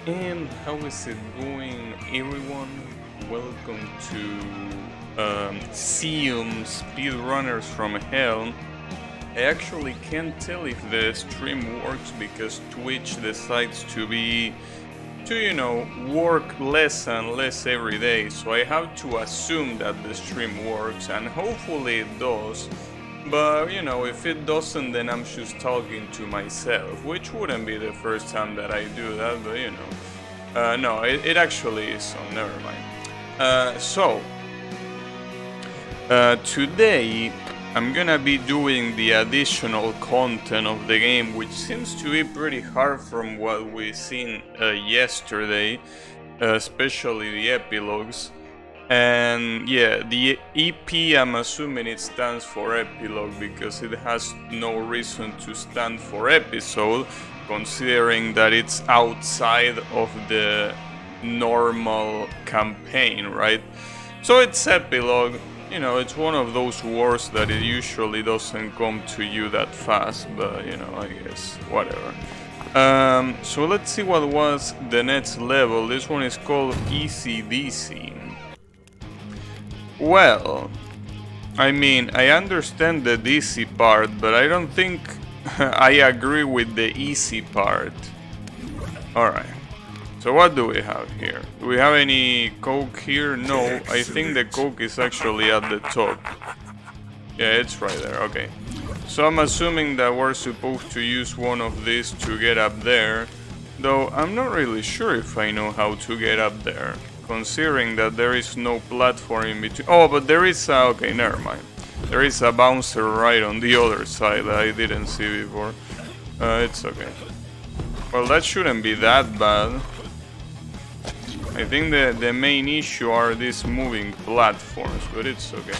And how is it going, everyone? Welcome to SEUM Speedrunners from Hell. I actually can't tell if the stream works because Twitch decides to work less and less every day. So I have to assume that the stream works, and hopefully it does. But if it doesn't, then I'm just talking to myself, which wouldn't be the first time that I do that, but no, it actually is, so never mind. Today I'm gonna be doing the additional content of the game, which seems to be pretty hard from what we seen yesterday, especially the epilogues. And yeah, the EP, I'm assuming it stands for epilogue because it has no reason to stand for episode, considering that it's outside of the normal campaign, right? So it's epilogue. It's one of those wars that it usually doesn't come to you that fast, but I guess whatever. So let's see what was the next level. This one is called Easy DC. Well, I mean, I understand the DC part, but I don't think I agree with the easy part. Alright, so what do we have here? Do we have any coke here? No, I think the coke is actually at the top. Yeah, it's right there, okay. So I'm assuming that we're supposed to use one of these to get up there, though I'm not really sure if I know how to get up there, considering that there is no platform in between. Oh, but there is a... okay, never mind. There is a bouncer right on the other side that I didn't see before. It's okay. Well, that shouldn't be that bad. I think the main issue are these moving platforms, but it's okay.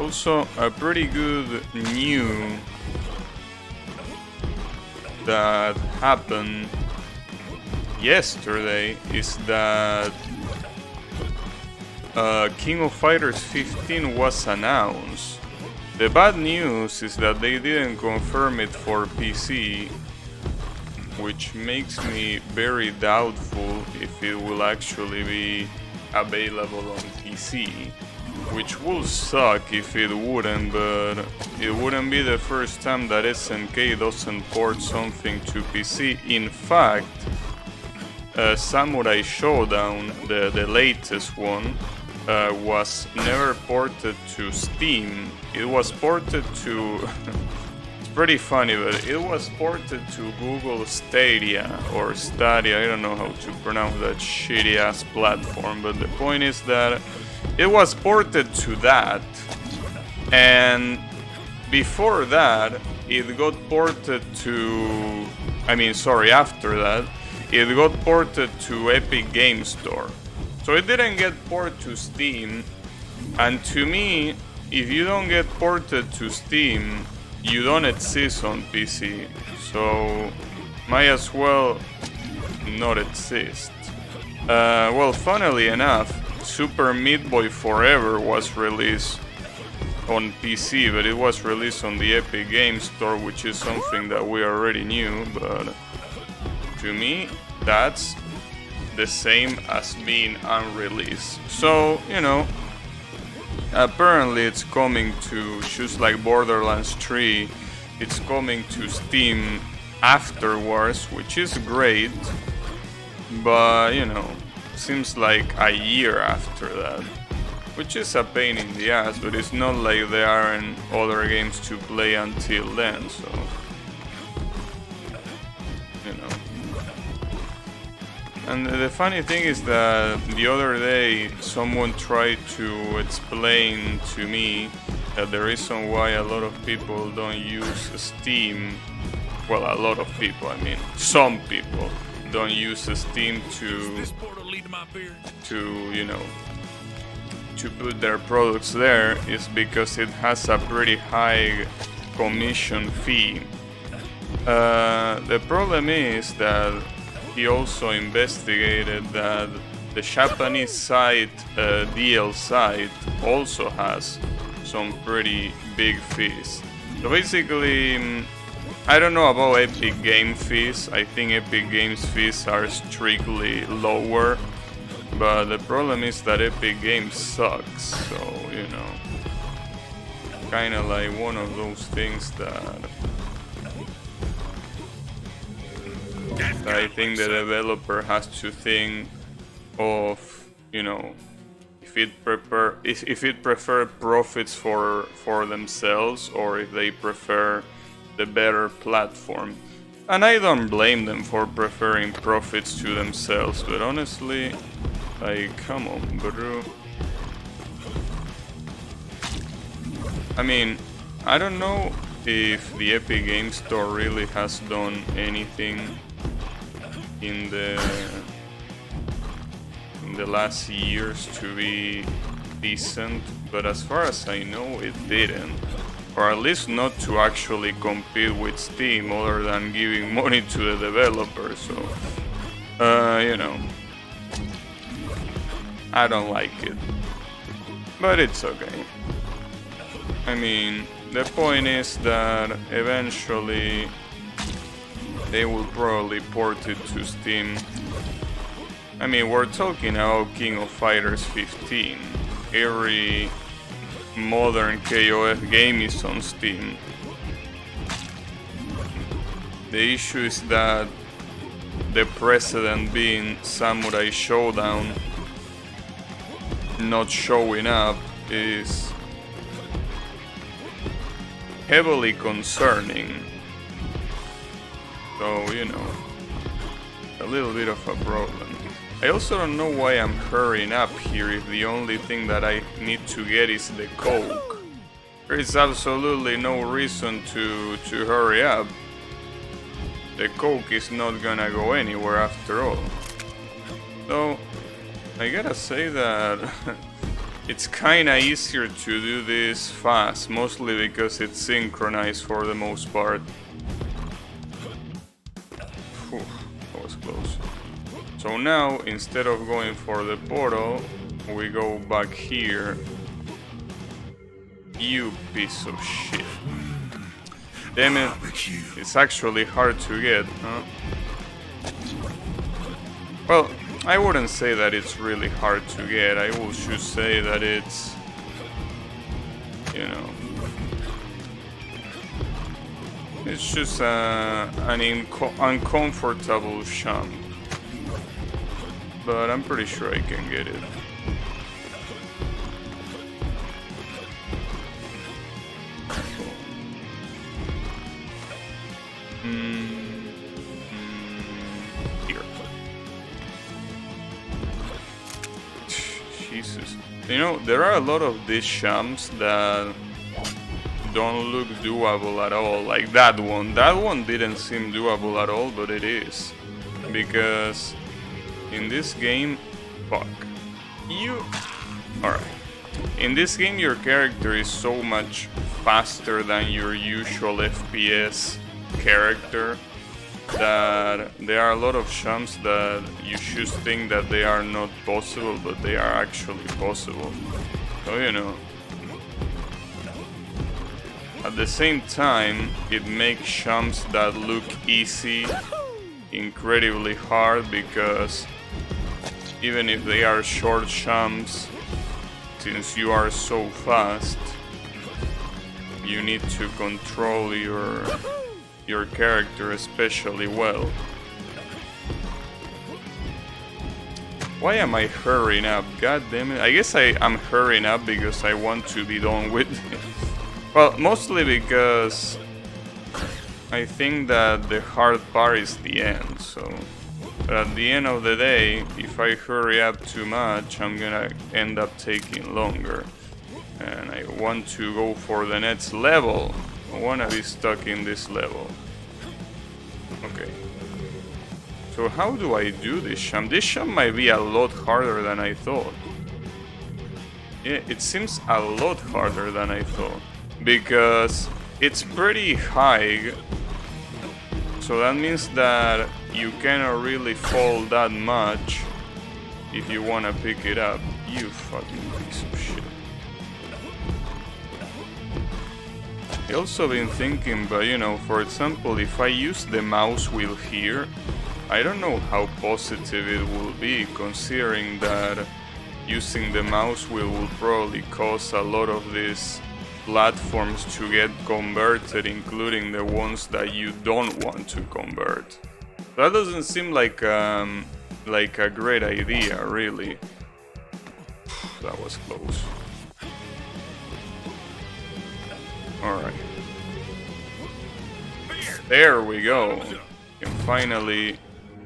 Also, a pretty good news that happened yesterday is that King of Fighters 15 was announced. The bad news is that they didn't confirm it for PC, which makes me very doubtful if it will actually be available on PC, which will suck if it wouldn't, but it wouldn't be the first time that SNK doesn't port something to PC. In fact, Samurai Showdown, the latest one, was never ported to Steam. It was ported to... it's pretty funny, but it was ported to Google Stadia, or Stadia, I don't know how to pronounce that shitty ass platform, but the point is that it was ported to that, and before that, it got ported to... after that, it got ported to Epic Game Store. So it didn't get ported to Steam, and to me, if you don't get ported to Steam, you don't exist on PC, so might as well not exist. Well, funnily enough, Super Meat Boy Forever was released on PC, but it was released on the Epic Game Store, which is something that we already knew, but to me, that's the same as being unreleased. So, apparently it's coming to, just like Borderlands 3, it's coming to Steam afterwards, which is great, but, seems like a year after that, which is a pain in the ass, but it's not like there aren't other games to play until then, so, And the funny thing is that the other day someone tried to explain to me that the reason why a lot of people don't use Steam, well, a lot of people, some people don't use Steam to put their products there is because it has a pretty high commission fee. The problem is that he also investigated that the Japanese site, DL site, also has some pretty big fees. So basically, I don't know about Epic Game fees. I think Epic Games fees are strictly lower, but the problem is that Epic Games sucks, so you know, kinda like one of those things that I think the developer has to think of, you know, if it prefer profits for themselves, or if they prefer the better platform. And I don't blame them for preferring profits to themselves, but honestly, like, come on, bro. I mean, I don't know if the Epic Game Store really has done anything in the last years to be decent, but as far as I know, it didn't. Or at least not to actually compete with Steam, other than giving money to the developer, so you know, I don't like it, but it's okay. I mean, the point is that eventually they will probably port it to Steam. I mean, we're talking about King of Fighters 15. Every modern KOF game is on Steam. The issue is that the precedent being Samurai Showdown not showing up is heavily concerning. So, you know, a little bit of a problem. I also don't know why I'm hurrying up here if the only thing that I need to get is the Coke. There is absolutely no reason to hurry up. The Coke is not gonna go anywhere after all. So, I gotta say that it's kinda easier to do this fast, mostly because it's synchronized for the most part. Whew, that was close. So now, instead of going for the portal, we go back here. You piece of shit. Damn it, it's actually hard to get, huh? Well, I wouldn't say that it's really hard to get, I will just say that it's, you know, it's just an uncomfortable jump. But I'm pretty sure I can get it. Here. Jesus. You know, there are a lot of these jumps that don't look doable at all. Like that one. That one didn't seem doable at all, but it is. Because in this game, fuck you. Alright. In this game, your character is so much faster than your usual FPS character that there are a lot of jumps that you should think that they are not possible, but they are actually possible. So, you know. At the same time, it makes jumps that look easy incredibly hard, because even if they are short jumps, since you are so fast, you need to control your character especially well. Why am I hurrying up? God damn it. I guess I'm hurrying up because I want to be done with it. Well, mostly because I think that the hard part is the end, so... But at the end of the day, if I hurry up too much, I'm gonna end up taking longer. And I want to go for the next level. I wanna be stuck in this level. Okay. So how do I do this jump? This jump might be a lot harder than I thought. Yeah, it seems a lot harder than I thought. Because it's pretty high. So that means that you cannot really fall that much if you wanna pick it up. You fucking piece of shit. I also been thinking, but you know, for example, if I use the mouse wheel here, I don't know how positive it will be, considering that using the mouse wheel will probably cause a lot of these platforms to get converted, including the ones that you don't want to convert. That doesn't seem like a great idea, really. That was close. Alright. There we go. Can finally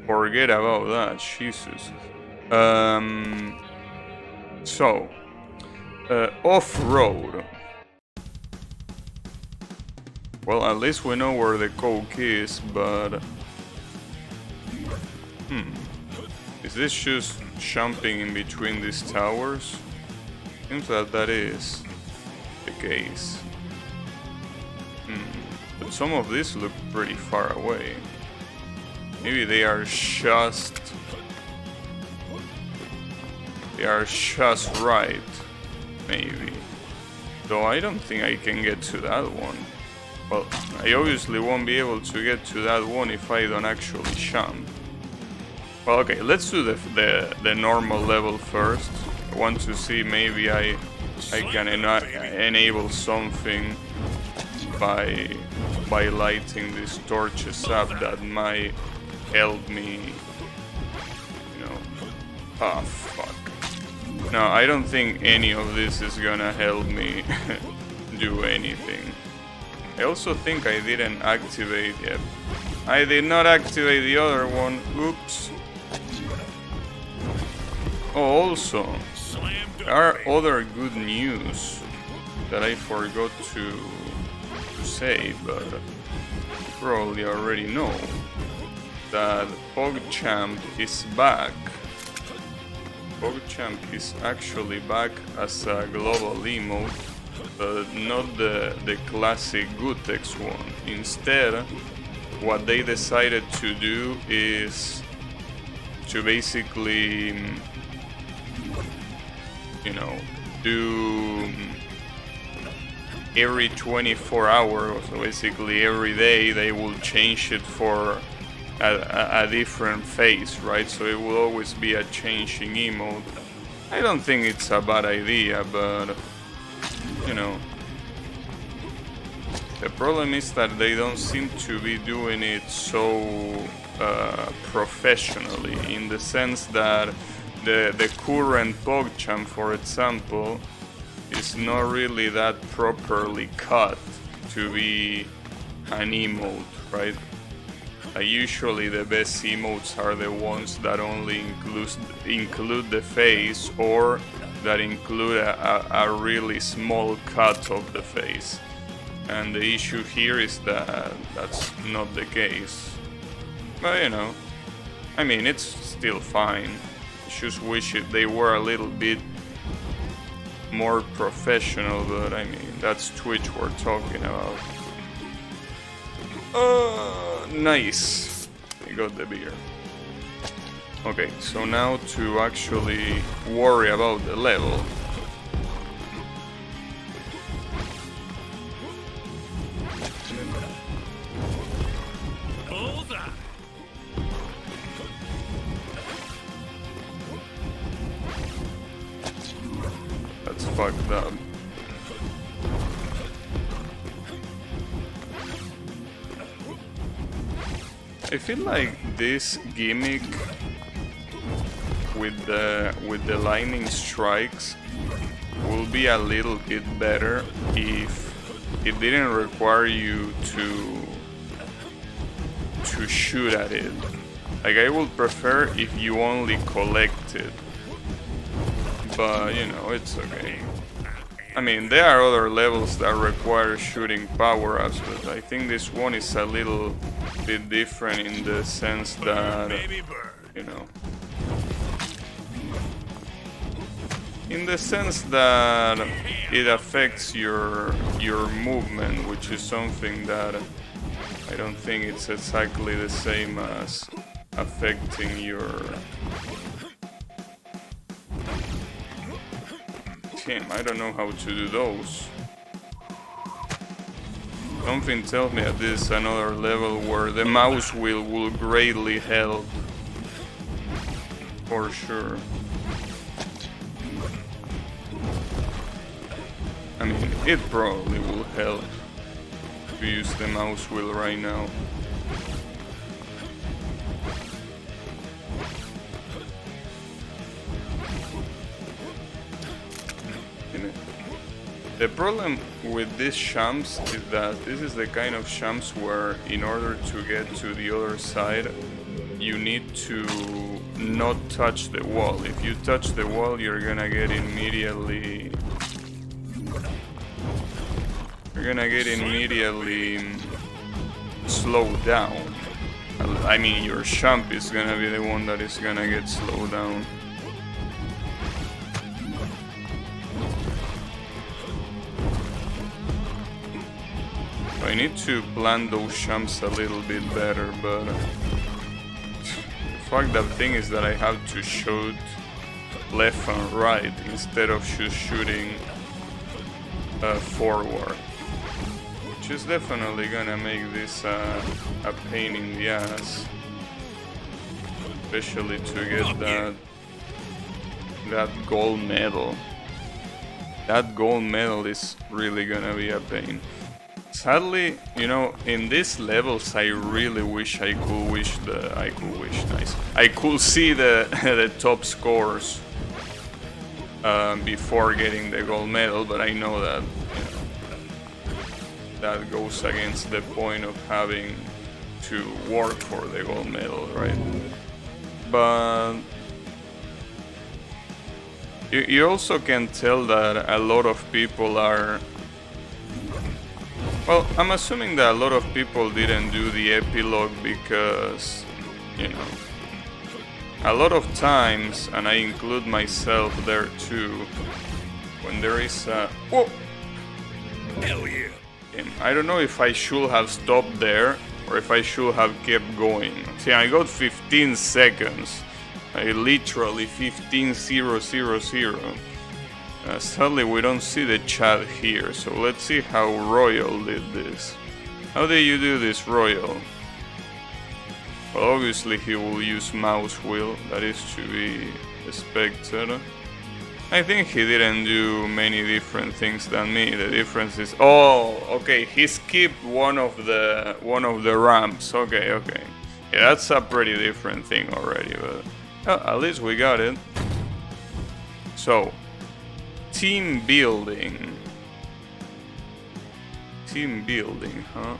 forget about that. Jesus. So, off-road. Well, at least we know where the coke is, but... Is this just jumping in between these towers? Seems that that is the case. But some of these look pretty far away. Maybe they are just right. Maybe. Though I don't think I can get to that one. Well, I obviously won't be able to get to that one if I don't actually jump. Well, okay, let's do the normal level first. I want to see maybe I can enable something by lighting these torches up that might help me, you know. Ah, fuck. No, I don't think any of this is gonna help me do anything. I also think I didn't activate yet. I did not activate the other one. Oops. Oh, also, there are other good news that I forgot to say, but you probably already know that PogChamp is back. PogChamp is actually back as a global emote, but not the classic Gutex one. Instead, what they decided to do is to basically, you know, do every 24 hours, so basically every day they will change it for a different face, right? So it will always be a changing emote. I don't think it's a bad idea, but you know, the problem is that they don't seem to be doing it so professionally, in the sense that the current PogChamp, for example, is not really that properly cut to be an emote, right? Usually the best emotes are the ones that only include the face, or that include a really small cut of the face. And the issue here is that that's not the case. But you know, I mean, it's still fine. I just wish they were a little bit more professional, but I mean, that's Twitch we're talking about. Nice. I got the beer. Okay, so now to actually worry about the level. That's fucked up. I feel like this gimmick with the lightning strikes will be a little bit better if it didn't require you to shoot at it. Like, I would prefer if you only collect it, but you know, it's okay. I mean, there are other levels that require shooting power-ups, but I think this one is a little bit different in the sense that, you know, in the sense that it affects your movement, which is something that I don't think it's exactly the same as affecting your... Damn, I don't know how to do those. Something tells me that this is another level where the mouse wheel will greatly help. For sure. I mean, it probably will help to use the mouse wheel right now. The problem with these jumps is that this is the kind of jumps where in order to get to the other side you need to not touch the wall. If you touch the wall you're gonna get immediately slowed down. I mean your jump is gonna be the one that is gonna get slowed down. I need to plan those jumps a little bit better, but the fucked up thing is that I have to shoot left and right instead of just shooting forward, which is definitely gonna make this a pain in the ass, especially to get that gold medal. That gold medal is really gonna be a pain. Sadly, you know, in these levels, I really wish I could see the top scores before getting the gold medal, but I know that, you know, that goes against the point of having to work for the gold medal, right? But you also can tell that a lot of people are... Well, I'm assuming that a lot of people didn't do the epilogue because, you know, a lot of times, and I include myself there too, when there is a... Whoa! Hell yeah! And I don't know if I should have stopped there or if I should have kept going. See, I got 15 seconds. I literally 15,000. Sadly, we don't see the chat here, so let's see how Royal did this. How did you do this, Royal? Well, obviously he will use mouse wheel, that is to be expected. I think he didn't do many different things than me. The difference is... Oh, okay, he skipped one of the ramps. Okay. Yeah, that's a pretty different thing already, but at least we got it. So... Team building, huh?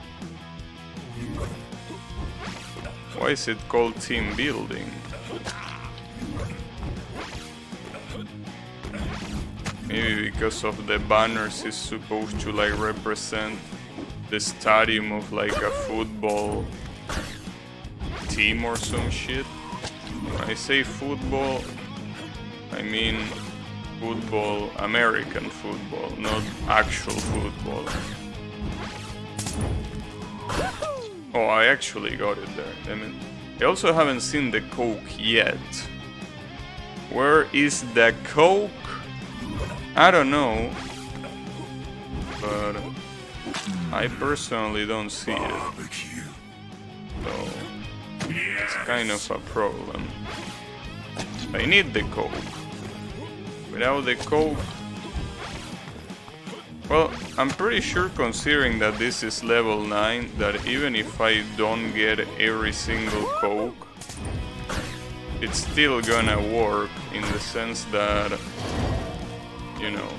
Why is it called team building? Maybe because of the banners is supposed to like represent the stadium of like a football team or some shit. When I say football, I mean football, American football, not actual football. Oh, I actually got it there. I mean, I also haven't seen the Coke yet. Where is the Coke? I don't know. But I personally don't see it. So it's kind of a problem. I need the Coke. Without the Coke... Well, I'm pretty sure, considering that this is level 9, that even if I don't get every single Coke, it's still gonna work in the sense that, you know...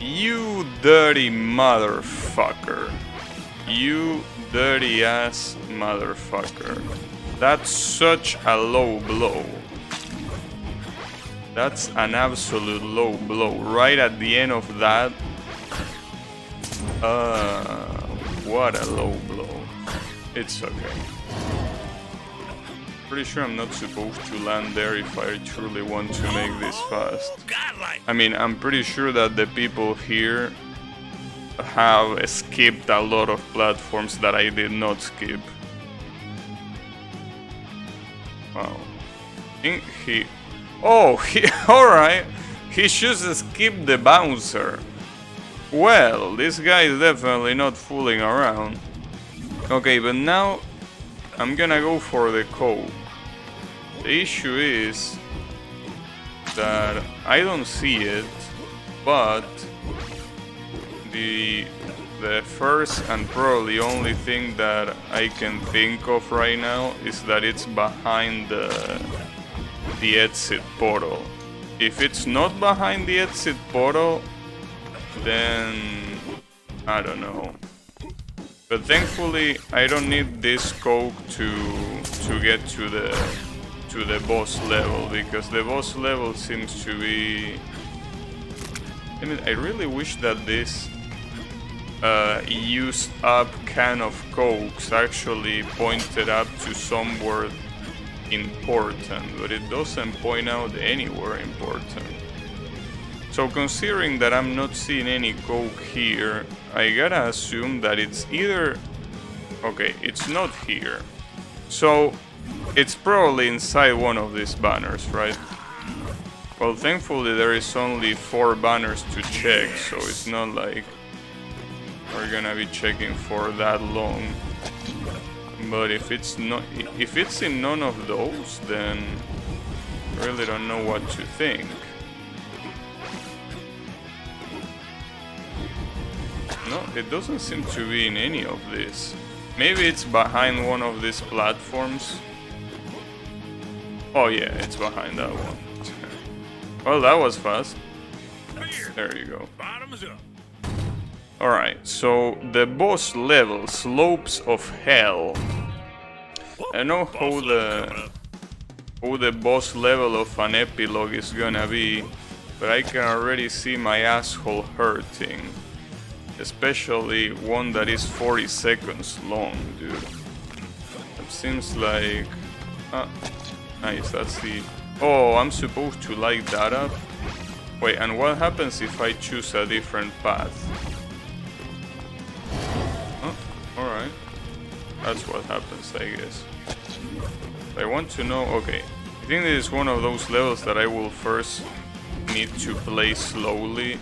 You dirty motherfucker. You dirty ass motherfucker. That's such a low blow. That's an absolute low blow. Right at the end of that. What a low blow. It's okay. Pretty sure I'm not supposed to land there if I truly want to make this fast. I mean, I'm pretty sure that the people here have skipped a lot of platforms that I did not skip. Wow. Alright. He should skip the bouncer. Well, this guy is definitely not fooling around. Okay, but now I'm gonna go for the Coke. The issue is that I don't see it, but the first and probably only thing that I can think of right now is that it's behind the exit portal. If it's not behind the exit portal, then I don't know. But thankfully I don't need this Coke to get to the boss level, because the boss level seems to be... I mean, I really wish that this used up can of Cokes actually pointed up to somewhere important, but it doesn't point out anywhere important. So considering that I'm not seeing any Coke here, I gotta assume that it's either... Okay, it's not here. So it's probably inside one of these banners, right? Well, thankfully there is only 4 banners to check, so it's not like we're gonna be checking for that long. But if it's in none of those, then I really don't know what to think. No, it doesn't seem to be in any of these. Maybe it's behind one of these platforms. Oh yeah, it's behind that one. Well, that was fast. There you go. Alright, so the boss level, Slopes of Hell. I know how the boss level of an epilogue is gonna be, but I can already see my asshole hurting. Especially one that is 40 seconds long, dude. That seems like... nice, that's the... Oh, I'm supposed to light that up? Wait, and what happens if I choose a different path? Oh, alright. That's what happens, I guess. I want to know... Okay, I think this is one of those levels that I will first need to play slowly.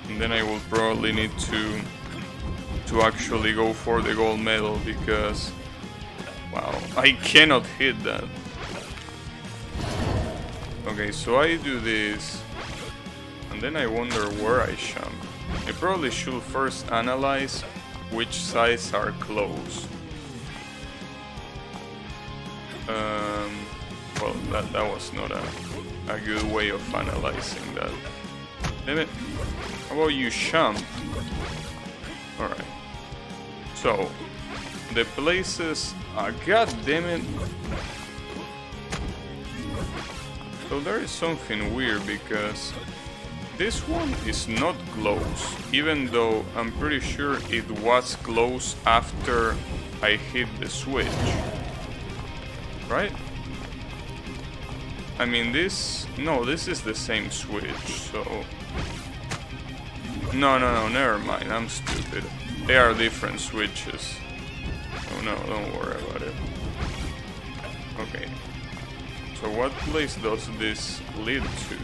And then I will probably need to actually go for the gold medal, because... Wow, I cannot hit that. Okay, so I do this, and then I wonder where I jump. I probably should first analyze which sides are closed. Well, that was not a good way of analyzing that. Damn it. How about you jump? Alright. So, the places... God damn it. So there is something weird, because this one is not close, even though I'm pretty sure it was close after I hit the switch. Right? I mean, this... No, this is the same switch, so... No, never mind, I'm stupid. They are different switches. Oh no, don't worry about it. Okay. So what place does this lead to?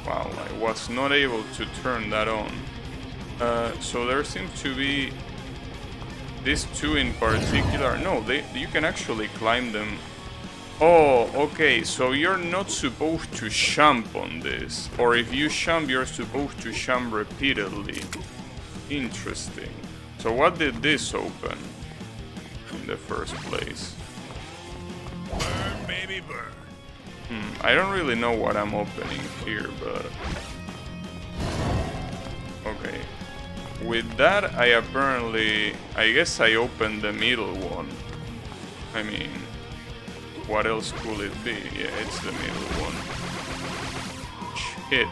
Wow, I was not able to turn that on. So there seem to be these 2 in particular. No, you can actually climb them. Oh, okay, so you're not supposed to jump on this. Or if you jump, you're supposed to jump repeatedly. Interesting. So what did this open in the first place? Burn, baby, burn. I don't really know what I'm opening here, but... Okay. With that, I guess I opened the middle one. I mean... What else could it be? Yeah, it's the middle one. Shit.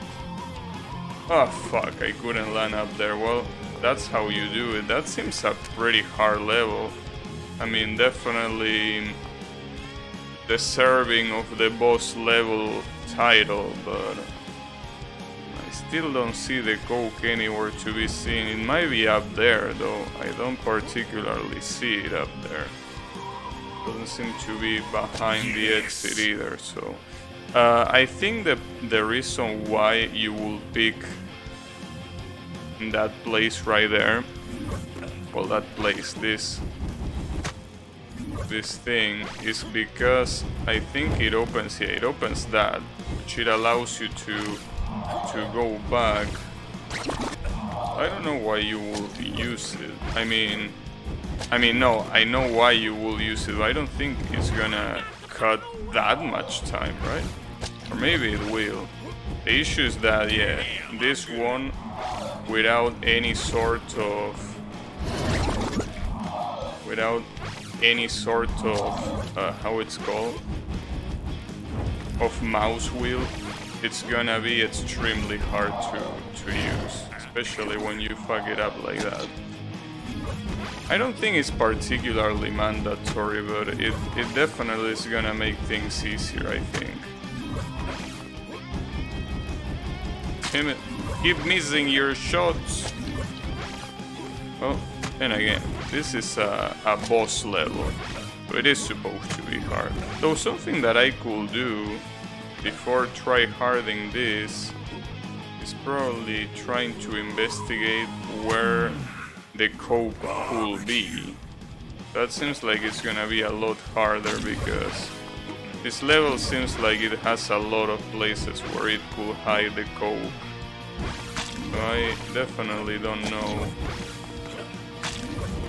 Oh fuck, I couldn't land up there. Well, that's how you do it. That seems a pretty hard level. I mean, definitely deserving of the boss level title, but I still don't see the Coke anywhere to be seen. It might be up there, though. I don't particularly see it up there. Doesn't seem to be behind the exit either, so... I think that the reason why you will pick that place right there, well, that place, this thing, is because I think it opens, yeah, it opens that, which it allows you to go back. I don't know why you will use it. I mean, no, I know why you will use it, but I don't think it's gonna cut that much time, right? Or maybe it will. The issue is that, yeah, this one, without any sort of how it's called, of mouse wheel, it's gonna be extremely hard to use, especially when you fuck it up like that. I don't think it's particularly mandatory, but it definitely is gonna make things easier, I think. Damn it. Keep missing your shots. Oh, and again, this is a boss level, so it is supposed to be hard. Though something that I could do before tryharding this is probably trying to investigate where the coke could be. That seems like it's gonna be a lot harder because this level seems like it has a lot of places where it could hide the coke. So I definitely don't know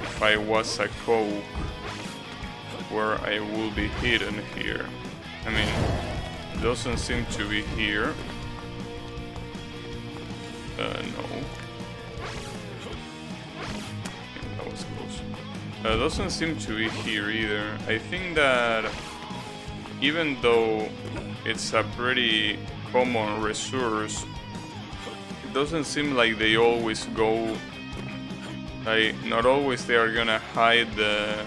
if I was a coke where I will be hidden here. I mean, it doesn't seem to be here. No. That was close. Doesn't seem to be here either. I think that even though it's a pretty common resource, it doesn't seem like they always go, like, not always they are gonna hide the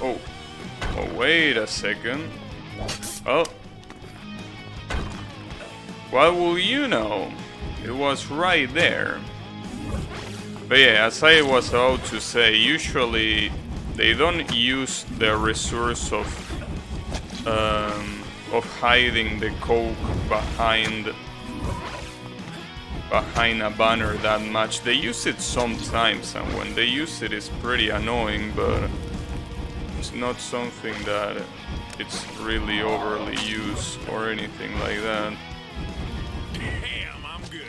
oh, wait a second. Oh, what will you know? It was right there. But yeah, as I was about to say, usually they don't use the resource of hiding the coke behind a banner that much. They use it sometimes, and when they use it, it's pretty annoying, but it's not something that it's really overly used or anything like that.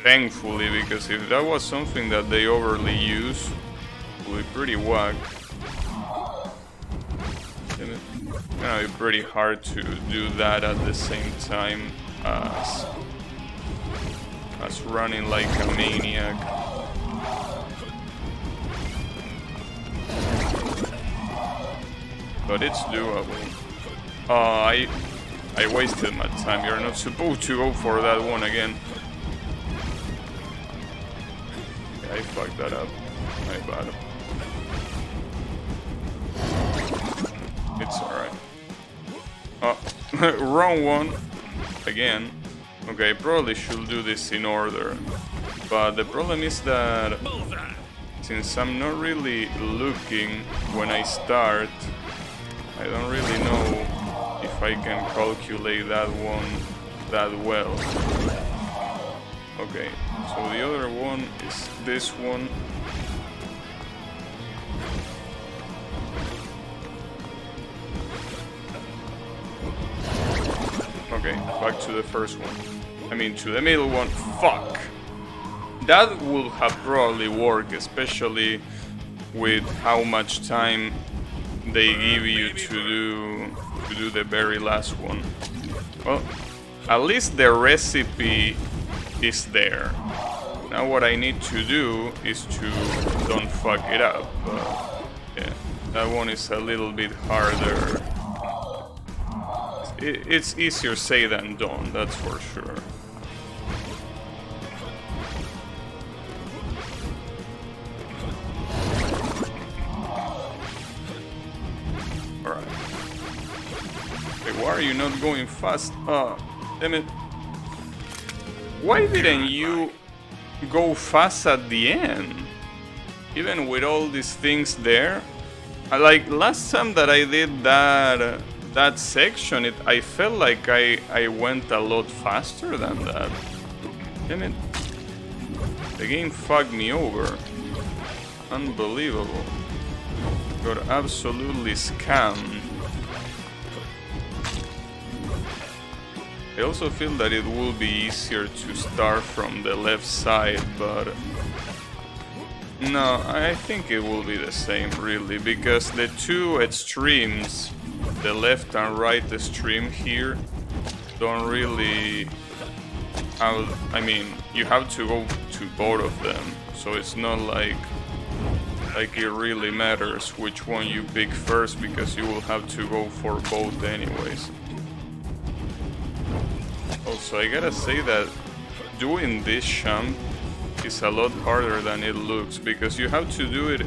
Thankfully, because if that was something that they overly use, it would be pretty whack. It's gonna be pretty hard to do that at the same time as running like a maniac. But it's doable. I wasted my time. You're not supposed to go for that one again. I fucked that up. My bad. It's alright. Oh, wrong one. Again. Okay, probably should do this in order. But the problem is that since I'm not really looking when I start, I don't really know if I can calculate that one that well. Okay, so the other one is this one. Okay, back to the first one. I mean, to the middle one. Fuck! That would have probably worked, especially with how much time they give you to do the very last one. Well, at least the recipe is there. Now what I need to do is to don't fuck it up. Yeah, that one is a little bit harder. It's easier say than done, that's for sure. Alright. Wait, why are you not going fast? Damn it. Why didn't you go fast at the end? even with all these things there, like last time that I did that section, I felt like I went a lot faster than that. Damn it. The game fucked me over. Unbelievable. Got absolutely scammed. I also feel that it will be easier to start from the left side, but no, I think it will be the same really, because the two extremes, the left and right extreme here, don't really have, I mean, you have to go to both of them, so it's not like it really matters which one you pick first, because you will have to go for both anyways. Also, I gotta say that doing this jump is a lot harder than it looks, because you have to do it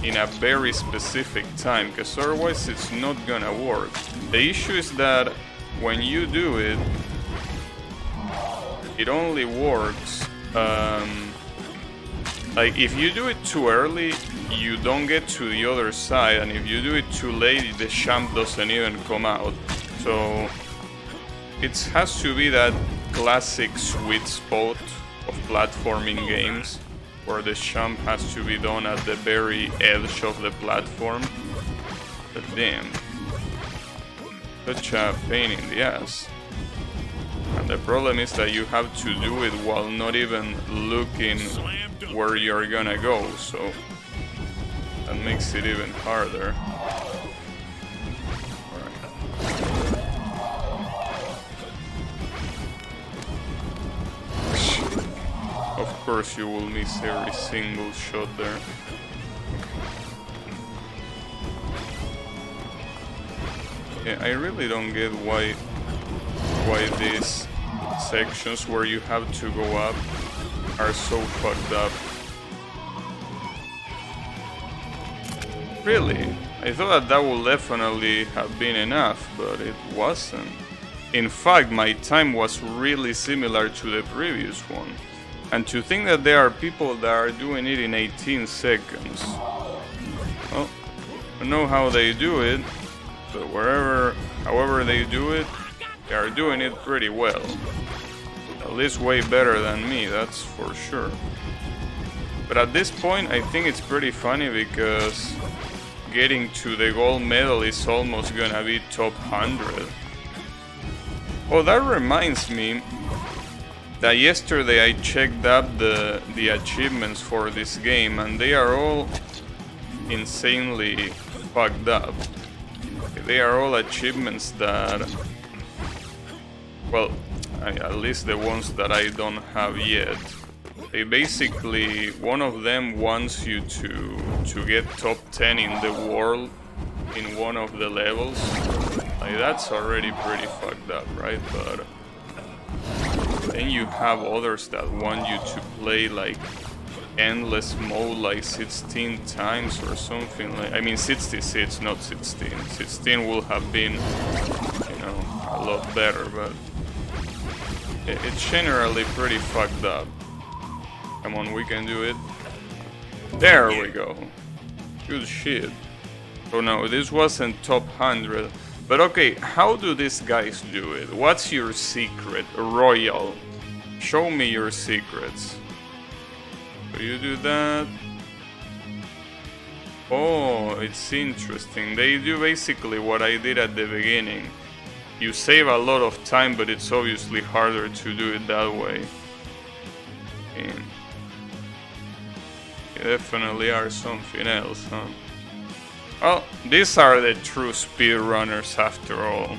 in a very specific time, because otherwise it's not gonna work. The issue is that when you do it, it only works like if you do it too early, you don't get to the other side, and if you do it too late, the jump doesn't even come out. So it has to be that classic sweet spot of platforming games where the jump has to be done at the very edge of the platform. But damn, such a pain in the ass. And the problem is that you have to do it while not even looking where you're gonna go, so that makes it even harder. Of course you will miss every single shot there. Yeah, I really don't get why these sections where you have to go up are so fucked up. Really? I thought that would definitely have been enough, but it wasn't. In fact, my time was really similar to the previous one. And to think that there are people that are doing it in 18 seconds. Well, I don't know how they do it, but however they do it, they are doing it pretty well. At least way better than me, that's for sure. But at this point, I think it's pretty funny because getting to the gold medal is almost gonna be top 100. Oh, that reminds me that yesterday I checked up the achievements for this game, and they are all insanely fucked up. They are all achievements that, well, at least the ones that I don't have yet. They basically, one of them wants you to get top 10 in the world in one of the levels. Like, that's already pretty fucked up, right? But then you have others that want you to play like endless mode like 16 times or something. Like, I mean 66, not 16. 16 will have been, you know, a lot better, but it's generally pretty fucked up. Come on, we can do it. There we go. Good shit. Oh no, this wasn't top 100. But okay, how do these guys do it? What's your secret, Royal? Show me your secrets. So you do that. Oh, it's interesting. They do basically what I did at the beginning. You save a lot of time, but it's obviously harder to do it that way. And you definitely are something else, huh? Well, these are the true speedrunners after all.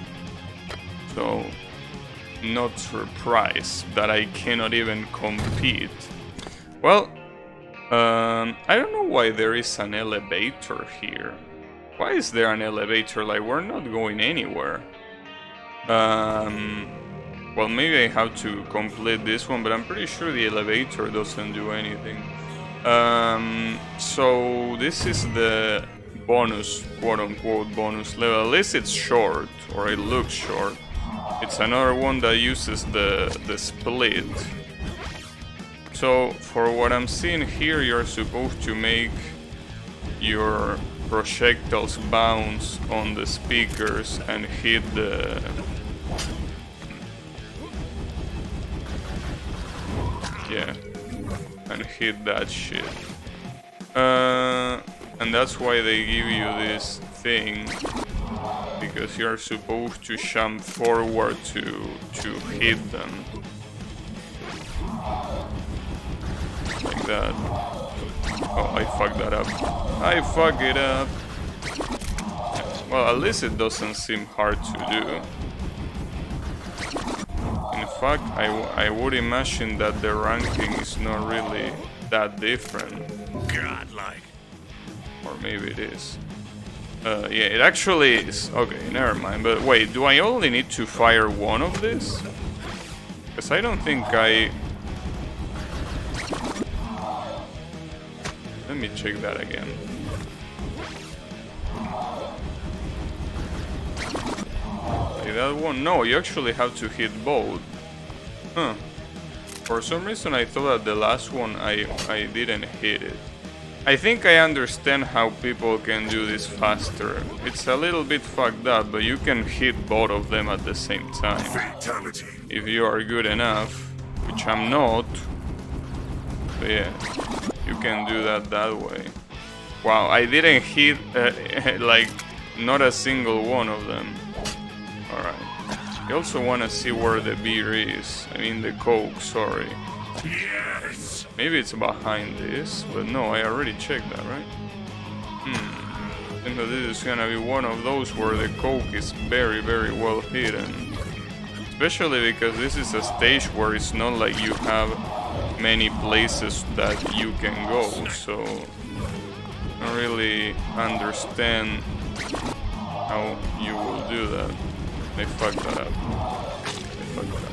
So, not surprised that I cannot even compete. Well, I don't know why there is an elevator here. Why is there an elevator? Like, we're not going anywhere. Well, maybe I have to complete this one, but I'm pretty sure the elevator doesn't do anything. So this is the bonus, quote-unquote bonus level. At least it's short, or it looks short. It's another one that uses the split. So for what I'm seeing here, you're supposed to make your projectiles bounce on the speakers and hit the... Yeah, and hit that shit. And that's why they give you this thing, because you're supposed to jump forward to hit them. Like that. Oh, I fucked that up. I fucked it up. Well, at least it doesn't seem hard to do. In fact, I would imagine that the ranking is not really that different. Godlike. Or maybe it is. Yeah, it actually is. Okay, never mind. But wait, do I only need to fire one of this? Because I don't think I... Let me check that again. Like that one? No, you actually have to hit both. Huh. For some reason I thought that the last one I didn't hit it. I think I understand how people can do this faster. It's a little bit fucked up, but you can hit both of them at the same time. Fatality. If you are good enough, which I'm not. But yeah, you can do that way. Wow, I didn't hit like not a single one of them. Alright. I also want to see where the beer is. I mean the coke, sorry. Yes. Maybe it's behind this, but no, I already checked that, right? I think that this is gonna be one of those where the coke is very, very well hidden. Especially because this is a stage where it's not like you have many places that you can go, so I don't really understand how you will do that. I fucked that up. I fucked that up.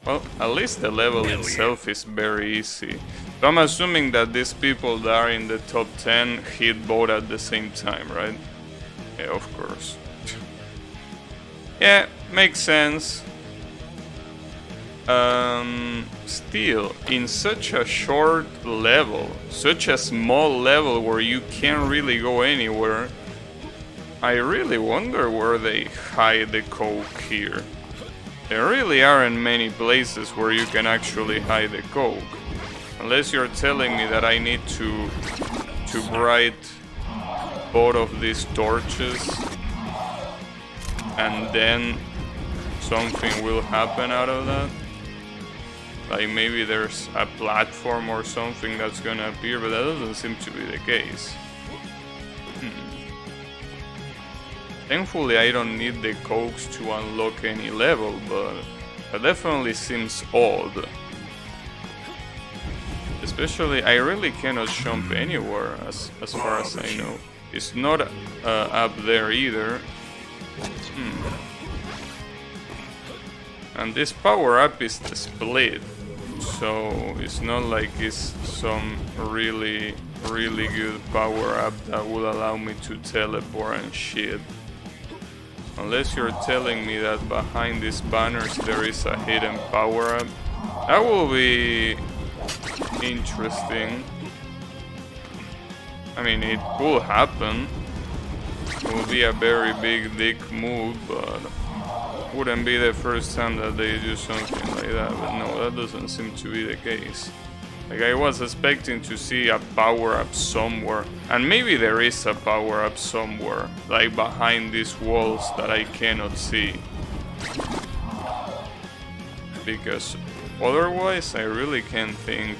Well, at least the level itself is very easy. So I'm assuming that these people that are in the top 10 hit both at the same time, right? Yeah, of course. Yeah, makes sense. Still, in such a short level, such a small level where you can't really go anywhere, I really wonder where they hide the coke here. There really aren't many places where you can actually hide the coke. Unless you're telling me that I need to bright both of these torches and then something will happen out of that. Like maybe there's a platform or something that's gonna appear, but that doesn't seem to be the case. Thankfully I don't need the cokes to unlock any level, but that definitely seems odd. Especially, I really cannot jump anywhere as far as I know. It's not up there either. And this power-up is the split, so it's not like it's some really good power-up that will allow me to teleport and shit. Unless you're telling me that behind these banners there is a hidden power-up. That will be interesting. I mean, it could happen. It will be a very big dick move, but wouldn't be the first time that they do something like that. But no, that doesn't seem to be the case. Like, I was expecting to see a power-up somewhere, and maybe there is a power-up somewhere, like behind these walls that I cannot see. Because otherwise, I really can't think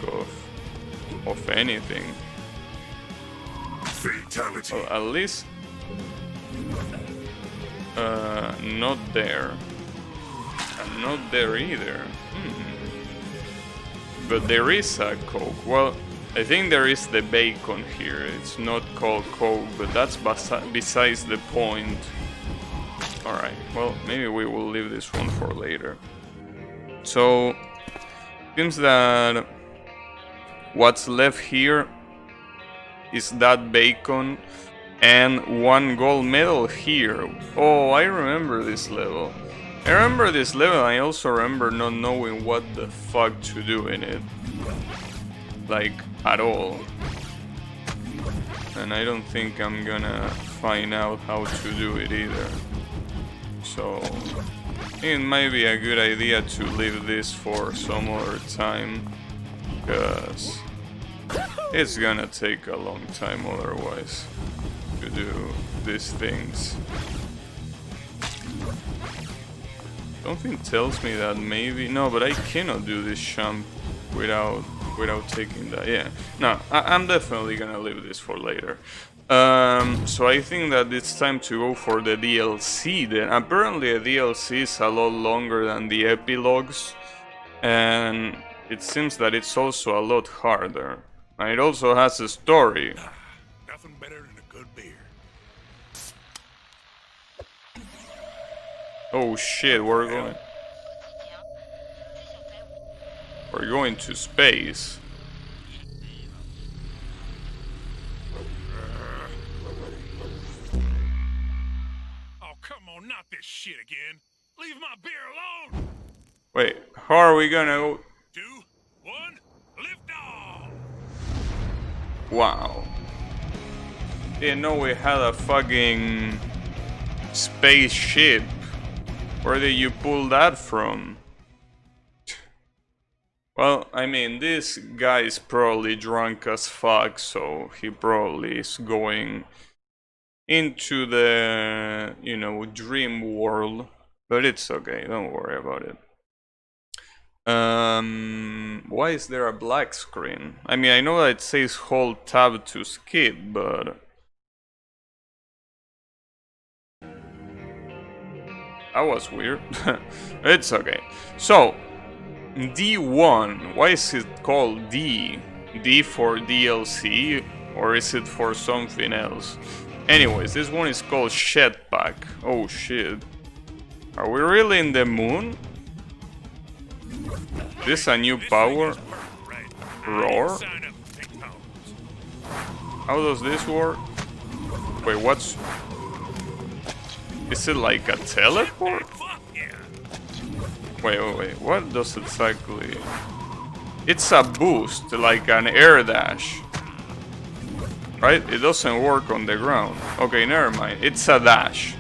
of anything. Fatality. Well, at least not there, and not there either. But there is a coke. Well, I think there is the bacon here. It's not called coke, but that's besides the point. Alright, well, maybe we will leave this one for later. So, seems that what's left here is that bacon and 1 gold medal here. Oh, I remember this level. I also remember not knowing what the fuck to do in it. Like, at all. And I don't think I'm gonna find out how to do it either. So, it might be a good idea to leave this for some other time. Because it's gonna take a long time otherwise to do these things. Something tells me that maybe... No, but I cannot do this jump without taking that. Yeah, no, I'm definitely gonna leave this for later. So I think that it's time to go for the DLC then. Apparently the DLC is a lot longer than the epilogues, and it seems that it's also a lot harder. And it also has a story. Nothing better than a good beer. Oh shit, we're going to space. Oh, come on, not this shit again. Leave my beer alone. Wait, how are we gonna go? 2, 1, lift off. Wow. Didn't know we had a fucking spaceship. Where did you pull that from? Well, I mean, this guy is probably drunk as fuck, so he probably is going into the, you know, dream world. But it's okay, don't worry about it. Why is there a black screen? I mean, I know that it says hold tab to skip, but... That was weird. It's okay. So, D1. Why is it called D? D for DLC? Or is it for something else? Anyways, this one is called Jetpack. Oh shit. Are we really in the moon? This a new power? Roar? How does this work? Wait, what's... Is it like a teleport? Wait, what does it exactly... It's a boost, like an air dash. Right? It doesn't work on the ground. Okay, never mind. It's a dash.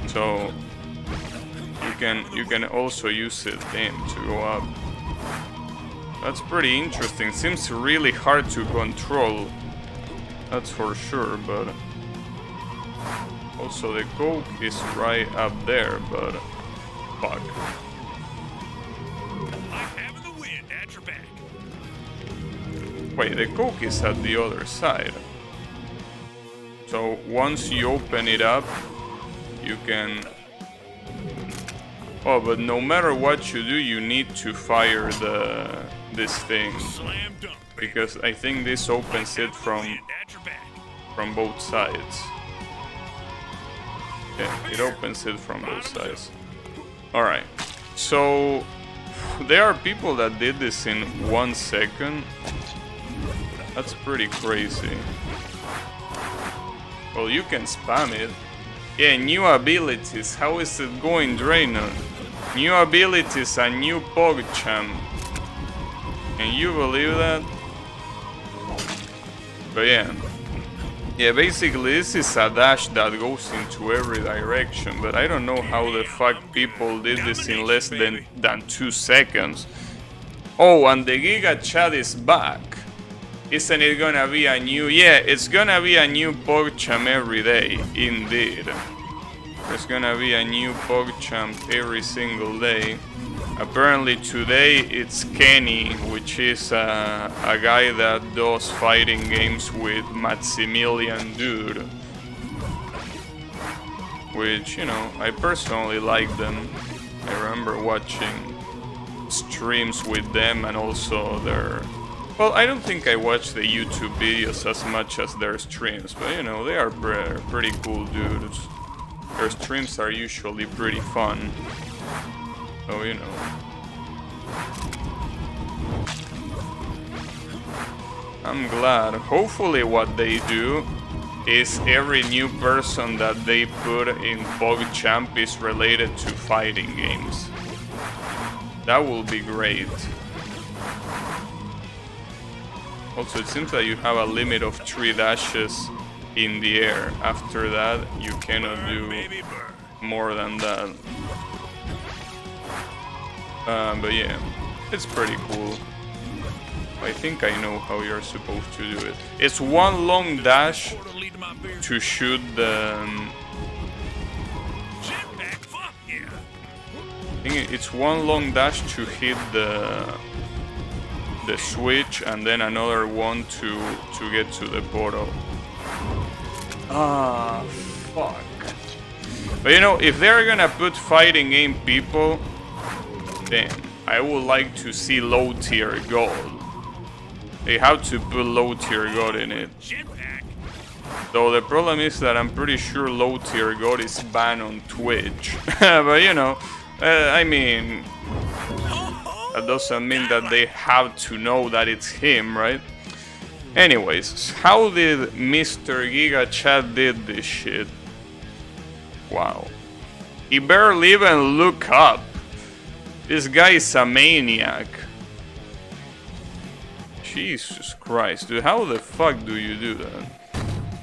So... You can also use it then to go up. That's pretty interesting. Seems really hard to control. That's for sure, but... Also, the Coke is right up there, but... Fuck. Wait, the Coke is at the other side. So, once you open it up, you can... Oh, but no matter what you do, you need to fire this thing. Because I think this opens it from both sides. Yeah, it opens it from both sides. Alright, so there are people that did this in 1 second. That's pretty crazy. Well, you can spam it. Yeah, new abilities. How is it going, Draenor? New abilities and new PogChamp. Can you believe that? But yeah. Yeah, basically this is a dash that goes into every direction, but I don't know how the fuck people did this in less than 2 seconds. Oh, and the Giga Chat is back. Isn't it gonna be a new... Yeah, it's gonna be a new PogChamp every day, indeed. There's gonna be a new PogChamp every single day. Apparently today it's Kenny, which is a guy that does fighting games with Maximilian Dude. Which, you know, I personally like them. I remember watching streams with them and also their... Well, I don't think I watch the YouTube videos as much as their streams, but you know, they are pretty cool dudes. Their streams are usually pretty fun. So, you know. I'm glad. Hopefully what they do is every new person that they put in PogChamp is related to fighting games. That will be great. Also, it seems that you have a limit of 3 dashes in the air. After that, you cannot do more than that. But yeah, it's pretty cool. I think I know how you're supposed to do it. It's one long dash to shoot the... I think it's one long dash to hit the switch, and then another one to get to the portal. Ah, fuck. But you know, if they're gonna put fighting game people, then I would like to see low tier gold. They have to put low tier god in it. Though the problem is that I'm pretty sure low tier god is banned on Twitch. But you know, I mean, that doesn't mean that they have to know that it's him, right? Anyways, how did Mr. Giga Chat did this shit? Wow. He barely even look up. This guy is a maniac. Jesus Christ, dude, how the fuck do you do that?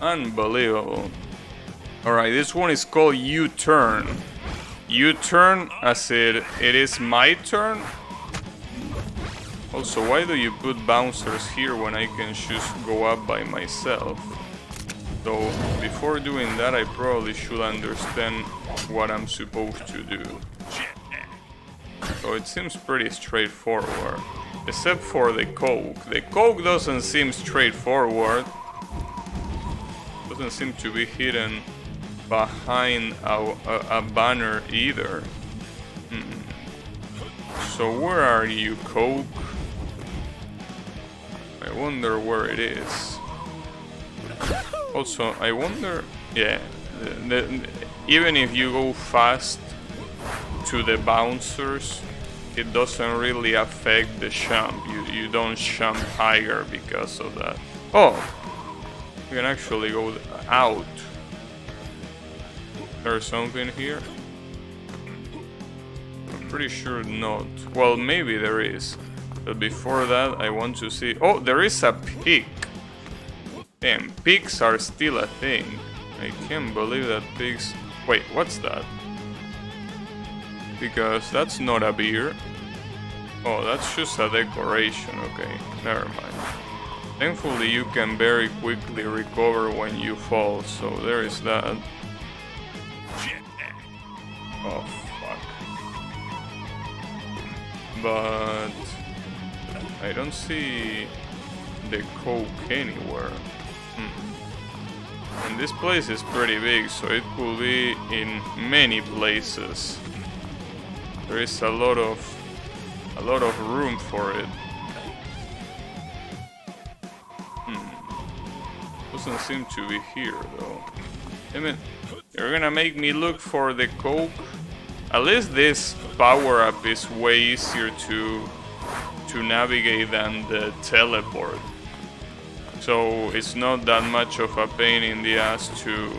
Unbelievable. Alright, this one is called U-turn. U-turn as it is my turn? Also, why do you put bouncers here when I can just go up by myself? So, before doing that, I probably should understand what I'm supposed to do. So it seems pretty straightforward. Except for the coke. The coke doesn't seem straightforward. Doesn't seem to be hidden behind a banner either. So where are you, coke? I wonder where it is. Also, I wonder... Yeah, even if you go fast to the bouncers, it doesn't really affect the jump. You don't jump higher because of that. Oh! You can actually go out. There's something here? I'm pretty sure not. Well, maybe there is. But before that, I want to see... Oh, there is a pig! Damn, pigs are still a thing. I can't believe that pigs... Wait, what's that? Because that's not a beer. Oh, that's just a decoration. Okay, never mind. Thankfully, you can very quickly recover when you fall, so there is that. Oh, fuck. But... I don't see the coke anywhere. And this place is pretty big, so it could be in many places. There is a lot of room for it. Doesn't seem to be here though. Damn it! You're gonna make me look for the coke. At least this power up is way easier to navigate than the teleport. So it's not that much of a pain in the ass to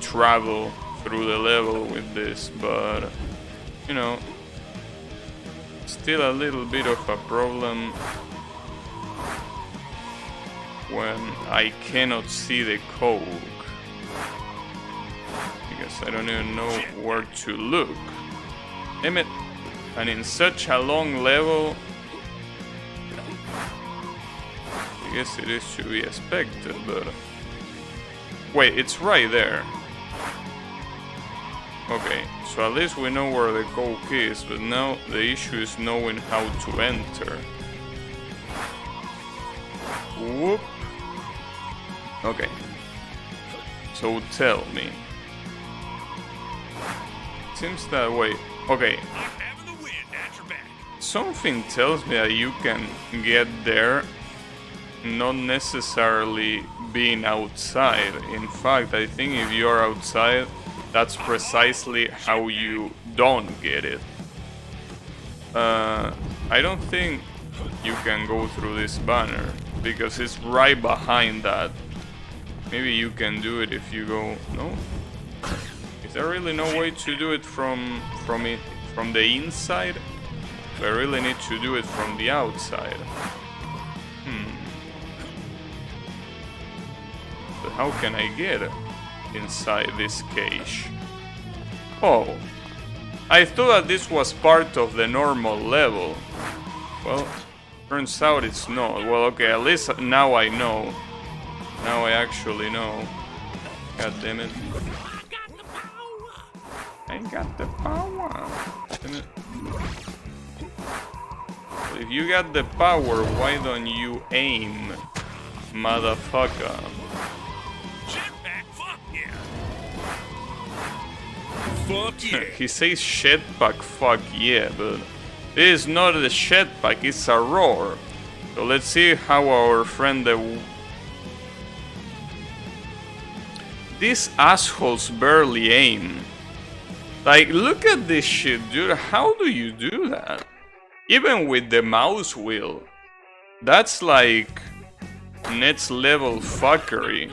travel through the level with this, but you know, still a little bit of a problem when I cannot see the coke, because I don't even know where to look. Damn it! And in such a long level, I guess it is to be expected, but... Wait, it's right there. Okay, so at least we know where the coke is, but now the issue is knowing how to enter. Whoop. Okay. So tell me. Seems that way. Okay. Something tells me that you can get there not necessarily being outside. In fact, I think if you're outside, that's precisely how you don't get it. I don't think you can go through this banner. because it's right behind that. Maybe you can do it if you go. No? Is there really no way to do it from the inside? I really need to do it from the outside. But how can I get inside this cage? Oh, I thought that this was part of the normal level. Well, turns out it's not. Well, okay, at least now I know. Now I actually know. God damn it. I got the power. Damn it. Well, if you got the power, why don't you aim, motherfucker? Jetpack, fuck yeah. Fuck yeah. He says jetpack, fuck yeah, but it is not a jetpack, it's a roar. So let's see how our friend These assholes barely aim. Like, look at this shit, dude. How do you do that? Even with the mouse wheel. That's like next level fuckery.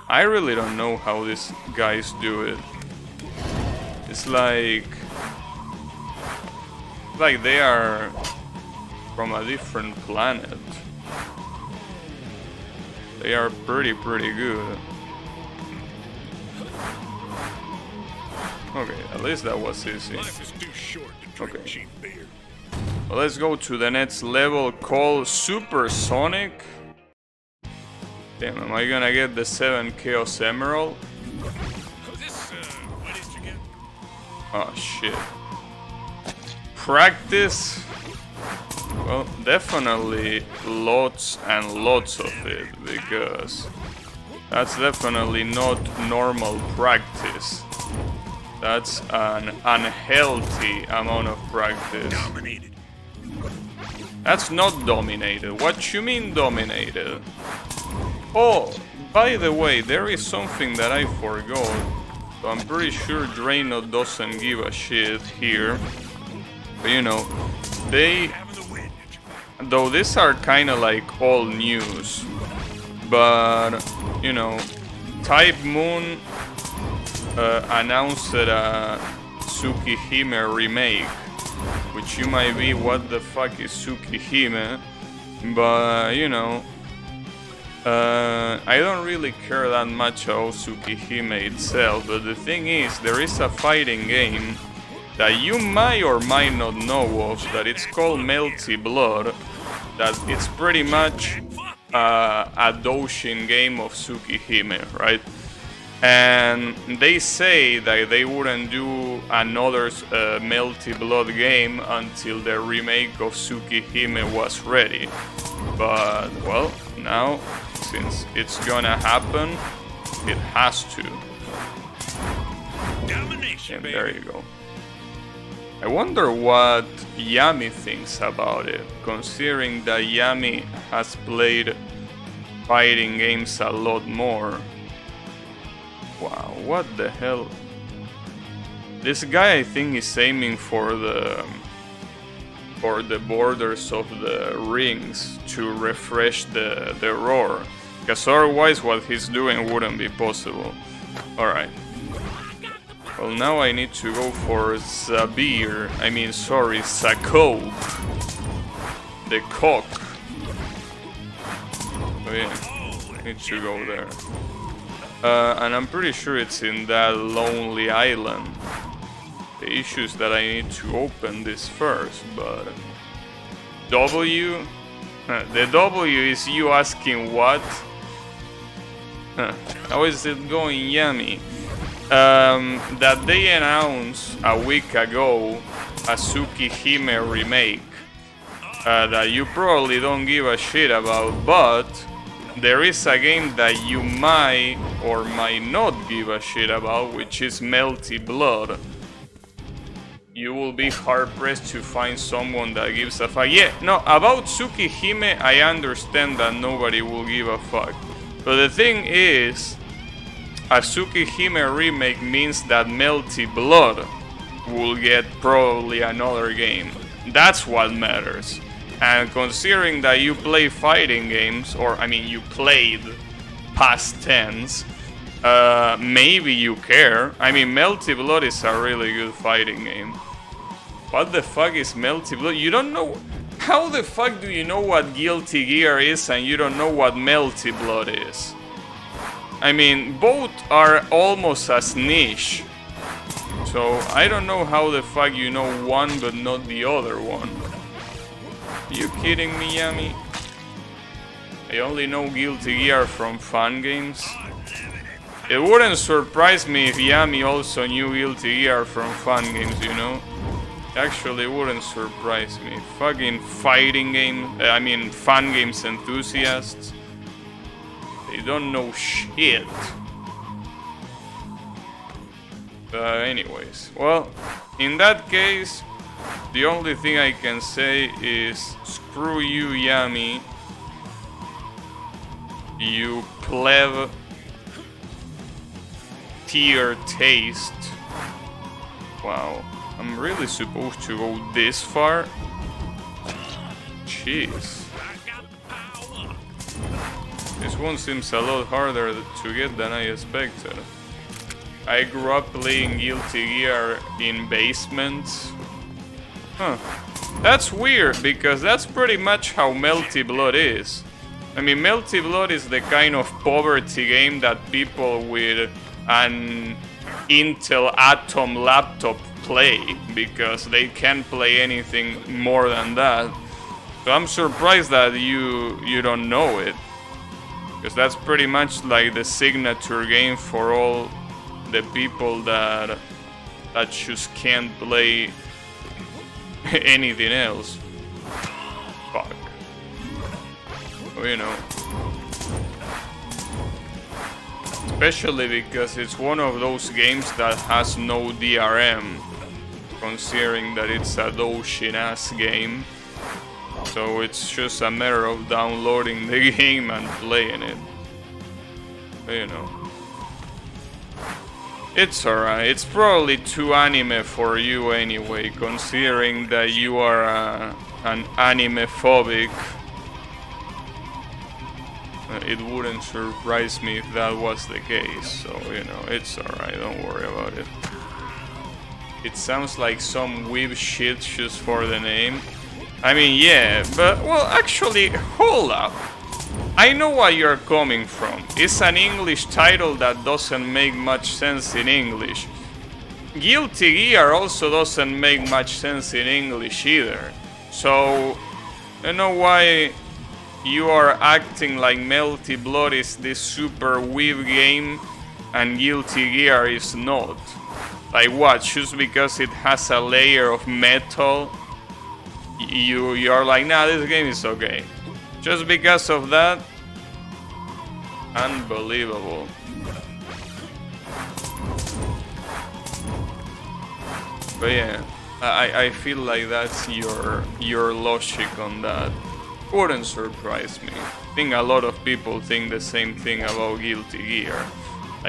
I really don't know how these guys do it. It's like they are from a different planet. They are pretty good. Okay, at least that was easy. Life is too short to drink cheap beer. Well, let's go to the next level called Supersonic. Damn, am I gonna get the 7 Chaos Emerald? What did you get? Oh shit. Practice? Well, definitely lots and lots of it, because that's definitely not normal practice. That's an unhealthy amount of practice. Dominated. That's not dominated. What you mean dominated? Oh, by the way, there is something that I forgot. So I'm pretty sure Drano doesn't give a shit here. But you know, though these are kinda like all news. But, you know, Type Moon announced a Tsukihime remake, which you might be, what the fuck is Tsukihime? But you know, I don't really care that much about Tsukihime itself. But the thing is, there is a fighting game that you might or might not know of, that it's called Melty Blood. That it's pretty much a Doshin game of Tsukihime, right? And they say that they wouldn't do another Melty Blood game until the remake of Tsukihime was ready. But, well, now, since it's gonna happen, it has to. And there you go. I wonder what Yami thinks about it, considering that Yami has played fighting games a lot more. Wow, what the hell? This guy, I think, is aiming for the borders of the rings to refresh the roar, because otherwise what he's doing wouldn't be possible. Alright. Well, now I need to go for Sabir. Sakok. The cock. Oh yeah, I need to go there. And I'm pretty sure it's in that lonely island. The issue is that I need to open this first, but... W? The W is you asking what? How is it going, Yami? That they announced a week ago a Tsukihime remake that you probably don't give a shit about, but there is a game that you might or might not give a shit about, which is Melty Blood. You will be hard-pressed to find someone that gives a fuck. Yeah, no, about Tsukihime, I understand that nobody will give a fuck. But the thing is, a Tsukihime remake means that Melty Blood will get probably another game. That's what matters. And considering that you play fighting games, or I mean you played past tense, maybe you care. I mean, Melty Blood is a really good fighting game. What the fuck is Melty Blood? You don't know? How the fuck do you know what Guilty Gear is and you don't know what Melty Blood is? I mean, both are almost as niche. So, I don't know how the fuck you know one but not the other one. Are you kidding me, Yami? I only know Guilty Gear from fun games. It wouldn't surprise me if Yami also knew Guilty Gear from fun games, you know? Actually, wouldn't surprise me. Fucking fighting game, I mean fun games enthusiasts. They don't know shit. Anyways, well, in that case, the only thing I can say is screw you, Yami. You pleb tier taste. Wow. I'm really supposed to go this far? Jeez. This one seems a lot harder to get than I expected. I grew up playing Guilty Gear in basements. Huh. That's weird, because that's pretty much how Melty Blood is. I mean, Melty Blood is the kind of poverty game that people with an Intel Atom laptop play, because they can't play anything more than that. So I'm surprised that you don't know it, because that's pretty much like the signature game for all the people that just can't play anything else. Fuck. Well, you know. Especially because it's one of those games that has no DRM, considering that it's a doshin-ass game. So it's just a matter of downloading the game and playing it. But, you know. It's alright. It's probably too anime for you anyway, considering that you are an anime-phobic. It wouldn't surprise me if that was the case, so, you know, it's alright, don't worry about it. It sounds like some weeb shit just for the name. I mean, yeah, but, well, actually, hold up. I know where you're coming from. It's an English title that doesn't make much sense in English. Guilty Gear also doesn't make much sense in English either. So, you know why you are acting like Melty Blood is this super weeb game and Guilty Gear is not? Like what? Just because it has a layer of metal, you're like, nah, this game is okay. Just because of that? Unbelievable. But yeah, I feel like that's your logic on that. Wouldn't surprise me. I think a lot of people think the same thing about Guilty Gear.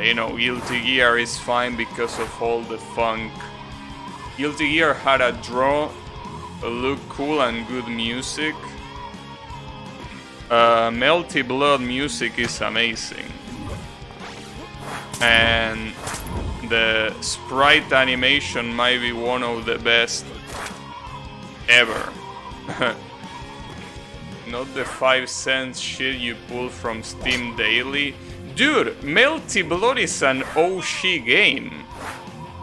You know, Guilty Gear is fine because of all the funk. Guilty Gear had a draw, a look cool and good music. Melty Blood music is amazing. And the sprite animation might be one of the best ever. Not the 5 cents shit you pull from Steam daily. Dude, Melty Blood is an OG game.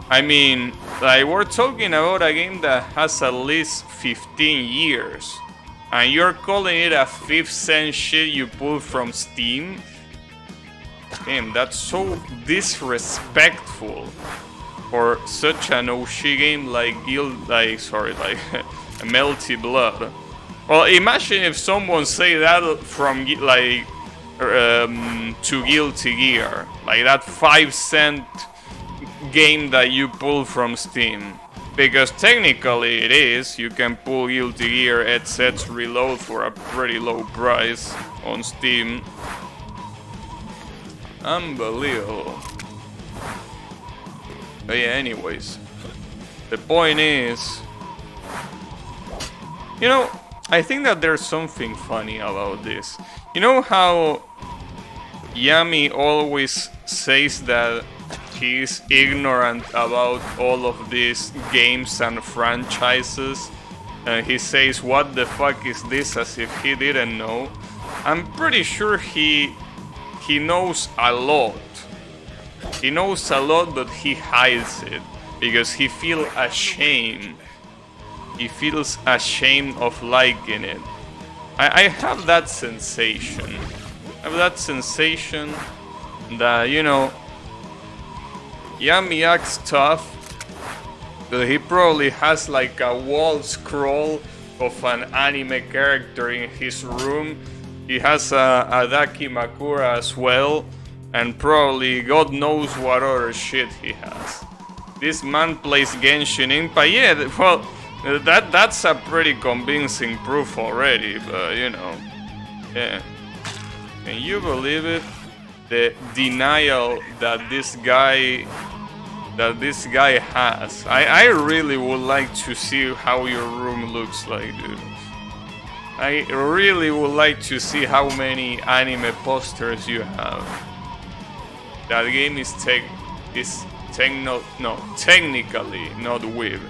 I mean, like, we're talking about a game that has at least 15 years. And you're calling it a 5 cent shit you pull from Steam? Damn, that's so disrespectful for such an OG game like Melty Blood. Well, imagine if someone say that from like to Guilty Gear, like that 5 cent game that you pull from Steam. Because technically it is, you can pull Guilty Gear headsets reload for a pretty low price on Steam. Unbelievable. But yeah, anyways, the point is, you know, I think that there's something funny about this. You know how Yami always says that he's ignorant about all of these games and franchises? He says, what the fuck is this, as if he didn't know. I'm pretty sure he knows a lot. He knows a lot, but he hides it because he feels ashamed. He feels ashamed of liking it. I have that sensation. I have that sensation that, you know, Yami acts tough, but he probably has like a wall scroll of an anime character in his room. He has a Dakimakura as well, and probably God knows what other shit he has. This man plays Genshin Impact. Yeah, well, that's a pretty convincing proof already, but you know, yeah. Can you believe it? The denial that this guy has. I really would like to see how your room looks like, dude. I really would like to see how many anime posters you have. That game is technically not weeb.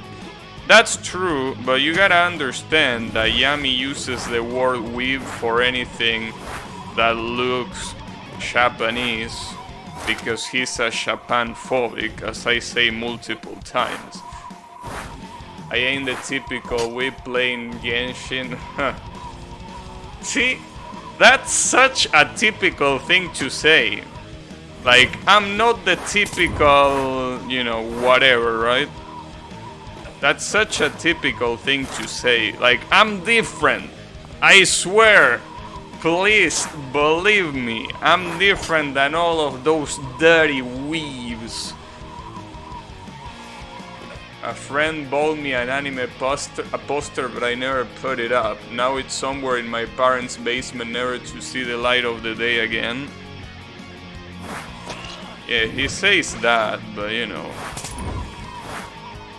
That's true, but you gotta understand that Yami uses the word weeb for anything that looks Japanese because he's a Japan-phobic, as I say multiple times. I ain't the typical weeb playing Genshin. See, that's such a typical thing to say. Like, I'm not the typical, you know, whatever, right? That's such a typical thing to say. Like, I'm different. I swear. Please believe me. I'm different than all of those dirty weaves. A friend bought me an anime poster, but I never put it up. Now it's somewhere in my parents' basement, never to see the light of the day again. Yeah, he says that, but you know,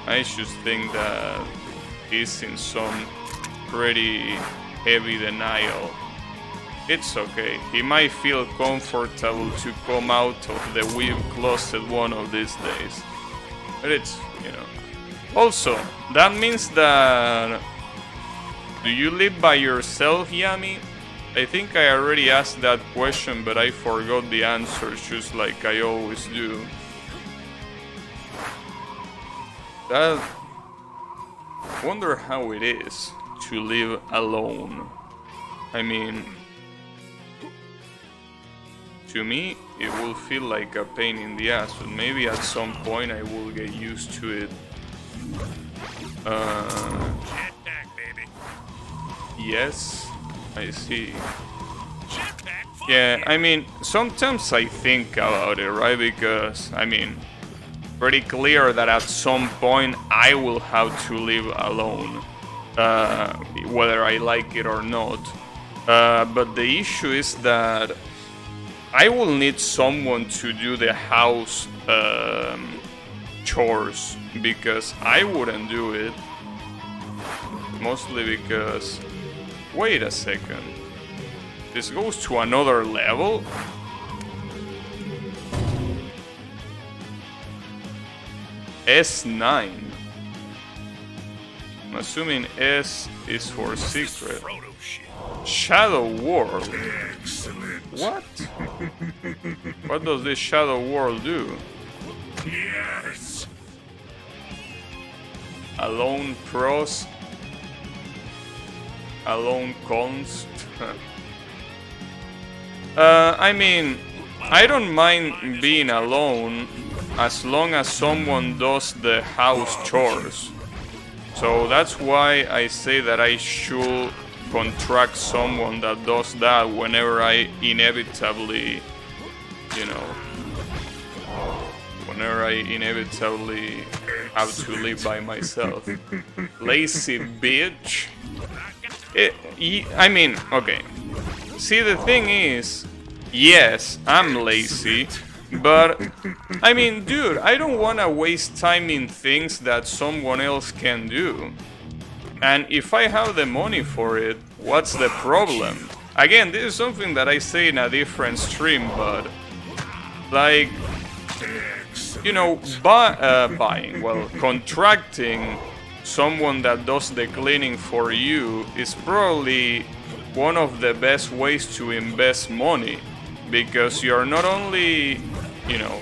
I just think that he's in some pretty heavy denial. It's okay, he might feel comfortable to come out of the weeb closet one of these days. But it's, you know. Also, that means that... Do you live by yourself, Yami? I think I already asked that question, but I forgot the answer, just like I always do. That... Wonder how it is to live alone. I mean... To me, it will feel like a pain in the ass, but maybe at some point I will get used to it. Jetpack, baby. Yes, I see. Yeah, I mean, sometimes I think about it, right? Because, I mean, pretty clear that at some point I will have to live alone, whether I like it or not. But the issue is that I will need someone to do the house chores, because I wouldn't do it. Mostly because... Wait a second. This goes to another level? S9. I'm assuming S is for secret. Shadow World. Excellent. What? What does this Shadow World do? Yes. Alone pros. Alone cons. I mean, I don't mind being alone as long as someone does the house chores. So that's why I say that I should contract someone that does that whenever I inevitably, you know, whenever I inevitably have to live by myself. Lazy bitch. I mean, okay. See, the thing is, yes, I'm lazy, but I mean, dude, I don't want to waste time in things that someone else can do. And if I have the money for it, what's the problem? Again, this is something that I say in a different stream, but like, you know, contracting someone that does the cleaning for you is probably one of the best ways to invest money, because you're not only, you know,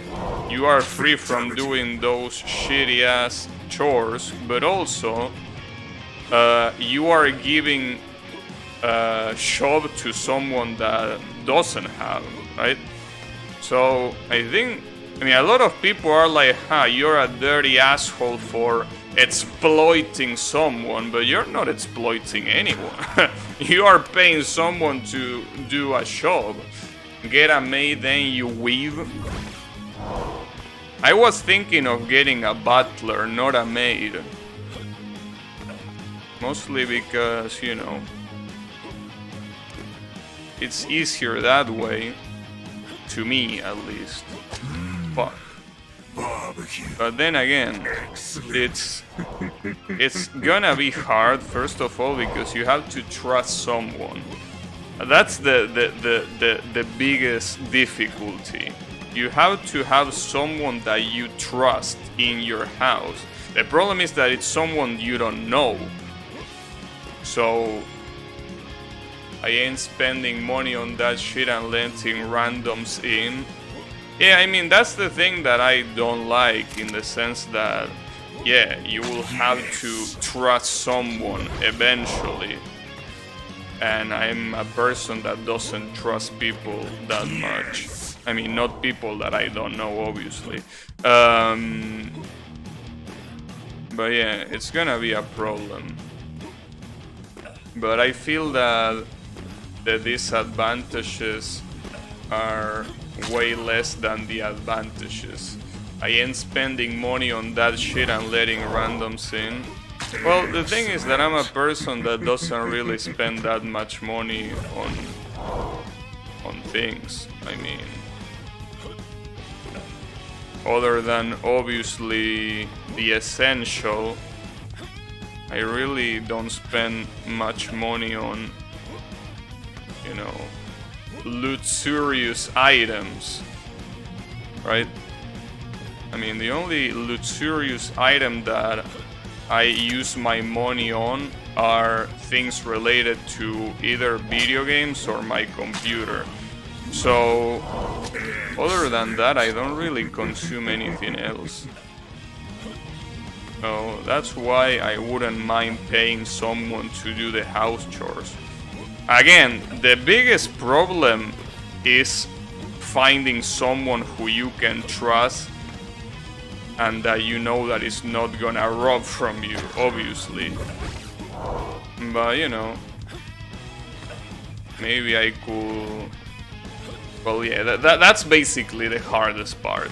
you are free from doing those shitty ass chores, but also you are giving a job to someone that doesn't have, right? So I think, I mean, a lot of people are like, you're a dirty asshole for exploiting someone, but you're not exploiting anyone. You are paying someone to do a job. Get a maid, then you weave. I was thinking of getting a butler, not a maid. Mostly because, you know, it's easier that way. To me, at least. Fuck. But then again, it's gonna be hard, first of all, because you have to trust someone. That's the biggest difficulty. You have to have someone that you trust in your house. The problem is that it's someone you don't know. So I ain't spending money on that shit and letting randoms in. Yeah, I mean, that's the thing that I don't like, in the sense that, yeah, you will have to trust someone eventually. And I'm a person that doesn't trust people that much. I mean, not people that I don't know, obviously. But yeah, it's gonna be a problem. But I feel that the disadvantages are way less than the advantages. I ain't spending money on that shit and letting randoms in. Well, the thing is that I'm a person that doesn't really spend that much money on things. I mean, other than obviously the essential, I really don't spend much money on, you know, luxurious items, right? I mean, the only luxurious item that I use my money on are things related to either video games or my computer. So, other than that, I don't really consume anything else. So, that's why I wouldn't mind paying someone to do the house chores. Again, the biggest problem is finding someone who you can trust and that you know that is not gonna rob from you, obviously. But, you know, maybe I could... Well, yeah, that's basically the hardest part.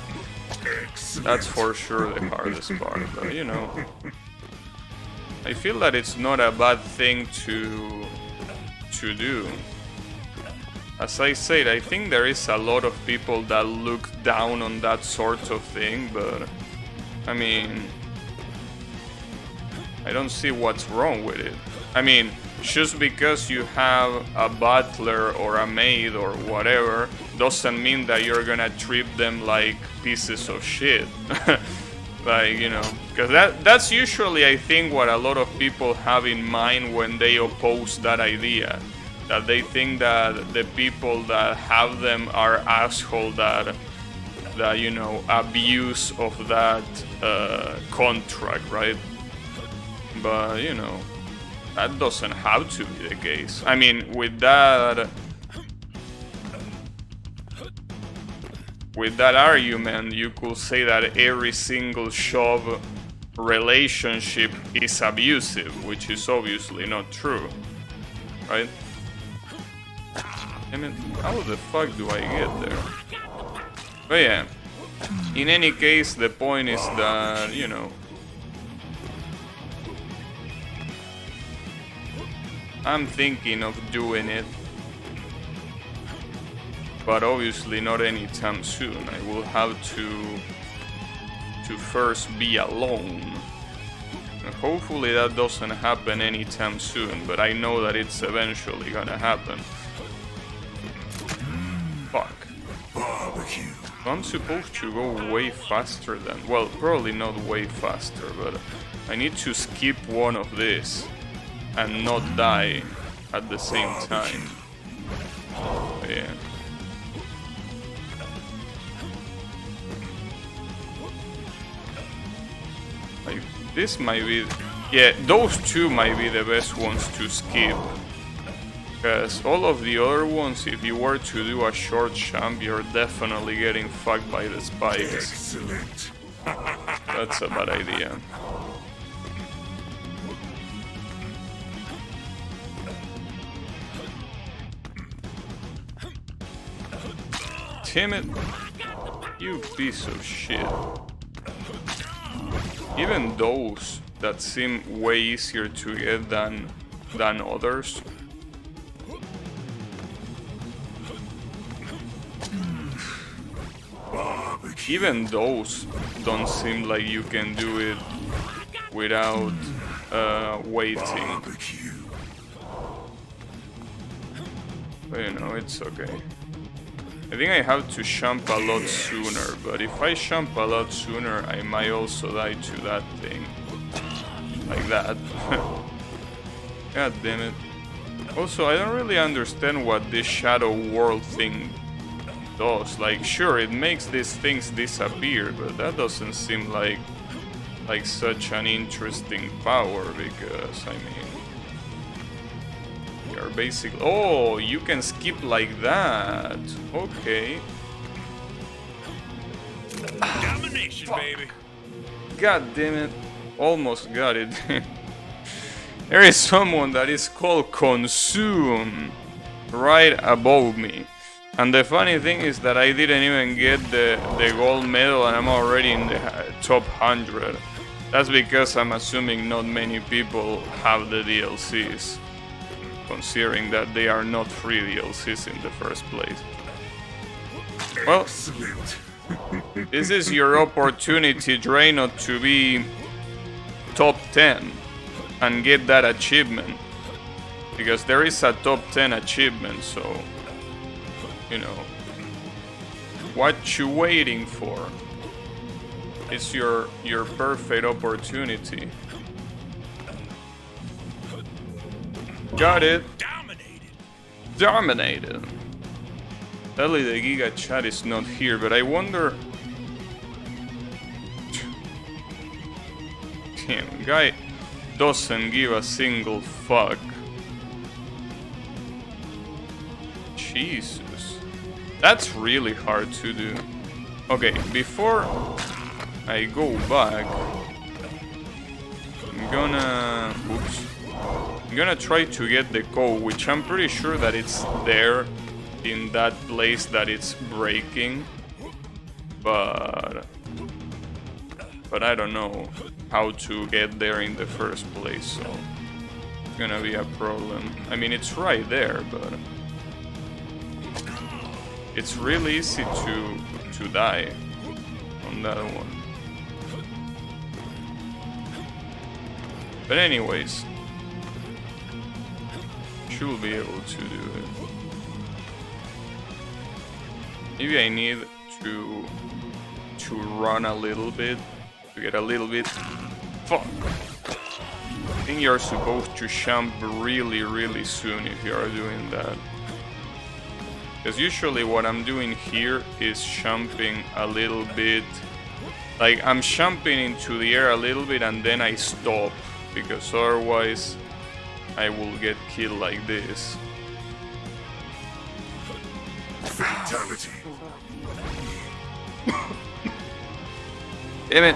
That's for sure the hardest part, but, you know, I feel that it's not a bad thing to do. As I said, I think there is a lot of people that look down on that sort of thing, but I mean, I don't see what's wrong with it. I mean, just because you have a butler or a maid or whatever doesn't mean that you're gonna treat them like pieces of shit. Like, you know, because that's usually, I think, what a lot of people have in mind when they oppose that idea. That they think that the people that have them are assholes that you know, abuse of that contract, right? But, you know, that doesn't have to be the case. I mean, with that argument, you could say that every single job relationship is abusive, which is obviously not true, right? I mean, how the fuck do I get there? But yeah, in any case, the point is that, you know, I'm thinking of doing it, but obviously not anytime soon. I will have to first be alone. And hopefully that doesn't happen anytime soon, but I know that it's eventually gonna happen. Fuck. Barbecue. I'm supposed to go way faster than... Well, probably not way faster, but I need to skip one of this and not die at the same time. Oh, yeah. Like, this might be... Yeah, those two might be the best ones to skip. Because all of the other ones, if you were to do a short jump, you're definitely getting fucked by the spikes. Excellent. That's a bad idea. Damn it! You piece of shit. Even those that seem way easier to get than others. Even those don't seem like you can do it without waiting. But you know, it's okay. I think I have to jump a lot sooner, but if I jump a lot sooner, I might also die to that thing. Like that. God damn it. Also, I don't really understand what this shadow world thing does. Like, sure, it makes these things disappear, but that doesn't seem like such an interesting power, because, I mean, you're basically... Oh, you can skip like that. Okay. Domination, baby. God damn it. Almost got it. There is someone that is called Consume right above me. And the funny thing is that I didn't even get the gold medal and I'm already in the top 100. That's because I'm assuming not many people have the DLCs, considering that they are not free DLCs in the first place. Well, this is your opportunity, Draino, to be top 10 and get that achievement. Because there is a top 10 achievement, so... You know, what you waiting for? It's your perfect opportunity. Got it. Dominated. Sadly, the Giga Chat is not here, but I wonder. Damn, guy doesn't give a single fuck. Jesus. That's really hard to do. Okay, before I go back, I'm gonna try to get the code, which I'm pretty sure that it's there in that place that it's breaking, but I don't know how to get there in the first place, so it's gonna be a problem. I mean, it's right there, but it's really easy to die on that one. But anyways, should be able to do it. Maybe I need to run a little bit to get a little bit. Fuck. I think you're supposed to jump really soon if you are doing that. Because usually what I'm doing here is jumping a little bit. Like, I'm jumping into the air a little bit and then I stop. Because otherwise I will get killed like this. Fatality. Damn it.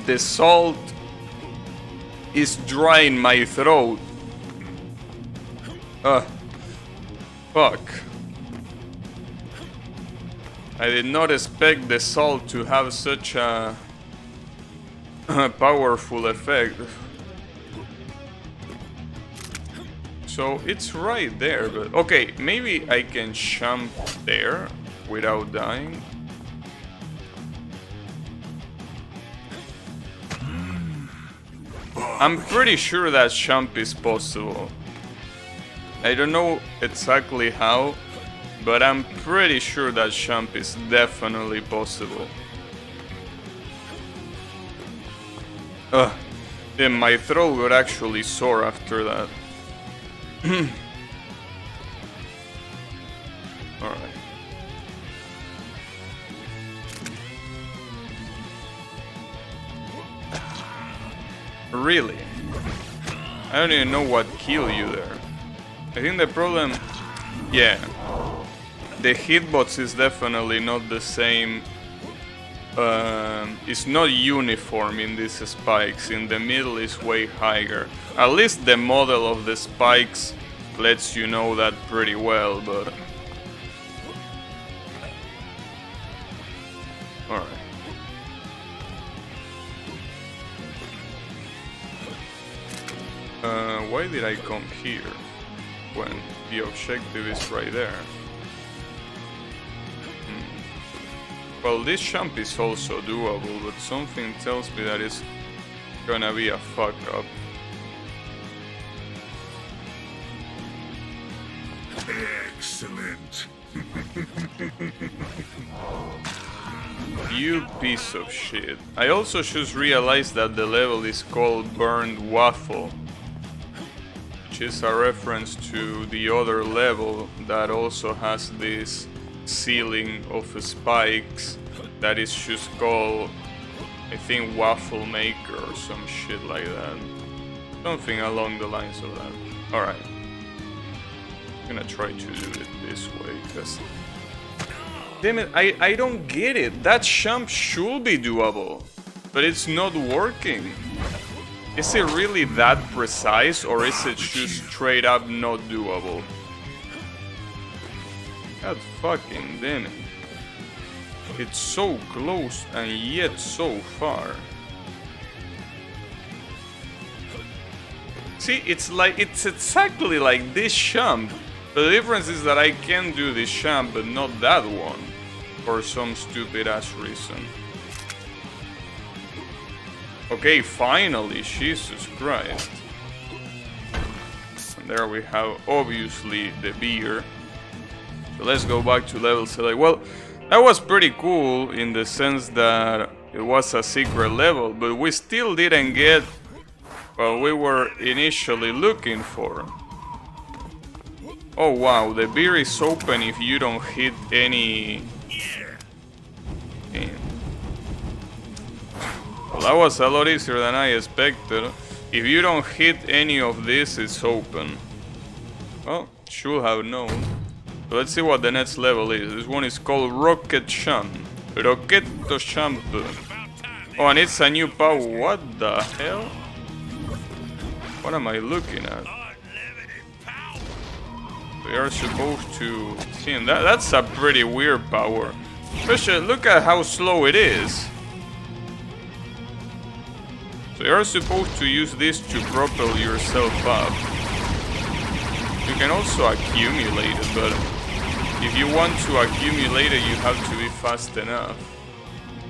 The salt is drying my throat. Fuck. I did not expect the salt to have such a powerful effect. So it's right there, but okay, maybe I can jump there without dying. I'm pretty sure that jump is possible. I don't know exactly how, but I'm pretty sure that jump is definitely possible. Ugh. Then my throat got actually sore after that. Alright. Really? I don't even know what killed you there. I think the problem... Yeah. The hitbox is definitely not the same. It's not uniform in these spikes. In the middle is way higher. At least the model of the spikes lets you know that pretty well, but... Alright. Why did I come here when the objective is right there? Well, this jump is also doable, but something tells me that it's gonna be a fuck up. Excellent. You piece of shit. I also just realized that the level is called Burned Waffle, which is a reference to the other level that also has this ceiling of spikes that is just called, I think, Waffle Maker or some shit like that. Something along the lines of that. Alright. I'm gonna try to do it this way, because... Damn it, I don't get it. That jump should be doable, but it's not working. Is it really that precise, or is it just straight up not doable? God fucking damn it. It's so close and yet so far. See, it's exactly like this jump. But the difference is that I can do this jump, but not that one. For some stupid ass reason. Okay, finally, Jesus Christ. And there we have, obviously, the beer. So let's go back to level select. Well, that was pretty cool in the sense that it was a secret level, but we still didn't get what we were initially looking for. Oh wow, the beer is open if you don't hit any... Damn. Well, that was a lot easier than I expected. If you don't hit any of this, it's open. Well, should have known. So let's see what the next level is. This one is called Rocket Jump. Rocketto Jump. Oh, and it's a new power. What the hell? What am I looking at? We are supposed to see him. That's a pretty weird power. Especially, look at how slow it is. So you are supposed to use this to propel yourself up. You can also accumulate it, but if you want to accumulate it, you have to be fast enough.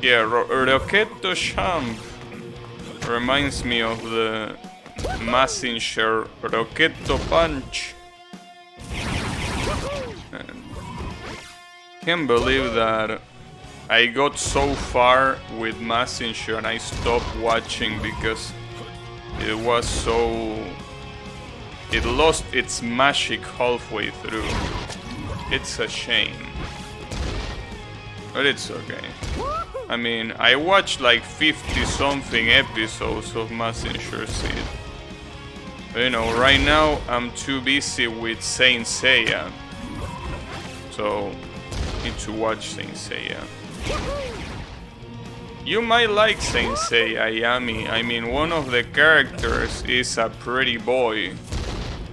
Yeah, Rocketto Jump reminds me of the Messenger Rocketto Punch. Can't believe that I got so far with Messenger and I stopped watching because it was so... It lost its magic halfway through. It's a shame. But it's okay. I mean, I watched like 50-something episodes of Messenger Seed. But, you know, right now I'm too busy with Saint Seiya. So... need to watch Saint Seiya. You might like Saint Seiya, Yami. I mean, one of the characters is a pretty boy.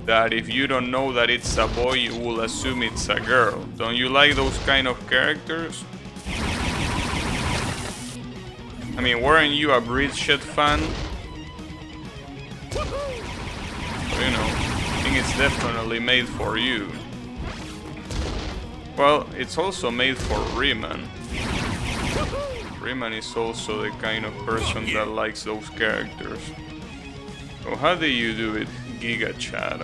That if you don't know that it's a boy, you will assume it's a girl. Don't you like those kind of characters? I mean, weren't you a Bridget fan? So, you know, I think it's definitely made for you. Well, it's also made for Riemann. Riemann is also the kind of person that likes those characters. Oh, how do you do it, Giga Chad?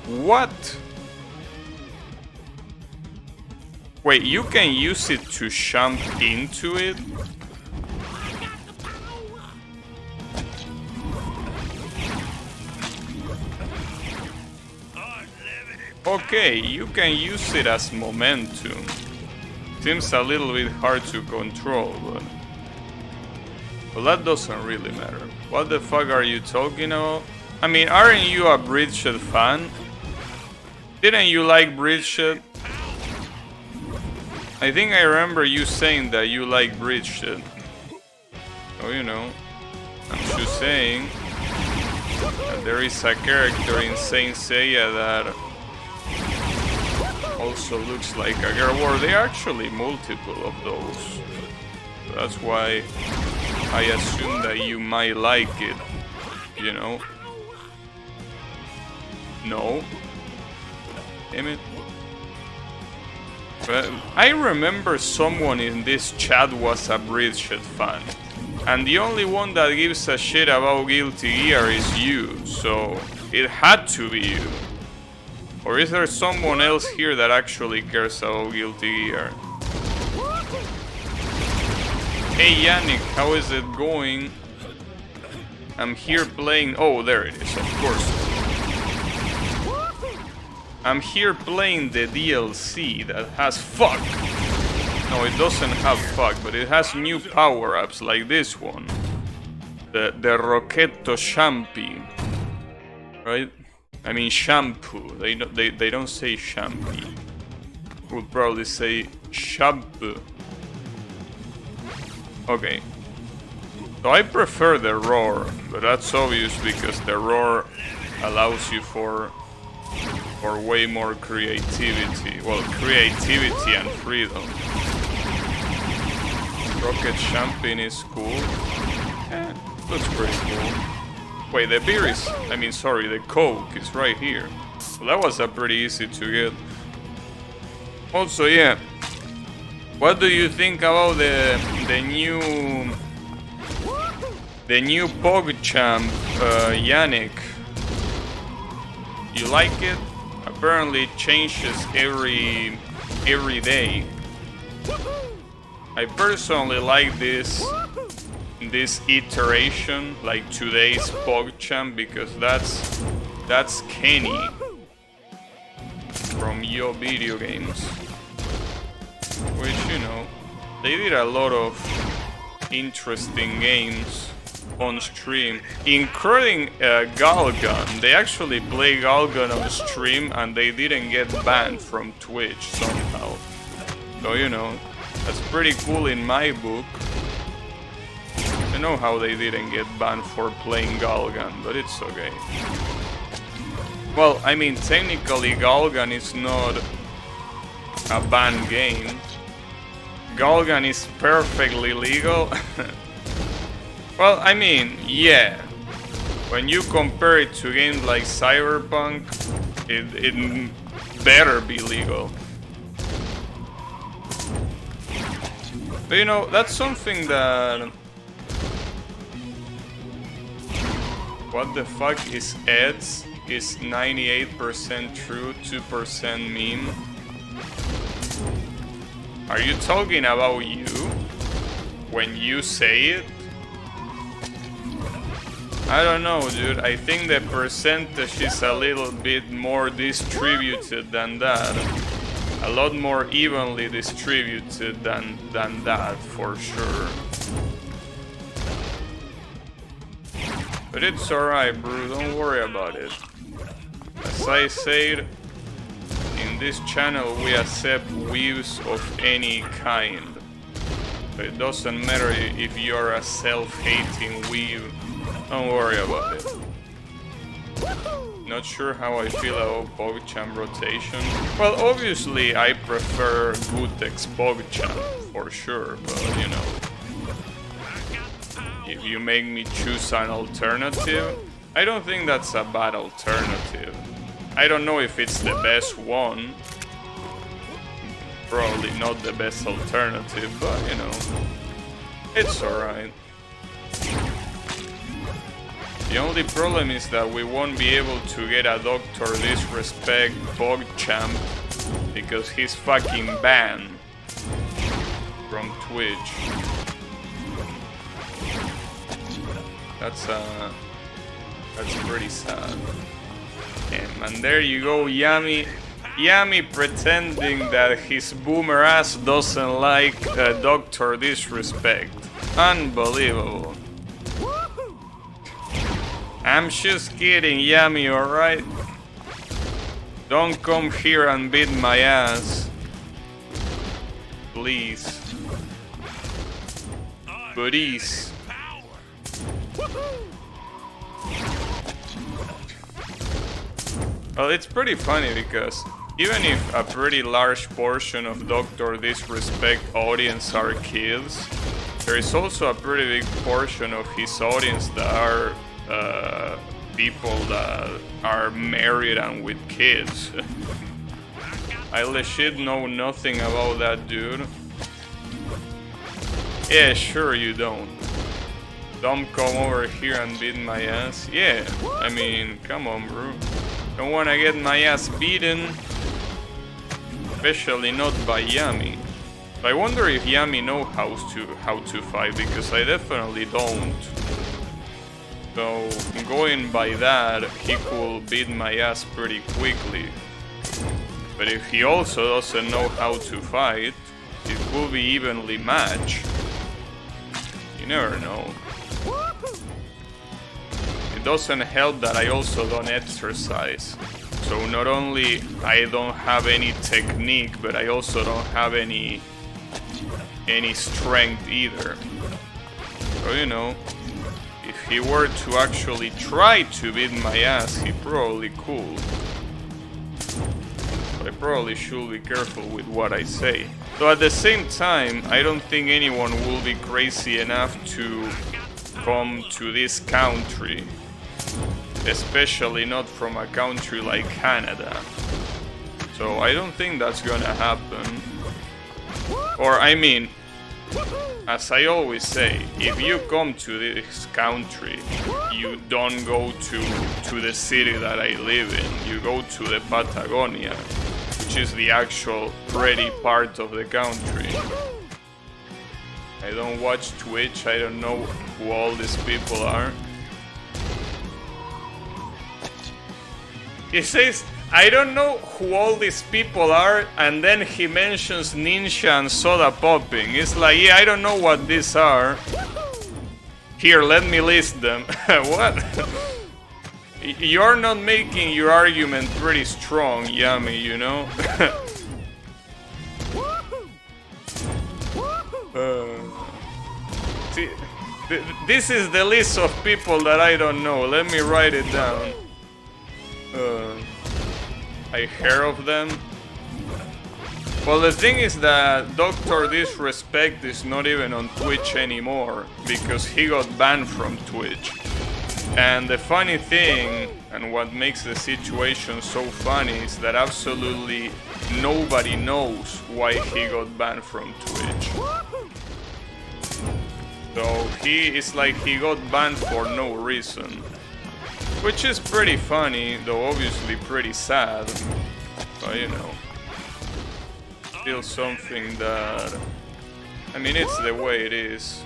What? Wait, you can use it to jump into it? Okay, you can use it as momentum. Seems a little bit hard to control, but... Well, that doesn't really matter. What the fuck are you talking about? I mean, aren't you a Bridget fan? Didn't you like Bridget? I think I remember you saying that you like Bridget. Oh, you know, I'm just saying that there is a character in Saint Seiya that also looks like a girl. Or there are actually multiple of those. That's why I assume that you might like it, you know? No? Damn it. But I remember someone in this chat was a Bridget fan. And the only one that gives a shit about Guilty Gear is you, so it had to be you. Or is there someone else here that actually cares about Guilty Gear? Hey Yannick, how is it going? I'm here playing... Oh, there it is, of course. I'm here playing the DLC that has fuck. No, it doesn't have fuck, but it has new power-ups like this one. The Roquetto Shampoo. Right? I mean shampoo. They don't say shampoo. Would probably say shampoo. Okay. So I prefer the roar, but that's obvious because the roar allows you for way more creativity. Well, creativity and freedom. Rocket Champagne is cool. Looks pretty cool. Wait, the beer is... I mean, sorry, the Coke is right here. Well, that was a pretty easy to get. Also, yeah. What do you think about the new PogChamp, Yannick? You like it? Apparently it changes every day. I personally like this iteration, like today's PogChamp, because that's Kenny from Yo Video Games. Which, you know, they did a lot of interesting games on stream, including Galgun. They actually play Galgun on stream and they didn't get banned from Twitch somehow. So, you know, that's pretty cool in my book. I know how they didn't get banned for playing Galgun, but it's okay. Well, I mean, technically Galgun is not a banned game. Galgun is perfectly legal. Well, I mean, yeah. When you compare it to games like Cyberpunk, it better be legal. But you know, that's something that... What the fuck is ads? Is 98% true, 2% meme? Are you talking about you? When you say it? I don't know, dude. I think the percentage is a little bit more distributed than that. A lot more evenly distributed than that, for sure. But it's alright, bro. Don't worry about it. As I said, in this channel we accept weebs of any kind. But it doesn't matter if you're a self-hating weeb. Don't worry about it. Not sure how I feel about PogChamp rotation. Well, obviously I prefer Gutek's PogChamp, for sure, but you know. If you make me choose an alternative, I don't think that's a bad alternative. I don't know if it's the best one. Probably not the best alternative, but you know. It's alright. The only problem is that we won't be able to get a Dr. Disrespect PogChamp because he's fucking banned from Twitch. That's pretty sad. And there you go, Yami. Yami pretending that his boomer ass doesn't like Dr. Disrespect. Unbelievable. I'm just kidding, Yami, alright? Don't come here and beat my ass. Please. Buddies. Well, it's pretty funny because even if a pretty large portion of Dr. Disrespect audience are kids, there is also a pretty big portion of his audience that are people that are married and with kids. I legit know nothing about that dude. Yeah, sure you don't. Don't come over here and beat my ass. Yeah, I mean, come on, bro. Don't wanna get my ass beaten. Especially not by Yami. I wonder if Yami knows how to fight, because I definitely don't. So, going by that, he could beat my ass pretty quickly. But if he also doesn't know how to fight, it could be evenly matched. You never know. It doesn't help that I also don't exercise. So not only I don't have any technique, but I also don't have any strength either. So you know, if he were to actually try to beat my ass, he probably could. But I probably should be careful with what I say. So at the same time, I don't think anyone will be crazy enough to come to this country. Especially not from a country like Canada. So I don't think that's gonna happen. Or I mean, as I always say, if you come to this country, you don't go to the city that I live in. You go to the Patagonia, which is the actual pretty part of the country. I don't watch Twitch, I don't know who all these people are. He says, I don't know who all these people are, and then he mentions Ninja and Soda Popping. It's like, yeah, I don't know what these are. Here, let me list them. What? You're not making your argument pretty strong, Yami, you know? See, this is the list of people that I don't know. Let me write it down. I hear of them. Well, the thing is that Dr. Disrespect is not even on Twitch anymore because he got banned from Twitch. And the funny thing, and what makes the situation so funny, is that absolutely nobody knows why he got banned from Twitch. So it's like he got banned for no reason. Which is pretty funny, though obviously pretty sad. But you know, still something that... I mean, it's the way it is.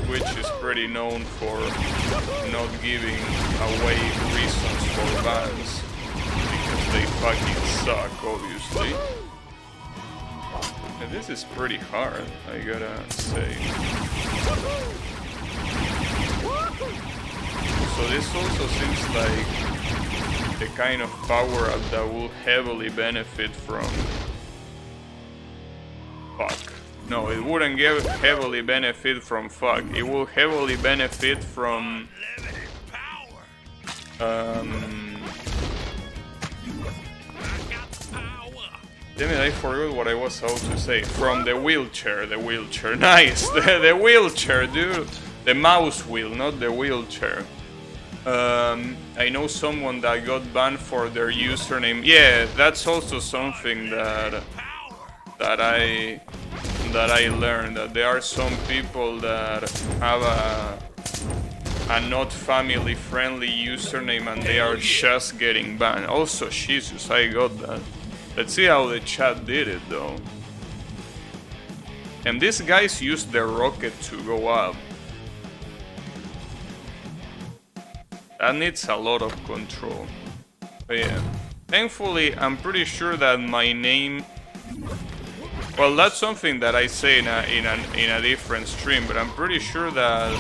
Twitch is pretty known for not giving away reasons for bans. Because they fucking suck, obviously. And this is pretty hard, I gotta say. So this also seems like the kind of power-up that will heavily benefit from... Fuck. No, it wouldn't heavily benefit from fuck. It will heavily benefit from... Damn it, I forgot what I was about to say. From the wheelchair. Nice! The wheelchair, dude! The mouse wheel, not the wheelchair. I know someone that got banned for their username. Yeah, that's also something that that I learned, that there are some people that have a not family friendly username and they are just getting banned. Also, Jesus, I got that. Let's see how the chat did it though. And these guys used their rocket to go up. That needs a lot of control. But yeah, thankfully I'm pretty sure that my name, well, that's something that I say in a different stream, but I'm pretty sure that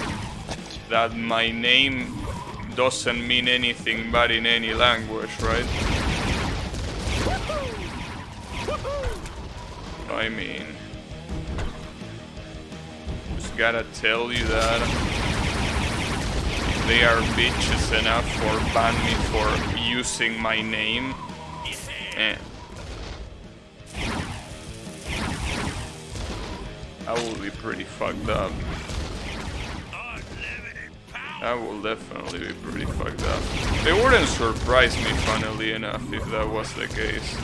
my name doesn't mean anything bad in any language, right? I mean, just gotta tell you that they are bitches enough for ban me for using my name. Eh. That will be pretty fucked up. That will definitely be pretty fucked up. It wouldn't surprise me, funnily enough, if that was the case.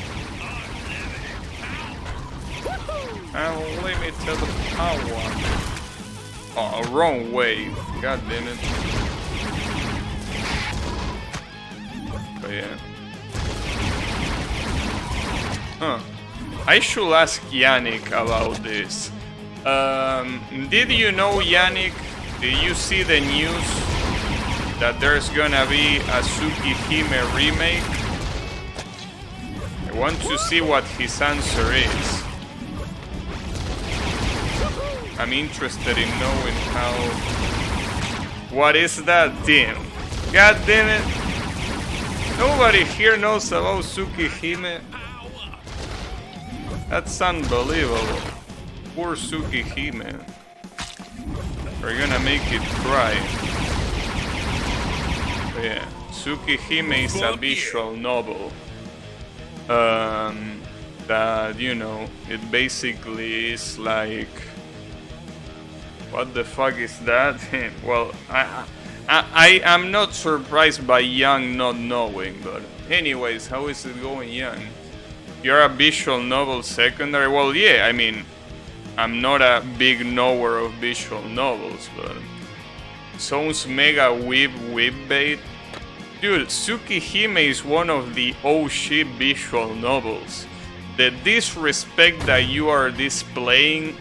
Unlimited power. Oh, wrong way. God damn it. But yeah. Huh. I should ask Yannick about this. Did you know, Yannick? Did you see the news that there's gonna be a Tsukihime remake? I want to see what his answer is. I'm interested in knowing how... What is that thing? God damn it! Nobody here knows about Tsukihime. That's unbelievable. Poor Tsukihime. We're gonna make it cry. But yeah, Tsukihime is a visual novel. That, you know, it basically is like... What the fuck is that? Well, I am not surprised by Young not knowing, but anyways, how is it going, Young? You're a visual novel secondary? Well, yeah, I mean, I'm not a big knower of visual novels, but sounds mega weeb bait. Dude, Tsukihime is one of the OG visual novels. The disrespect that you are displaying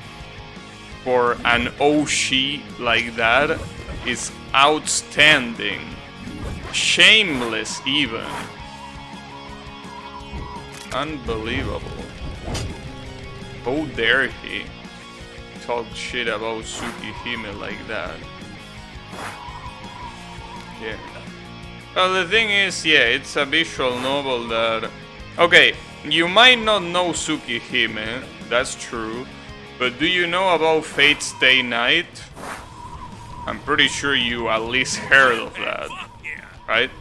for an OG like that is outstanding. Shameless even. Unbelievable. How dare he talk shit about Tsukihime like that? Yeah. Well, the thing is, yeah, it's a visual novel that... Okay, you might not know Tsukihime, that's true. But do you know about Fate Stay Night? I'm pretty sure you at least heard of that, right?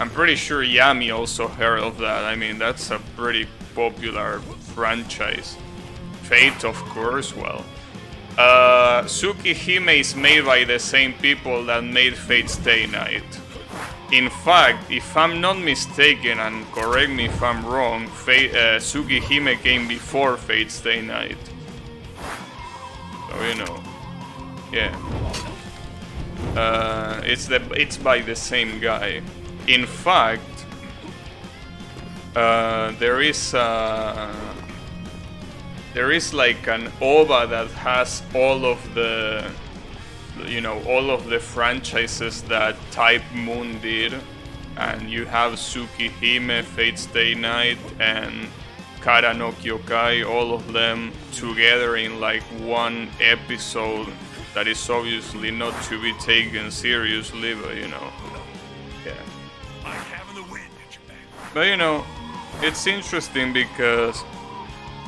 I'm pretty sure Yami also heard of that. I mean, that's a pretty popular franchise. Fate, of course, well. Tsukihime is made by the same people that made Fate Stay Night. In fact, if I'm not mistaken, and correct me if I'm wrong, Tsukihime came before Fate Stay Night. So, you know. Yeah. It's by the same guy. In fact, there is like an OVA that has all of the, you know, all of the franchises that Type Moon did, and you have Tsukihime, Fate Stay Night, and Kara no Kyokai, all of them together in like one episode that is obviously not to be taken seriously, but you know, yeah. But you know, it's interesting because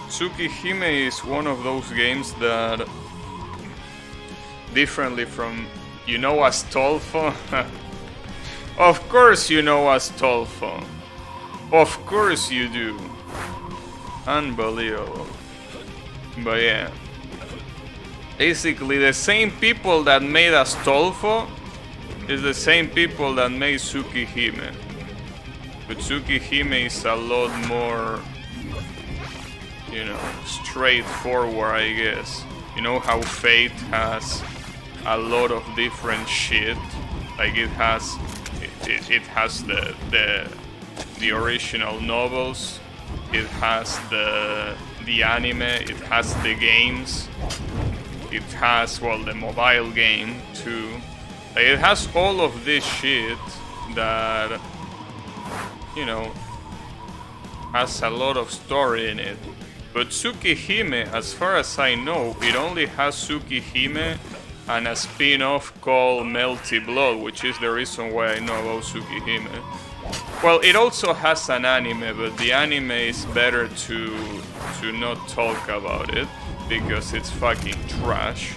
Tsukihime is one of those games that, differently from, you know, Astolfo? Of course you know Astolfo. Of course you do. Unbelievable. But yeah. Basically the same people that made Astolfo is the same people that made Tsukihime. But Tsukihime is a lot more you know, straightforward, I guess. You know how Fate has a lot of different shit. Like it has the original novels. It has the anime. It has the games. It has, well, the mobile game too. Like, it has all of this shit that, you know, has a lot of story in it. But Tsukihime, as far as I know, it only has Tsukihime and a spin-off called Melty Blood, which is the reason why I know about Tsukihime. Well, it also has an anime, but the anime is better to not talk about it because it's fucking trash.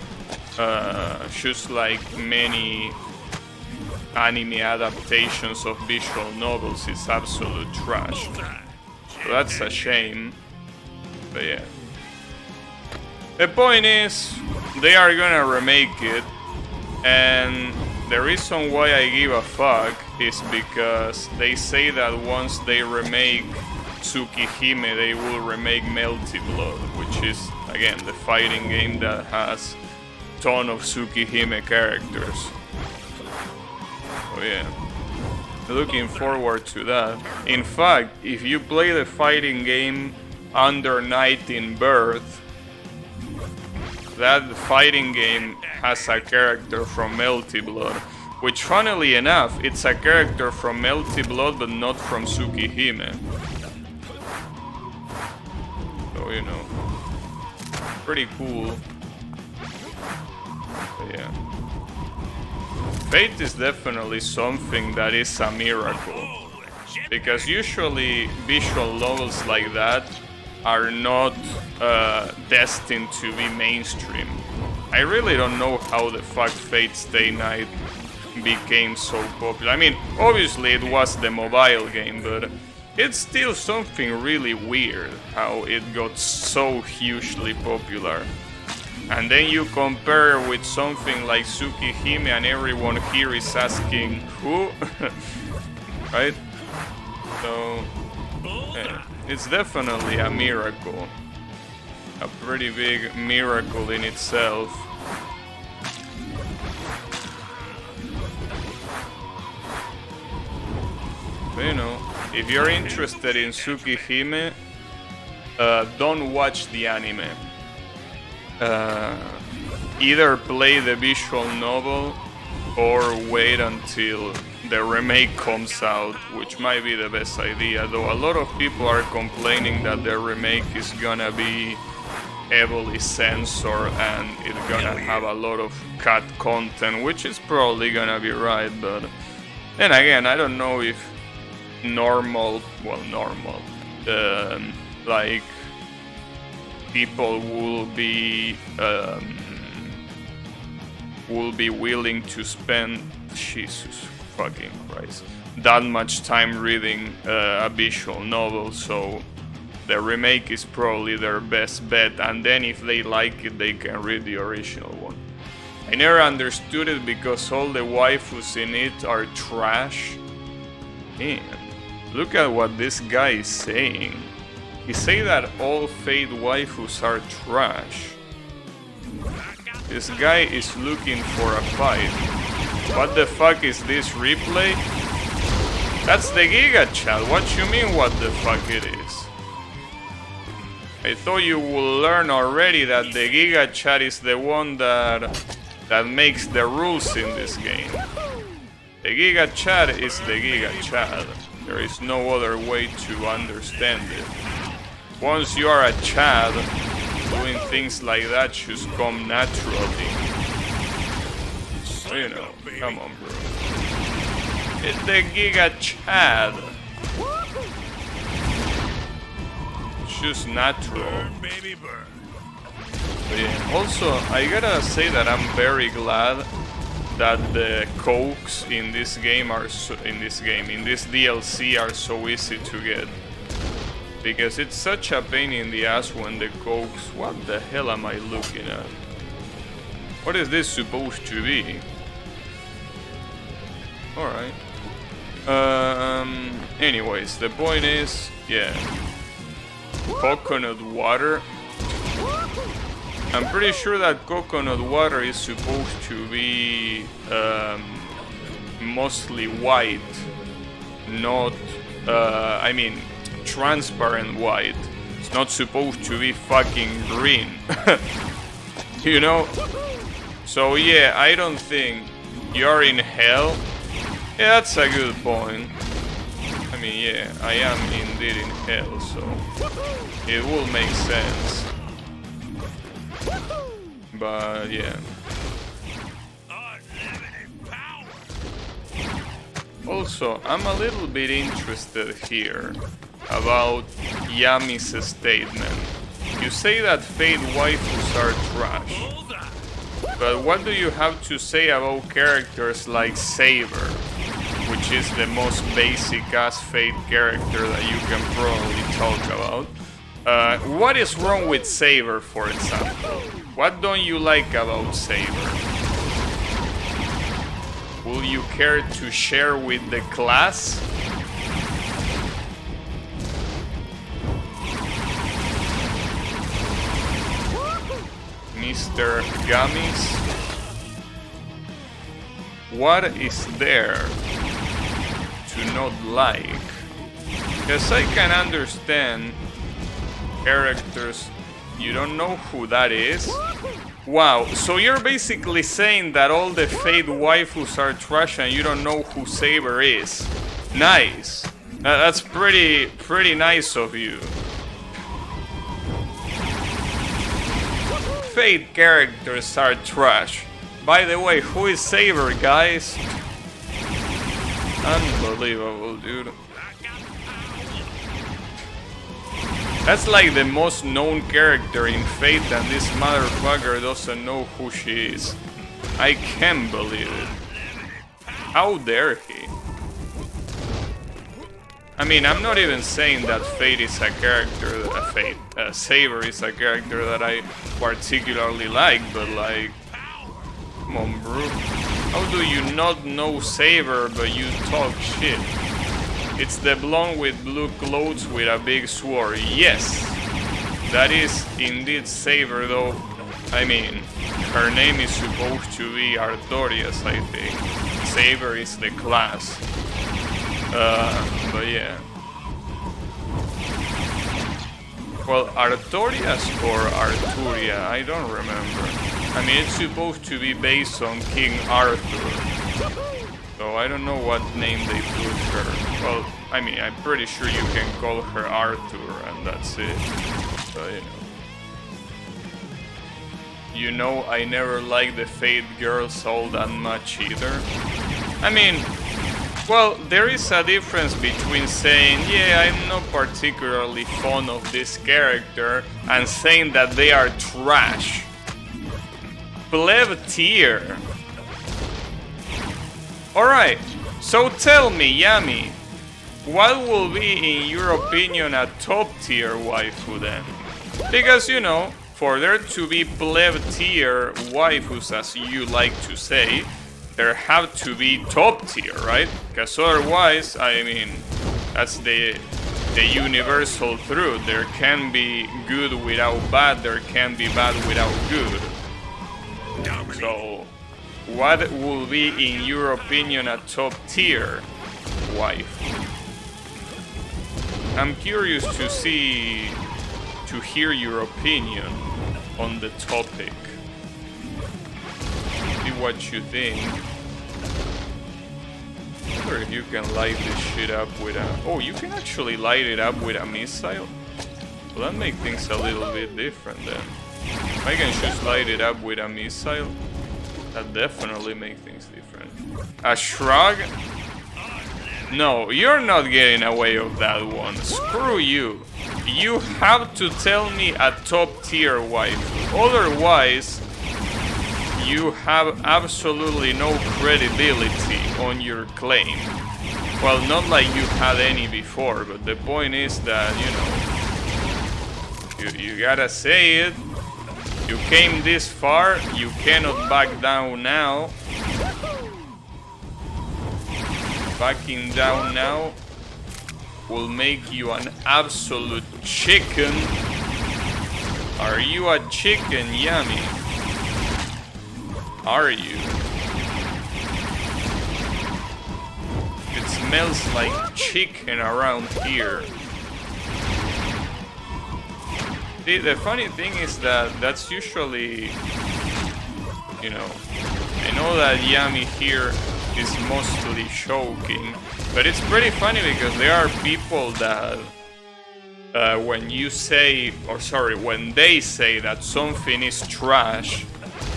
Just like many anime adaptations of visual novels, it's absolute trash. So that's a shame. But yeah. The point is, they are gonna remake it, and the reason why I give a fuck is because they say that once they remake Tsukihime, they will remake Melty Blood, which is, again, the fighting game that has a ton of Tsukihime characters. So yeah, looking forward to that. In fact, if you play the fighting game Under Night in Birth, that fighting game has a character from Melty Blood, which, funnily enough, it's a character from Melty Blood but not from Tsukihime. So, you know, pretty cool. But yeah. Fate is definitely something that is a miracle, because usually visual novels like that are not destined to be mainstream. I really don't know how the fuck Fate Stay Night became so popular. I mean, obviously it was the mobile game, but it's still something really weird how it got so hugely popular. And then you compare with something like Tsukihime and everyone here is asking, who? Right? So, yeah. It's definitely a miracle. A pretty big miracle in itself. But, you know, if you're interested in Tsukihime, don't watch the anime. Either play the visual novel or wait until the remake comes out, which might be the best idea, though a lot of people are complaining that the remake is gonna be heavily censored and it's gonna have a lot of cut content, which is probably gonna be right, but then again, I don't know if like people will be willing to spend, Jesus fucking Christ, that much time reading a visual novel, so the remake is probably their best bet, and then if they like it, they can read the original one. I never understood it because all the waifus in it are trash. Man, look at what this guy is saying. He say that all Fate waifus are trash. This guy is looking for a fight. What the fuck is this replay? That's the Giga Chat. What you mean what the fuck it is? I thought you would learn already that the Giga Chat is the one that makes the rules in this game. The Giga Chat is the Giga Chat. There is no other way to understand it. Once you are a Chad, doing things like that just come naturally. So, you know, come on, bro. It's the Giga Chad. It's just natural. But yeah, also, I gotta say that I'm very glad that the cokes in this game are in this DLC are so easy to get. Because it's such a pain in the ass when the cokes... What the hell am I looking at? What is this supposed to be? Alright. Anyways, the point is... Yeah. coconut water. I'm pretty sure that coconut water is supposed to be mostly white, not, I mean, transparent white. It's not supposed to be fucking green, you know? So yeah, I don't think you're in hell. Yeah, that's a good point. I mean, yeah, I am indeed in hell, so it will make sense. But yeah. Also, I'm a little bit interested here about Yami's statement. You say that Fate waifus are trash, but what do you have to say about characters like Saber, which is the most basic ass Fate character that you can probably talk about? What is wrong with Saber, for example? What don't you like about Saber? Will you care to share with the class? Mr. Gummies? What is there to not like? Because I can understand characters. You don't know who that is? Wow, so you're basically saying that all the Fate waifus are trash and you don't know who Saber is. Nice. That's pretty nice of you. Fate characters are trash. By the way, who is Saber, guys? Unbelievable, dude. That's like the most known character in Fate, and this motherfucker doesn't know who she is. I can't believe it. How dare he? I mean, I'm not even saying that Fate is a character, Saber is a character that I particularly like, but like, come on, bro. How do you not know Saber, but you talk shit? It's the blonde with blue clothes with a big sword. Yes, that is indeed Saber, though. I mean, her name is supposed to be Artorias, I think. Saber is the class. But yeah. Well, Artorias or Arturia, I don't remember. I mean, it's supposed to be based on King Arthur. So I don't know what name they put her. Well, I mean, I'm pretty sure you can call her Arthur and that's it. So, you know, I never liked the Fate girls all that much either. I mean, well, there is a difference between saying, yeah, I'm not particularly fond of this character, and saying that they are trash. Pleb tier. Alright, so tell me, Yami, what will be, in your opinion, a top tier waifu then? Because, you know, for there to be pleb tier waifus, as you like to say, there have to be top tier, right? Because otherwise, I mean, that's the universal truth. There can be good without bad, there can be bad without good. So, what will be, in your opinion, a top tier waifu? I'm curious to hear your opinion on the topic. See what you think. I wonder if you can light this shit up with a... Oh, you can actually light it up with a missile? Well, that makes things a little bit different then. If I can just light it up with a missile, that definitely makes things different. A shrug? No, you're not getting away with that one. Screw you. You have to tell me a top tier waifu. Otherwise, you have absolutely no credibility on your claim. Well, not like you had any before, but the point is that, you know, you gotta say it. You came this far, you cannot back down now. Backing down now will make you an absolute chicken. Are you a chicken, Yami? Are you? It smells like chicken around here. The funny thing is that that's usually, you know, I know that Yami here is mostly choking, but it's pretty funny because there are people that when you say, or sorry, when they say that something is trash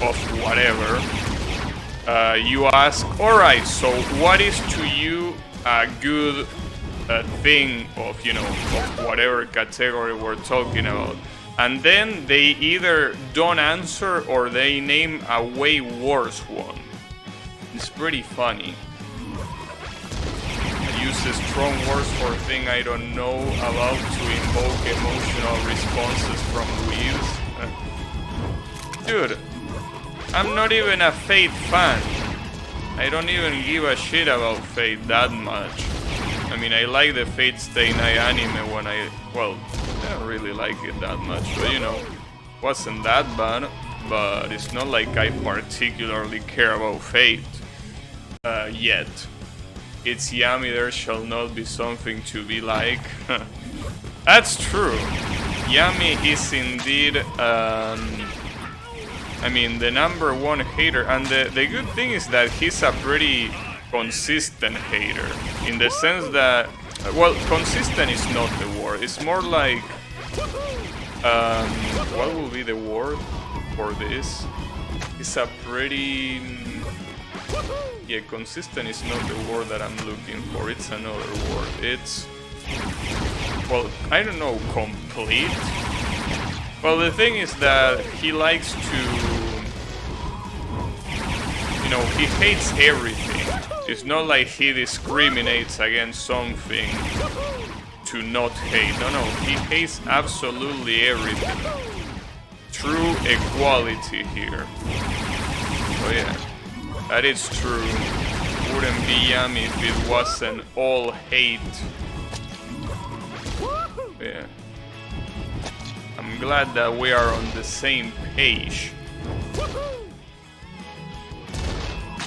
of whatever, you ask, alright, so what is to you a good thing of, you know, of whatever category we're talking about? And then they either don't answer or they name a way worse one. It's pretty funny. Use strong words for a thing I don't know about to invoke emotional responses from weebs. Dude, I'm not even a Fate fan. I don't even give a shit about Fate that much. I mean, I like the Fate Stay Night anime when I don't really like it that much, but you know, wasn't that bad. But it's not like I particularly care about Fate yet. It's Yami, there shall not be something to be like. That's true. Yami is indeed, I mean, the #1 hater. And the good thing is that he's a pretty consistent hater. In the sense that, well, consistent is not the word. It's more like, what will be the word for this? It's a pretty... Yeah, consistent is not the word that I'm looking for, it's another word. It's, well, I don't know, complete? Well, the thing is that he likes to, you know, he hates everything. It's not like he discriminates against something to not hate. No, he hates absolutely everything. True equality here. Oh yeah. That is true. Wouldn't be Yami if it wasn't all hate. Yeah. I'm glad that we are on the same page.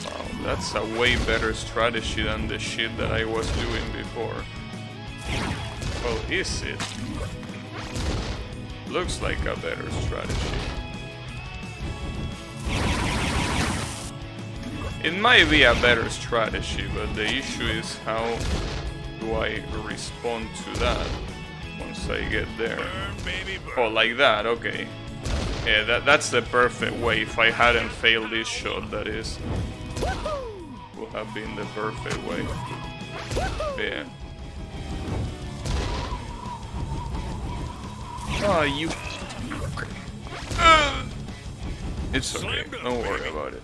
Wow, that's a way better strategy than the shit that I was doing before. Well, is it? Looks like a better strategy. It might be a better strategy, but the issue is how do I respond to that once I get there. Oh, like that, okay. Yeah, that's the perfect way. If I hadn't failed this shot, that is. Would have been the perfect way. Yeah. Oh, you... It's okay, don't worry about it.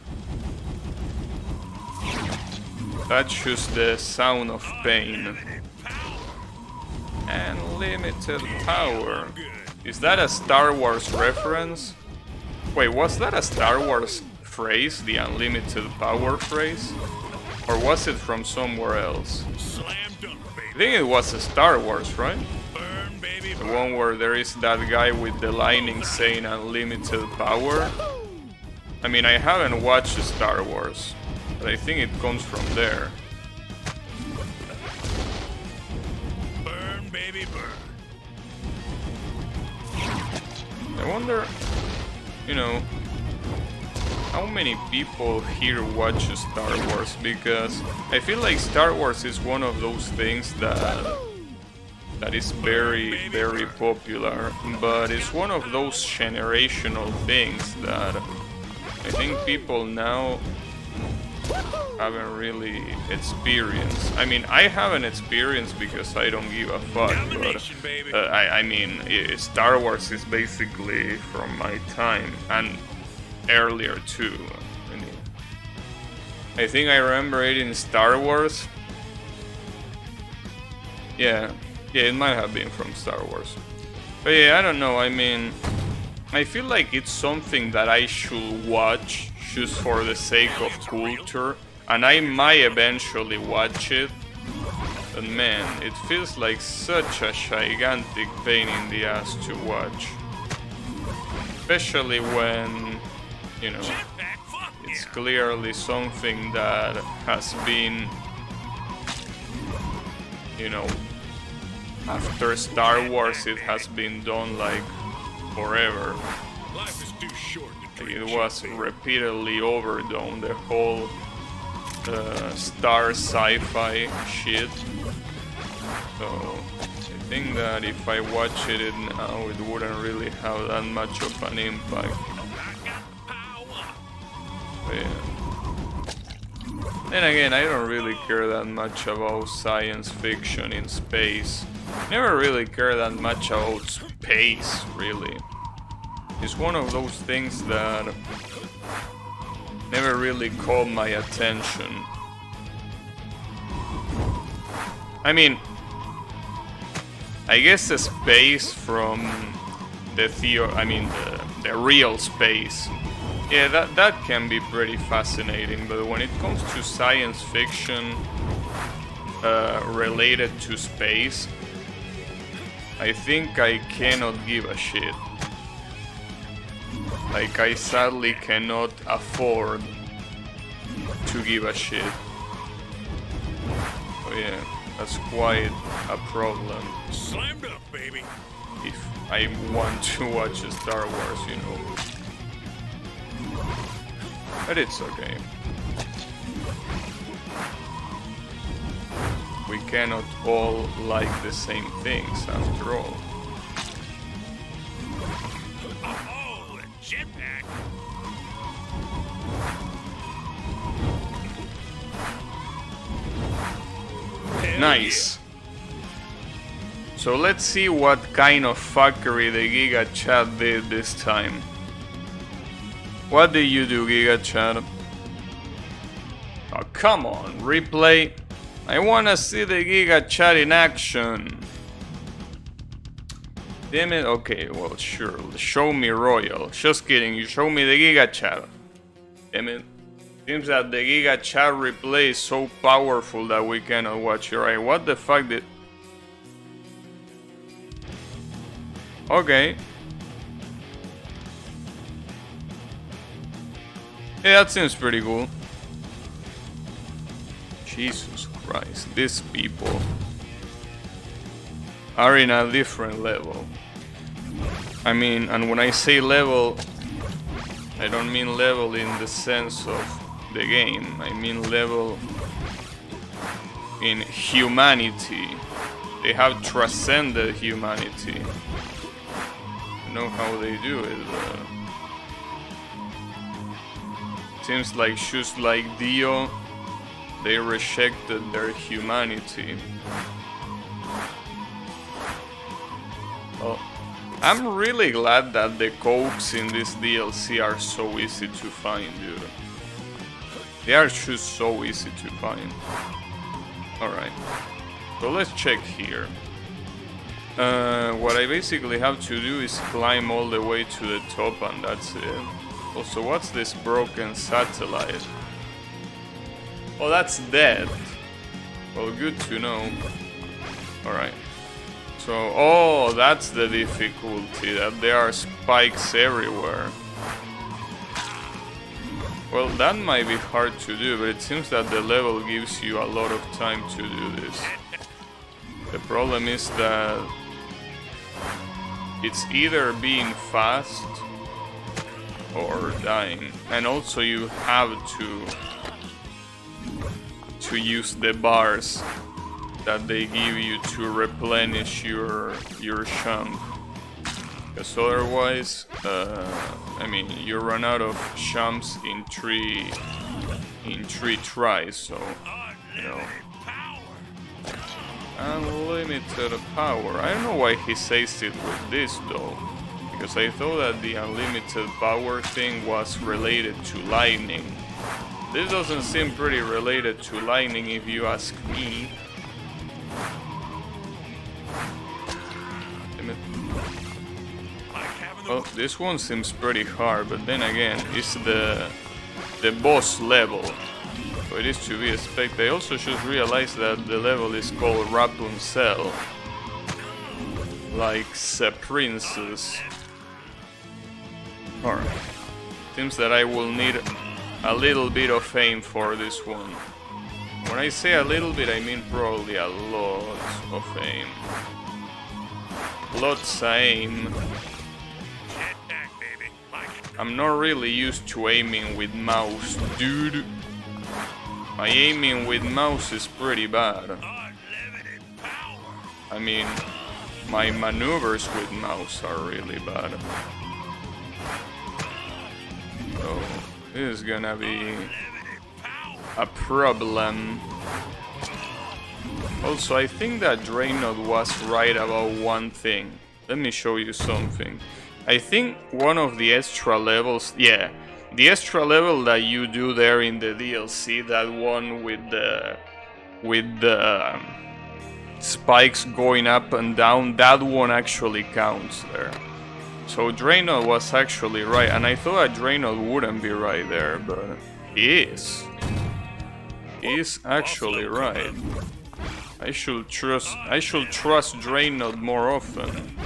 That's just the sound of pain. Unlimited power. Is that a Star Wars reference? Wait, was that a Star Wars phrase? The unlimited power phrase? Or was it from somewhere else? I think it was a Star Wars, right? The one where there is that guy with the lightning saying unlimited power. I mean, I haven't watched Star Wars, but I think it comes from there. Burn, baby, burn. I wonder, you know, how many people here watch Star Wars, because I feel like Star Wars is one of those things that is very, very popular, but it's one of those generational things that I think people now haven't really experienced. I mean, I haven't experienced because I don't give a fuck, but I mean, Star Wars is basically from my time, and earlier too. I think I remember it in Star Wars. Yeah, it might have been from Star Wars. But yeah, I don't know, I mean, I feel like it's something that I should watch just for the sake of culture, and I might eventually watch it, But man, it feels like such a gigantic pain in the ass to watch. Especially when, you know, it's clearly something that has been, you know, after Star Wars it has been done like forever. Life is too short to Like, drink it was champagne. repeatedly overdone, the whole Star sci-fi shit. So I think that if I watch it now, it wouldn't really have that much of an impact. But yeah. Then again, I don't really care that much about science fiction in space. Never really care that much about space, really. It's one of those things that never really caught my attention. I mean, I guess the space from the the real space. Yeah, that can be pretty fascinating, but when it comes to science fiction related to space, I think I cannot give a shit. Like, I sadly cannot afford to give a shit. Oh yeah, that's quite a problem. Slammed up, baby. If I want to watch a Star Wars, you know. But it's okay. We cannot all like the same things, after all. Oh, a jetpack. Hell Nice. So let's see what kind of fuckery the Giga Chat did this time. What did you do, Giga Chat? Oh, come on, replay. I wanna see the Giga Chat in action. Damn it, okay, well, sure. Show me Royal. Just kidding, you show me the Giga Chat. Damn it. Seems that the Giga Chat replay is so powerful that we cannot watch it. Right, what the fuck did... Okay. Yeah, that seems pretty cool. Jesus Christ, these people are in a different level. I mean, and when I say level, I don't mean level in the sense of the game. I mean level in humanity. They have transcended humanity. You know how they do it. Seems like shoes like Dio, they rejected their humanity. Well, I'm really glad that the cokes in this DLC are so easy to find, dude. They are just so easy to find. Alright, so let's check here. What I basically have to do is climb all the way to the top, and that's it. Also, what's this broken satellite? Oh, that's dead. Well, good to know. Alright. So, oh, that's the difficulty, that there are spikes everywhere. Well, that might be hard to do, but it seems that the level gives you a lot of time to do this. The problem is that it's either being fast or dying, and also you have to use the bars that they give you to replenish your champ, because otherwise I mean, you run out of champs in three tries, so you know. Unlimited power. I don't know why he says it with this though, because I thought that the unlimited power thing was related to lightning. This doesn't seem pretty related to lightning if you ask me. Damn it. Well, this one seems pretty hard, but then again, it's the boss level. So it is to be expected. I also just realized that the level is called Rapunzel. Like the princess. Alright. Seems that I will need a little bit of aim for this one. When I say a little bit, I mean probably a lot of aim. Lots of aim. I'm not really used to aiming with mouse, dude. My aiming with mouse is pretty bad. I mean, my maneuvers with mouse are really bad. So, this is gonna be a problem. Also, I think that Draynod was right about one thing. Let me show you something. I think one of the extra levels, yeah, the extra level that you do there in the DLC, that one with the spikes going up and down, that one actually counts there. So Draynod was actually right, and I thought that Draynod wouldn't be right there, but he is. He is actually right. I should trust Draynod more often.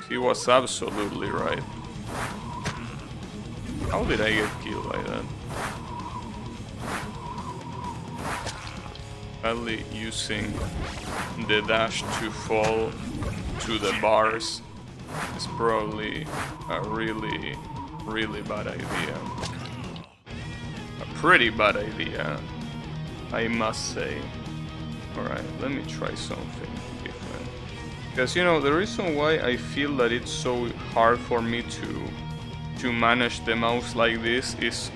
He was absolutely right. How did I get killed by that? Badly using the dash to fall to the bars is probably a really, really bad idea. A pretty bad idea, I must say. Alright, let me try something different. Because, you know, the reason why I feel that it's so hard for me to manage the mouse like this is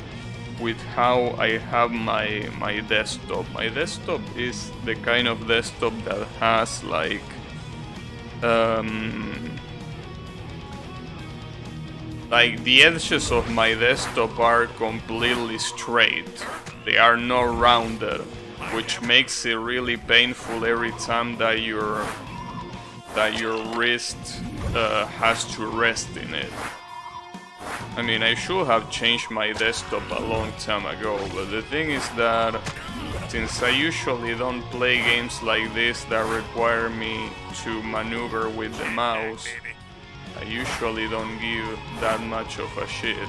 with how I have my desktop. My desktop is the kind of desktop that has like the edges of my desktop are completely straight. They are not rounded, which makes it really painful every time that your wrist has to rest in it. I mean, I should have changed my desktop a long time ago, but the thing is that since I usually don't play games like this that require me to maneuver with the mouse, I usually don't give that much of a shit.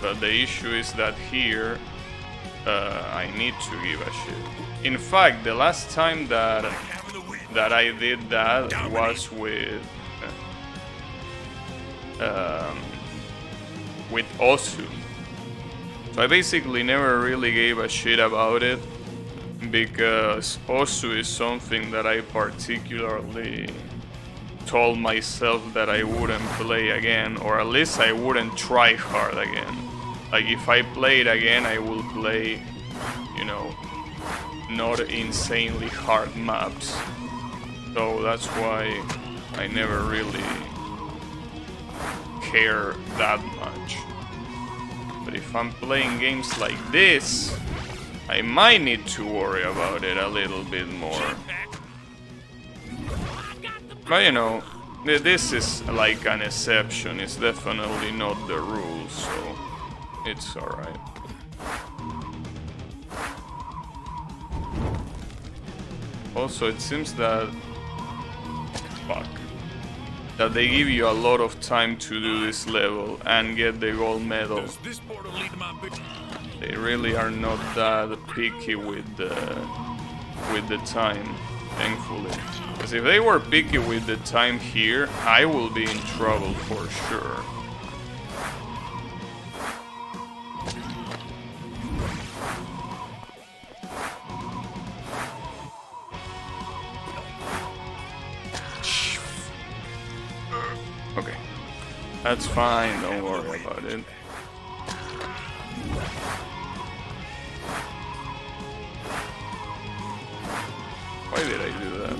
But the issue is that here, I need to give a shit. In fact, the last time that I did that was with SEUM. So I basically never really gave a shit about it because SEUM is something that I particularly told myself that I wouldn't play again, or at least I wouldn't try hard again. Like if I play it again, I will play, you know, not insanely hard maps. So that's why I never really care that much. But if I'm playing games like this, I might need to worry about it a little bit more. But you know, this is like an exception, it's definitely not the rule, so it's alright. Also, it seems that that they give you a lot of time to do this level and get the gold medal. They really are not that picky with the time, thankfully. Because if they were picky with the time here, I will be in trouble for sure. Okay, that's fine, don't worry about it. Why did I do that?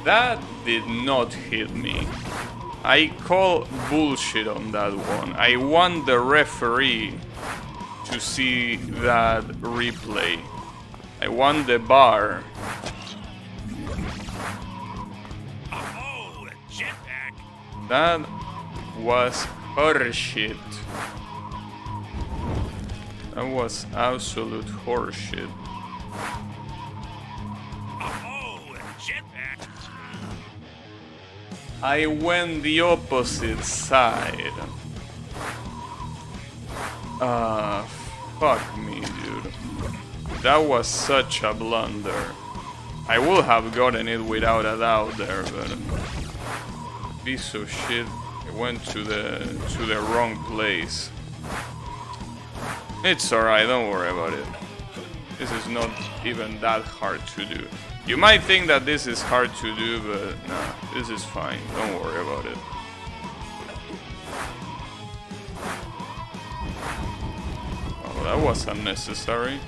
That did not hit me. I call bullshit on that one. I want the referee to see that replay. I want the bar. Oh, a jetpack. That was horseshit. That was absolute horseshit. Oh, a jetpack. I went the opposite side. Fuck me, dude. That was such a blunder. I would have gotten it without a doubt there, but piece of shit. I went to the wrong place. It's alright, don't worry about it. This is not even that hard to do. You might think that this is hard to do, but nah, this is fine. Don't worry about it. Oh, that was unnecessary.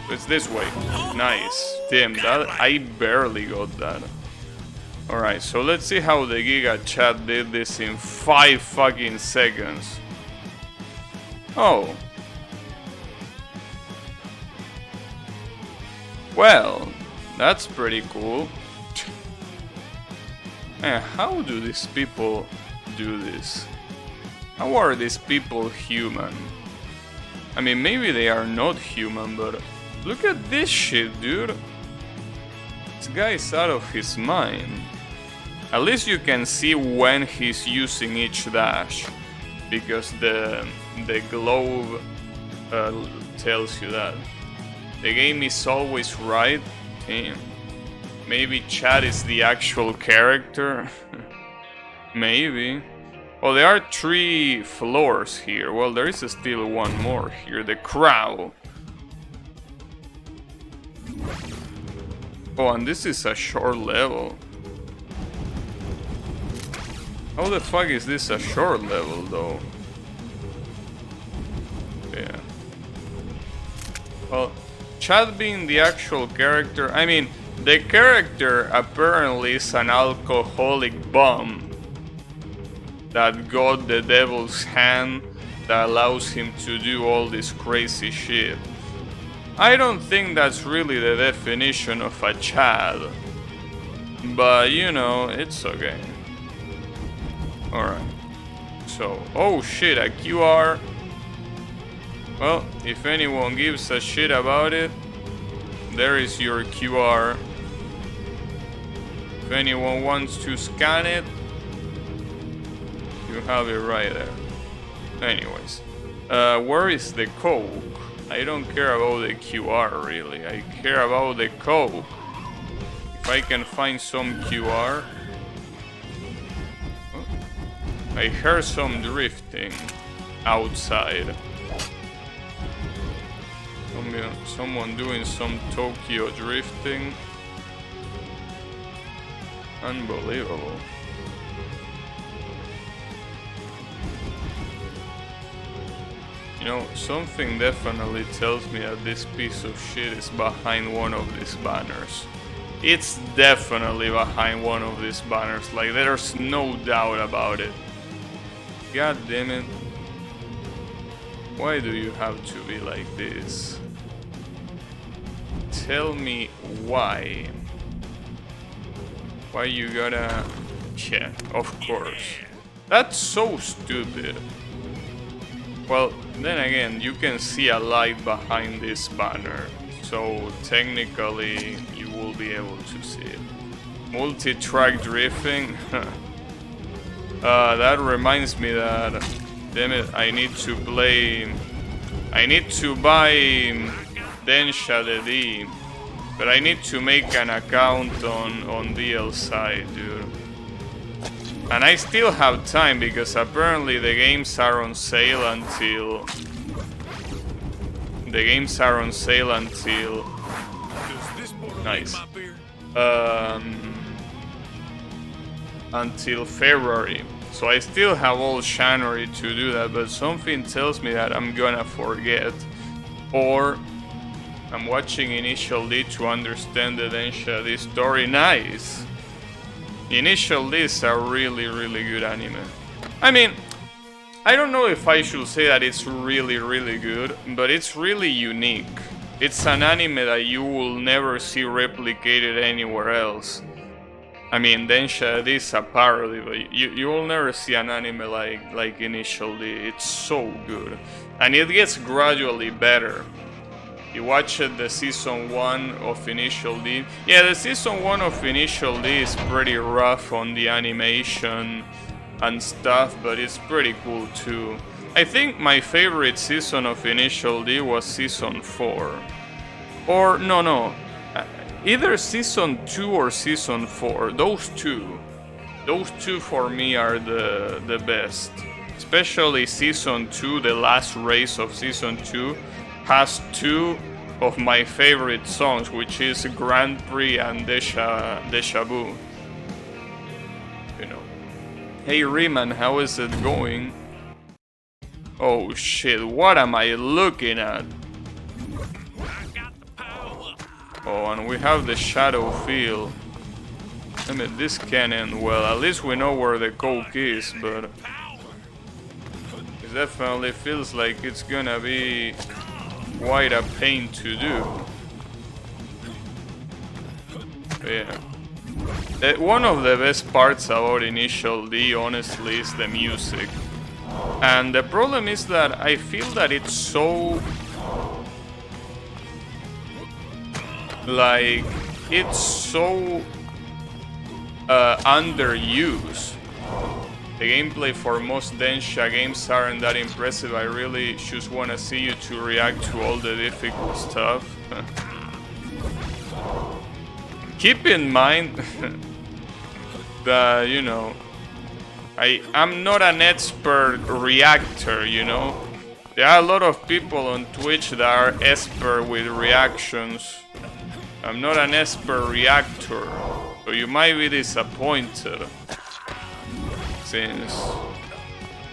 It's this way. Nice. Damn, that I barely got that. Alright, so let's see how the Giga Chat did this in 5 fucking seconds. Oh. Well, that's pretty cool. Man, how do these people do this? How are these people human? I mean, maybe they are not human, but look at this shit, dude. This guy's out of his mind. At least you can see when he's using each dash, because the globe tells you that. The game is always right. Damn. Maybe Chad is the actual character. Maybe. Oh, there are 3 floors here. Well, there is still one more here. The crow. Oh, and this is a short level. How the fuck is this a short level, though? Yeah. Well, Chad being the actual character, I mean, the character apparently is an alcoholic bum that got the devil's hand that allows him to do all this crazy shit. I don't think that's really the definition of a Chad, but you know, it's okay. Alright, so, oh shit, a QR. Well, if anyone gives a shit about it, there is your QR. If anyone wants to scan it, you have it right there. Anyways, where is the Coke? I don't care about the QR really, I care about the Coke. If I can find some QR. I heard some drifting outside. Someone doing some Tokyo drifting. Unbelievable. You know, something definitely tells me that this piece of shit is behind one of these banners. It's definitely behind one of these banners, like there's no doubt about it. God damn it. Why do you have to be like this? Tell me why. Why you gotta... Yeah, of course. That's so stupid. Well, then again, you can see a light behind this banner, so technically you will be able to see it. Multi-track drifting? That reminds me that, damn it, I need to buy Densha the D, but I need to make an account on DLSide, dude. And I still have time because apparently the games are on sale until... Nice. Until February. So I still have all January to do that, but something tells me that I'm gonna forget. Or I'm watching Initial D to understand the Densha D story. Nice! Initial D is a really, really good anime. I mean, I don't know if I should say that it's really, really good, but it's really unique. It's an anime that you will never see replicated anywhere else. I mean, Densha, this is a parody, but you will never see an anime like Initial D. It's so good. And it gets gradually better. You watched the season 1 of Initial D. Yeah, the season 1 of Initial D is pretty rough on the animation and stuff, but it's pretty cool too. I think my favorite season of Initial D was season 4. Or, no. Either season 2 or season 4. Those two for me are the best. Especially season 2, the last race of season 2 has 2 of my favorite songs, which is Grand Prix and Deja Vu. You know. Hey Riemann, how is it going? Oh shit, what am I looking at? Oh, and we have the shadow field. I mean, this can end well. At least we know where the coke is, but it definitely feels like it's gonna be quite a pain to do. But yeah. One of the best parts about Initial D, honestly, is the music. And the problem is that I feel that it's so... like, it's so underused. The gameplay for most Densha games aren't that impressive. I really just want to see you to react to all the difficult stuff. Keep in mind that, you know, I'm not an expert reactor, you know. There are a lot of people on Twitch that are expert with reactions. I'm not an expert reactor, so you might be disappointed, since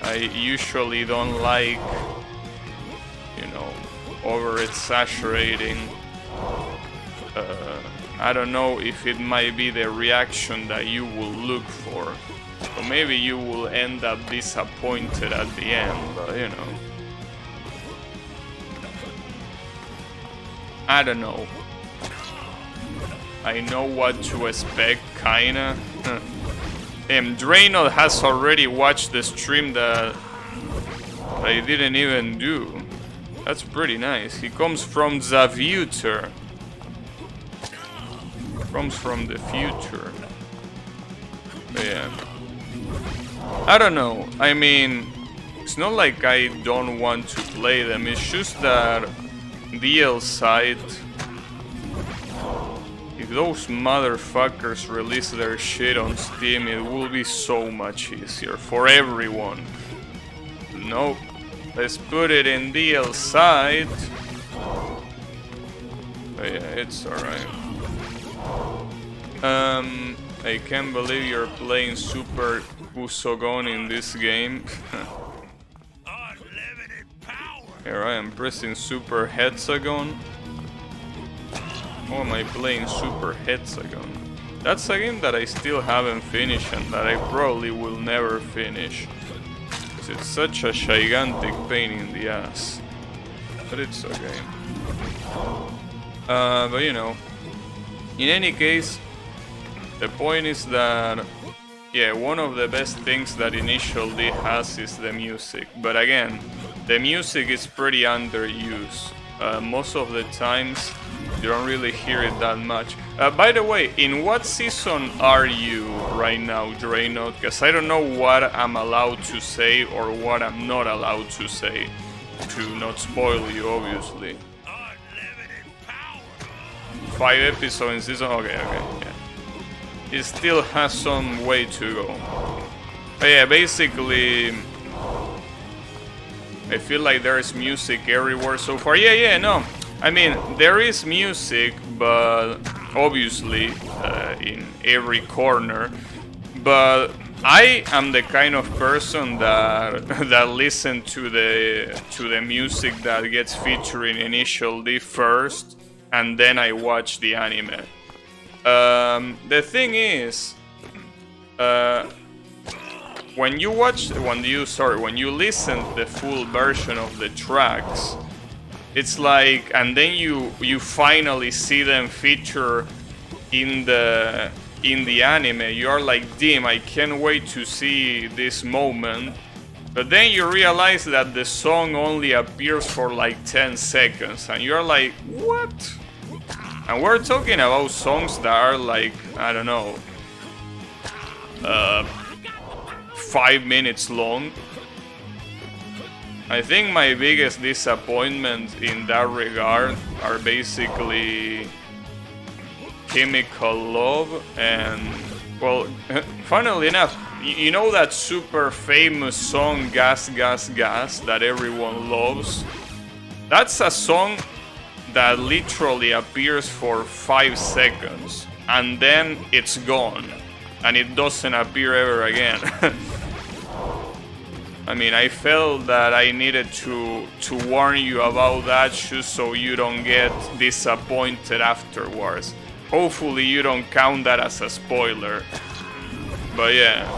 I usually don't like, you know, over-exaggerating. I don't know if it might be the reaction that you will look for, so maybe you will end up disappointed at the end, but you know. I don't know. I know what to expect, kinda. Draynor has already watched the stream that I didn't even do. That's pretty nice. He comes from the future. Comes from the future. But yeah. I don't know. I mean, it's not like I don't want to play them. It's just that DL side... if those motherfuckers release their shit on Steam, it will be so much easier for everyone. Nope. Let's put it in DL side. But yeah, it's alright. I can't believe you're playing Super Usogon in this game. Here I am pressing Super Hexagon. Or am I playing Super Hexagon? That's a game that I still haven't finished and that I probably will never finish. Because it's such a gigantic pain in the ass. But it's okay. But you know, in any case, the point is that, yeah, one of the best things that Initial D has is the music. But again, the music is pretty underused. Most of the times, you don't really hear it that much. By the way, in what season are you right now, Draynor? Because I don't know what I'm allowed to say or what I'm not allowed to say. To not spoil you, obviously. 5 episodes in season... okay, yeah. It still has some way to go. But yeah, basically... I feel like there's music everywhere so far. Yeah, no. I mean, there is music, but obviously in every corner. But I am the kind of person that listen to the music that gets featured in Initial D first, and then I watch the anime. The thing is, when you listen to the full version of the tracks, it's like, and then you finally see them feature in the anime, you are like, damn, I can't wait to see this moment. But then you realize that the song only appears for like 10 seconds, and you're like, what? And we're talking about songs that are like, I don't know, 5 minutes long. I think my biggest disappointment in that regard are basically Chemical Love and, well, funnily enough, you know that super famous song Gas Gas Gas that everyone loves? That's a song that literally appears for 5 seconds and then it's gone and it doesn't appear ever again. I mean, I felt that I needed to warn you about that just so you don't get disappointed afterwards. Hopefully you don't count that as a spoiler. But yeah,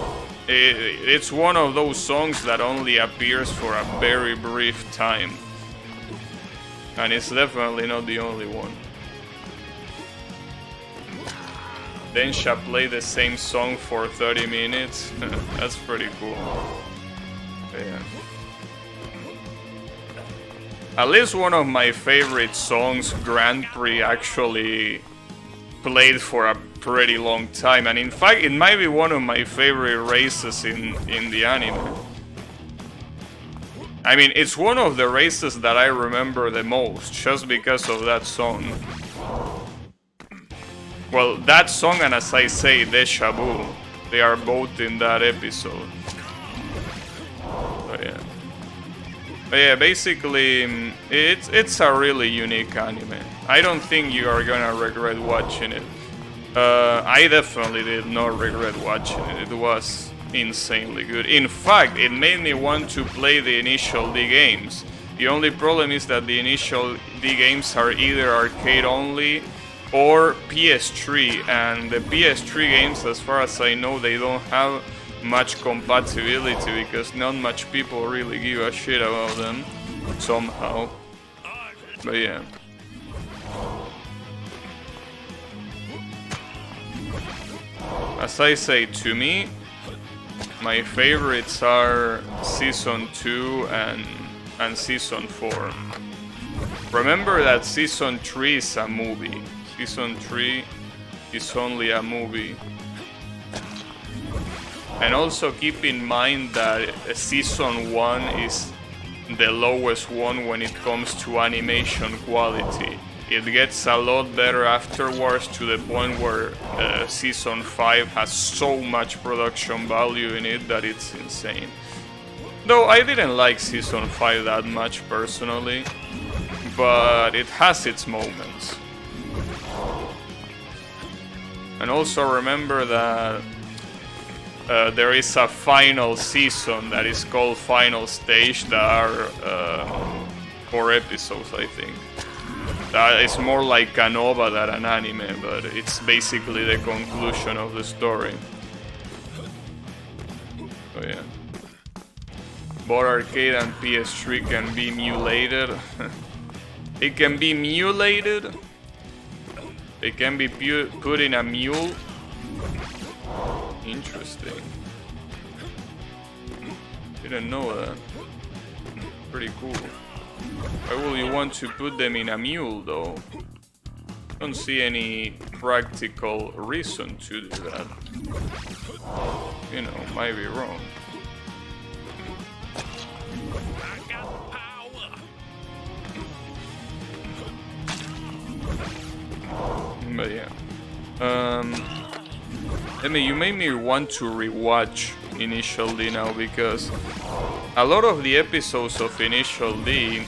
it's one of those songs that only appears for a very brief time. And it's definitely not the only one. Densha played the same song for 30 minutes. That's pretty cool. Yeah. At least one of my favorite songs, Grand Prix, actually played for a pretty long time, and in fact it might be one of my favorite races in the anime. I mean, it's one of the races that I remember the most, just because of that song. Well, that song and, as I say, Deja Vu, they are both in that episode. But yeah, basically, it's a really unique anime. I don't think you are gonna regret watching it. I definitely did not regret watching it. It was insanely good. In fact, it made me want to play the initial D games. The only problem is that the initial D games are either arcade only or PS3, and the PS3 games, as far as I know, they don't have much compatibility because not much people really give a shit about them somehow. But yeah. As I say, to me, my favorites are Season 2 and Season 4. Remember that Season 3 is a movie. Season 3 is only a movie. And also keep in mind that Season 1 is the lowest one when it comes to animation quality. It gets a lot better afterwards, to the point where Season 5 has so much production value in it that it's insane. Though I didn't like Season 5 that much personally, but it has its moments. And also remember that there is a final season that is called Final Stage that are 4 episodes, I think. That is more like an OVA than an anime, but it's basically the conclusion of the story. So yeah. Both arcade and PS3 can be emulated. It can be emulated. It can be put in a mule. Interesting. Didn't know that. Pretty cool. Why will you want to put them in a mule, though? Don't see any practical reason to do that. You know, might be wrong. But yeah. I mean, you made me want to rewatch Initial D now, because a lot of the episodes of Initial D,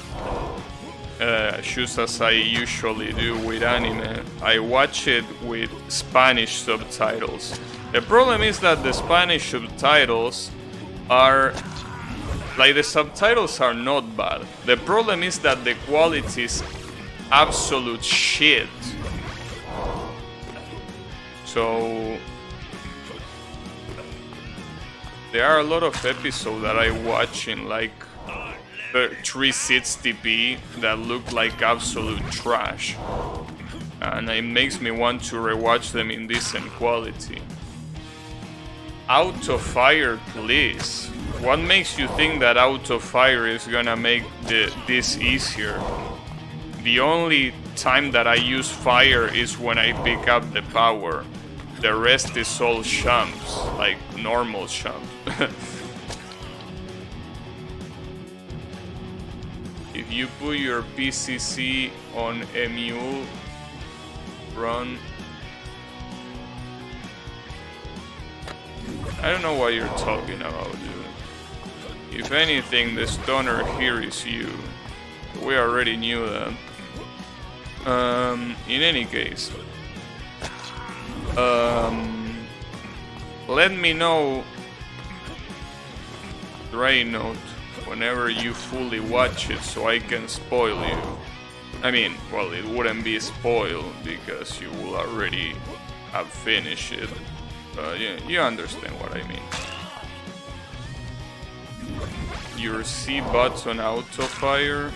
just as I usually do with anime, I watch it with Spanish subtitles. The problem is that the Spanish subtitles are... like, the subtitles are not bad. The problem is that the quality is absolute shit. There are a lot of episodes that I watch in like 360p that look like absolute trash. And it makes me want to rewatch them in decent quality. Auto fire, please. What makes you think that auto fire is gonna make this easier? The only time that I use fire is when I pick up the power. The rest is all shumps, like normal shumps. If you put your PCC on MU, run. I don't know what you're talking about, dude. If anything, the stoner here is you. We already knew that. In any case, let me know, Dre Note, whenever you fully watch it so I can spoil you. I mean, well, it wouldn't be spoiled because you will already have finished it. Yeah, you understand what I mean. Your C button auto fire.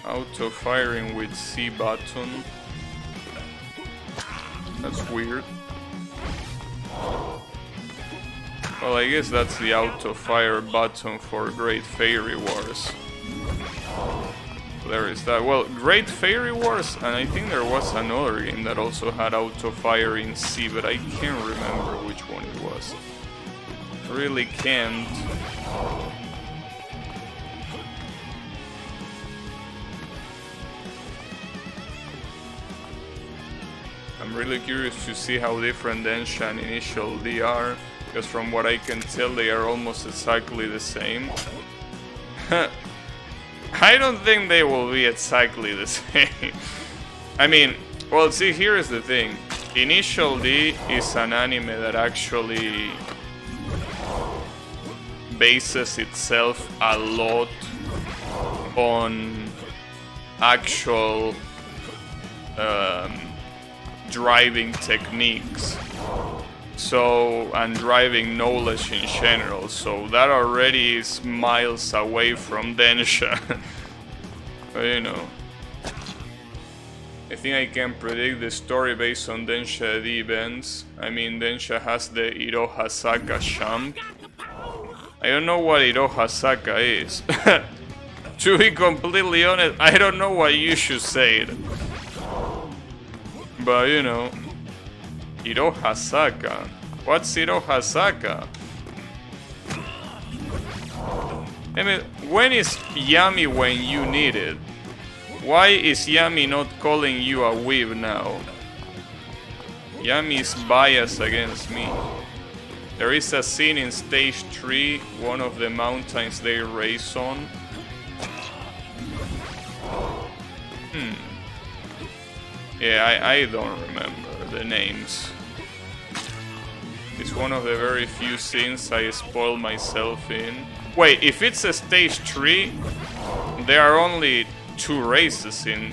Auto firing with C button. That's weird. Well, I guess that's the auto fire button for Great Fairy Wars. There is that. Well, Great Fairy Wars, and I think there was another game that also had auto fire in C, but I can't remember which one it was. Really can't. I'm really curious to see how different Densha and Initial D are, because from what I can tell they are almost exactly the same. I don't think they will be exactly the same. I mean, well, see, here is the thing. Initial D is an anime that actually bases itself a lot on actual driving techniques, so, and driving knowledge in general, so that already is miles away from Densha. But you know, I think I can predict the story based on Densha D events. I mean, Densha has the Irohasaka Shump. I don't know what Irohasaka is. To be completely honest, I don't know why you should say it. But you know, Irohasaka. What's Irohasaka? I mean, when is Yami when you need it? Why is Yami not calling you a weeb now? Yami is biased against me. There is a scene in stage 3, one of the mountains they race on. Yeah, I don't remember the names. It's one of the very few scenes I spoil myself in. Wait, if it's a stage 3, there are only 2 races in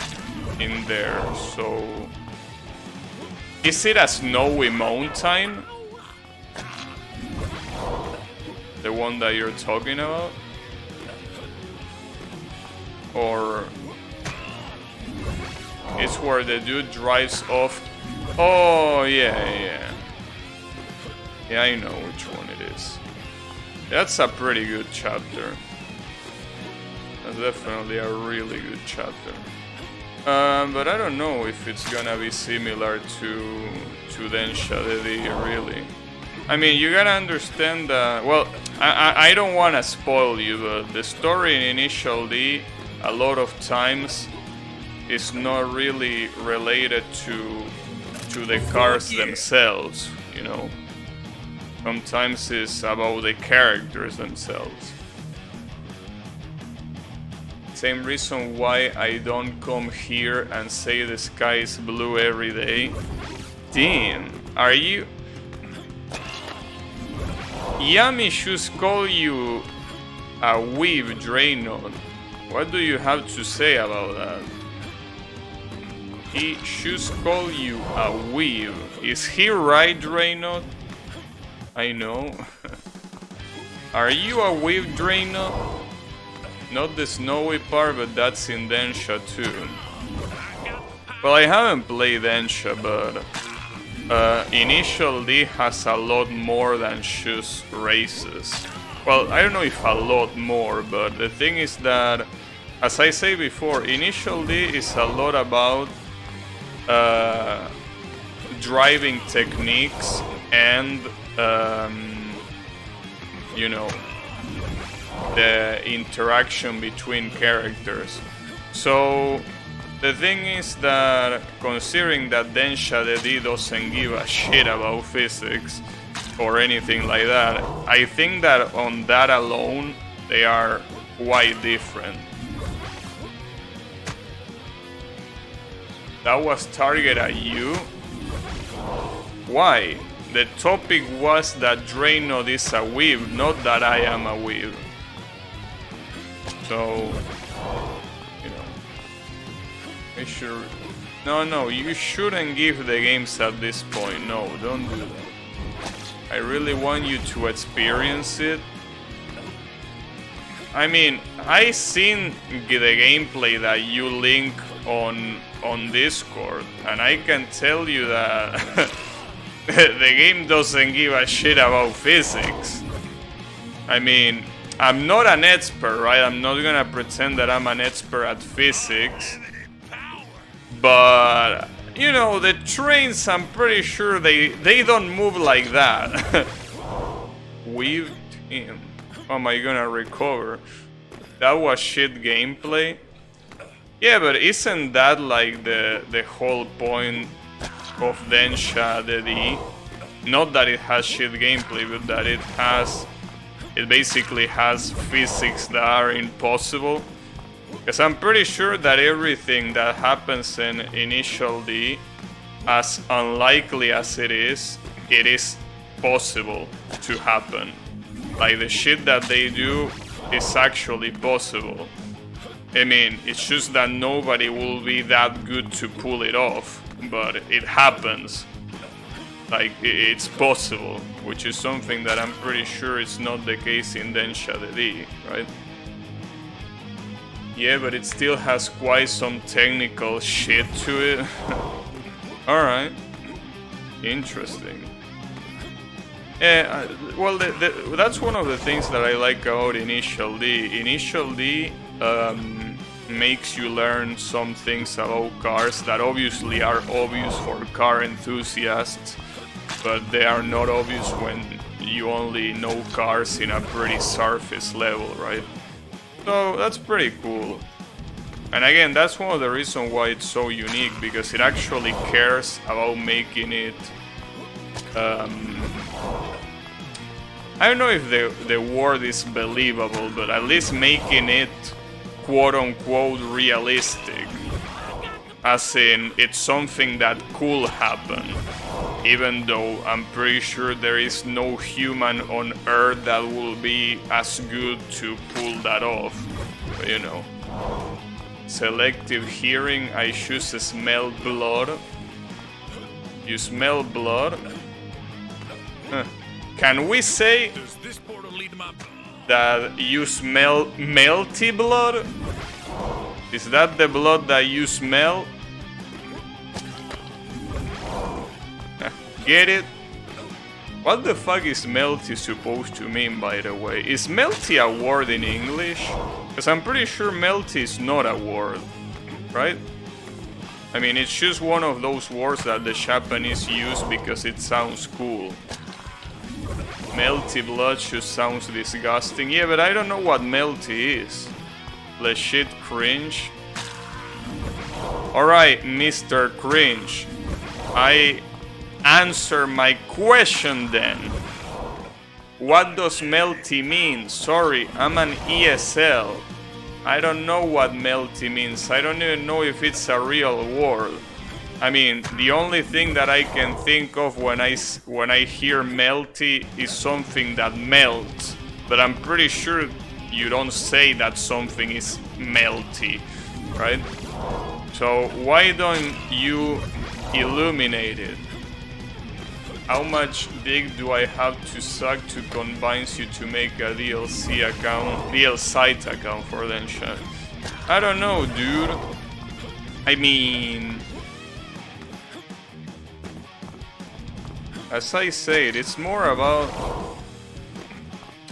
there, so... Is it a snowy mountain? The one that you're talking about? Or... It's where the dude drives off. Oh, yeah. Yeah, I know which one it is. That's a pretty good chapter. That's definitely a really good chapter. But I don't know if it's gonna be similar to Densha DD, really. I mean, you gotta understand that... Well, I don't wanna spoil you, but the story in Initial D, a lot of times, is not really related to the cars themselves, you know. Sometimes it's about the characters themselves. Same reason why I don't come here and say the sky is blue every day. Damn, are you... Yami should call you a weeb, Draynor. What do you have to say about that? he should call you a weeb. Is he right, Drayno? I know. Are you a weeb, Drayno? Not the snowy part, but that's in Densha too. Well, I haven't played Densha, but Initial D has a lot more than just races. Well, I don't know if a lot more, but the thing is that, as I say before, Initial D is a lot about driving techniques and, you know, the interaction between characters. So the thing is that, considering that Densha the D doesn't give a shit about physics or anything like that, I think that on that alone they are quite different. That was targeted at you? Why? The topic was that Draynod is a weeb, not that I am a weeb. So, you know, I should... No, you shouldn't give the games at this point. No, don't do that. I really want you to experience it. I mean, I seen the gameplay that you link on Discord, and I can tell you that the game doesn't give a shit about physics. I mean, I'm not an expert, right? I'm not gonna pretend that I'm an expert at physics. But, you know, the trains, I'm pretty sure they don't move like that. Weaved in. How am I gonna recover? That was shit gameplay. Yeah, but isn't that like the whole point of Densha the D? Not that it has shit gameplay, but that it basically has physics that are impossible. Because I'm pretty sure that everything that happens in Initial D, as unlikely as it is possible to happen. Like, the shit that they do is actually possible. I mean, it's just that nobody will be that good to pull it off, but it happens. Like, it's possible, which is something that I'm pretty sure is not the case in Densha the D, right? Yeah, but it still has quite some technical shit to it. Alright. Interesting. Yeah, well, that's one of the things that I like about Initial D. Initial D makes you learn some things about cars that obviously are obvious for car enthusiasts, but they are not obvious when you only know cars in a pretty surface level, right? So that's pretty cool. And again, that's one of the reasons why it's so unique, because it actually cares about making it... I don't know if the word is believable, but at least making it quote-unquote realistic. As in, it's something that could happen. Even though I'm pretty sure there is no human on Earth that will be as good to pull that off. But, you know. Selective hearing, I should smell blood. You smell blood? Huh. Can we say that you smell melty blood? Is that the blood that you smell? Get it? What the fuck is melty supposed to mean, by the way? Is melty a word in English? Because I'm pretty sure melty is not a word, right? I mean, it's just one of those words that the Japanese use because it sounds cool. Melty blood just sounds disgusting. Yeah, but I don't know what melty is. Legit cringe. Alright, Mr. Cringe. Answer my question then. What does melty mean? Sorry, I'm an ESL. I don't know what melty means. I don't even know if it's a real word. I mean, the only thing that I can think of when I hear melty is something that melts. But I'm pretty sure you don't say that something is melty, right? So why don't you illuminate it? How much dick do I have to suck to convince you to make a DLC account, DL site account for Densha? I don't know, dude. I mean, as I said, it's more about,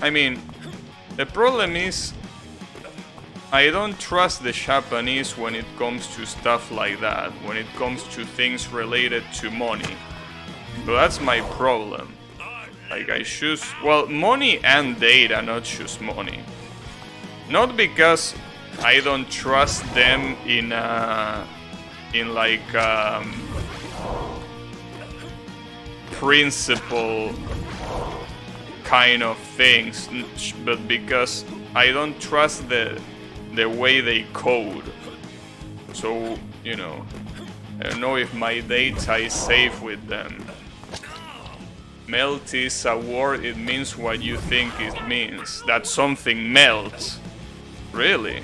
I mean, the problem is I don't trust the Japanese when it comes to stuff like that, when it comes to things related to money. So that's my problem. Like, I choose, well, money and data, not choose money. Not because I don't trust them in like principle kind of things, but because I don't trust the way they code. So, you know, I don't know if my data is safe with them. Melt is a word, it means what you think it means. That something melts. Really?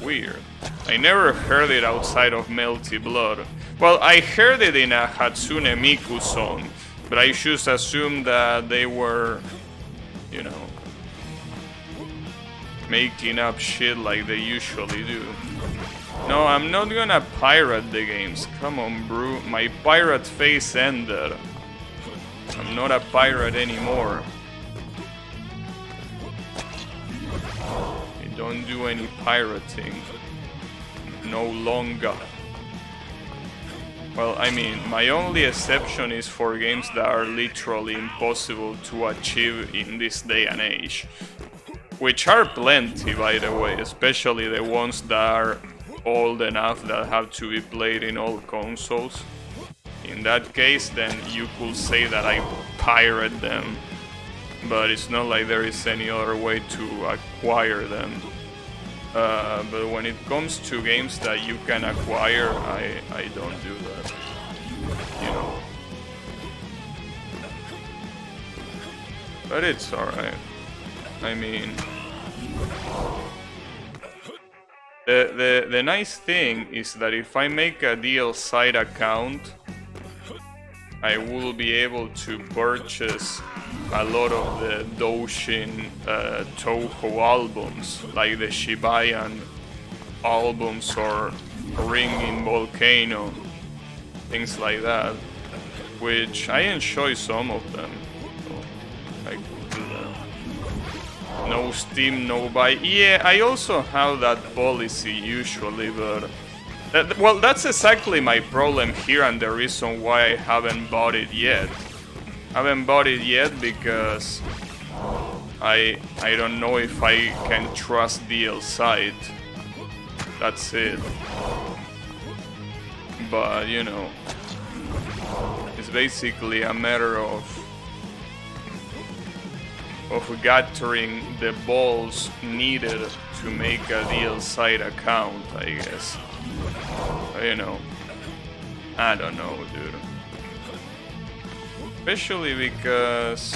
Weird. I never heard it outside of Melty Blood. Well, I heard it in a Hatsune Miku song, but I just assumed that they were, you know, making up shit like they usually do. No, I'm not gonna pirate the games. Come on, bro. My pirate phase ended. I'm not a pirate anymore. I don't do any pirating. No longer. Well, I mean, my only exception is for games that are literally impossible to achieve in this day and age. Which are plenty, by the way, especially the ones that are old enough that have to be played in all consoles. In that case, then you could say that I pirate them, but it's not like there is any other way to acquire them. But when it comes to games that you can acquire, I don't do that, you know. But it's alright. I mean, the nice thing is that if I make a DL site account, I will be able to purchase a lot of the Doujin Touhou albums, like the Shibayan albums or Ringing Volcano, things like that, which I enjoy some of them, so I could do that. No Steam, no buy. Yeah, I also have that policy usually, but well, that's exactly my problem here and the reason why I haven't bought it yet. I haven't bought it yet because I don't know if I can trust DL site. That's it. But, you know, it's basically a matter of gathering the balls needed to make a DL site account, I guess. You know, I don't know, dude. Especially because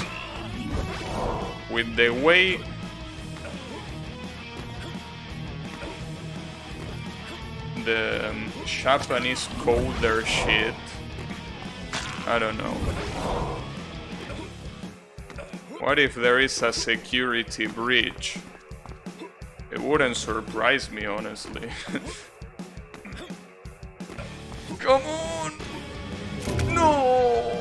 with the way the Japanese code their shit, I don't know. What if there is a security breach? It wouldn't surprise me, honestly. Come on! No!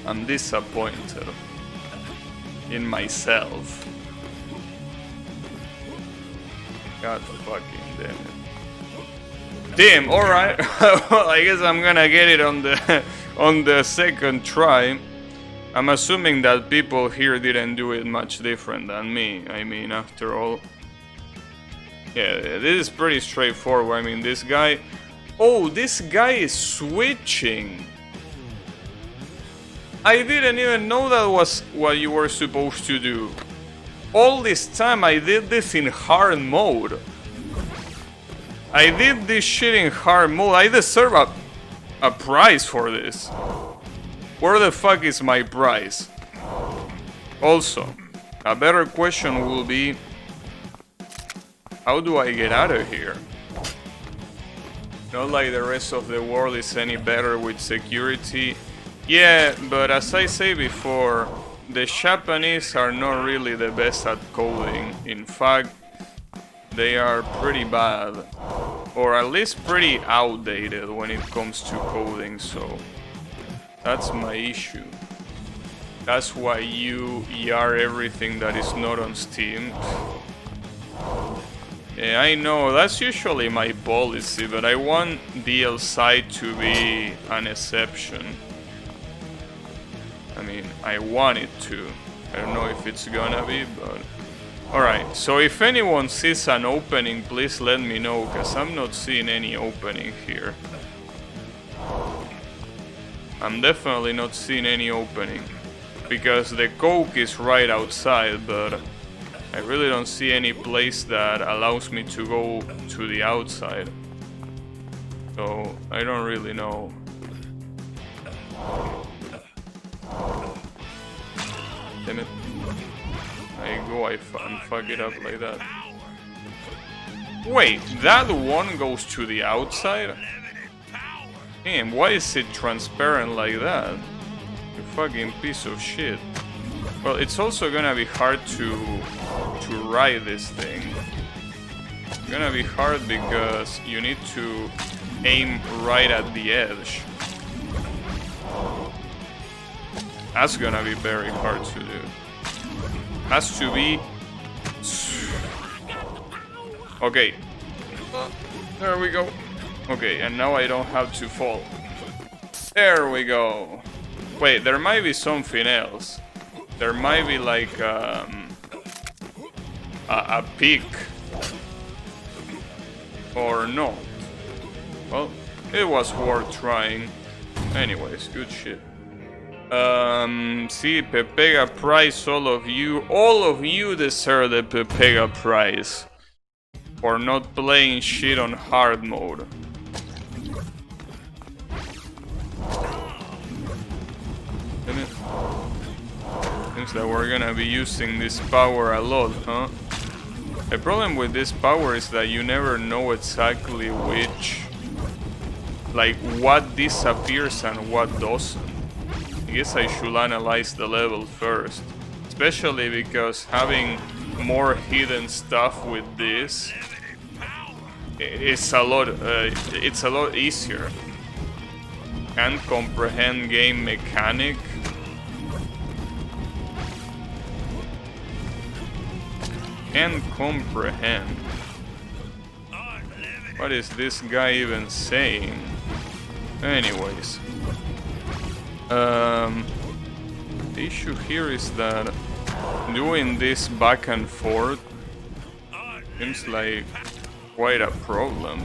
I'm disappointed in myself. God fucking damn it. Damn, alright. Well, I guess I'm gonna get it on the second try. I'm assuming that people here didn't do it much different than me. I mean, after all. Yeah, this is pretty straightforward. I mean, this guy... Oh, this guy is switching. I didn't even know that was what you were supposed to do. All this time I did this in hard mode. I did this shit in hard mode. I deserve a prize for this. Where the fuck is my prize? Also, a better question will be, how do I get out of here? Not like the rest of the world is any better with security. Yeah, but as I say before, the Japanese are not really the best at coding. In fact, they are pretty bad. Or at least pretty outdated when it comes to coding, so that's my issue. That's why you ER everything that is not on Steam. Yeah, I know, that's usually my policy, but I want DLSI to be an exception. I mean, I want it to. I don't know if it's gonna be, but... Alright, so if anyone sees an opening, please let me know, because I'm not seeing any opening here. I'm definitely not seeing any opening. Because the Coke is right outside, but I really don't see any place that allows me to go to the outside. So, I don't really know. Damn it. I go, I fuck it up like that. Wait, that one goes to the outside? Damn, why is it transparent like that? You fucking piece of shit. Well, it's also gonna be hard to ride this thing. It's gonna be hard because you need to aim right at the edge. That's gonna be very hard to do. Has to be... Okay. There we go. Okay, and now I don't have to fall. There we go. Wait, there might be something else. There might be like a peak. Or no. Well, it was worth trying. Anyways, good shit. See, Pepega prize, all of you deserve the Pepega prize. For not playing shit on hard mode. Seems that we're gonna be using this power a lot, huh? The problem with this power is that you never know exactly which... like, what disappears and what doesn't. I guess I should analyze the level first. Especially because having more hidden stuff with this... it's a lot easier. And comprehend game mechanic. And comprehend. What is this guy even saying? Anyways. The issue here is that doing this back and forth seems like quite a problem.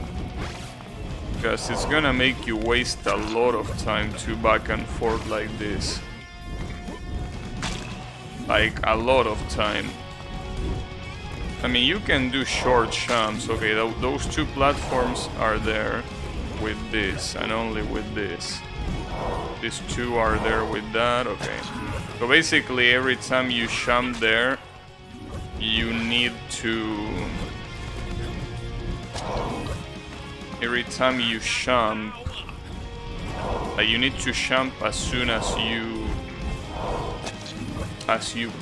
Because it's gonna make you waste a lot of time to back and forth like this. Like, a lot of time. I mean, you can do short jumps. Okay, those two platforms are there with this, and only with this. These two are there with that, okay. So basically, every time you jump there, you need to... every time you jump, you need to jump as soon as you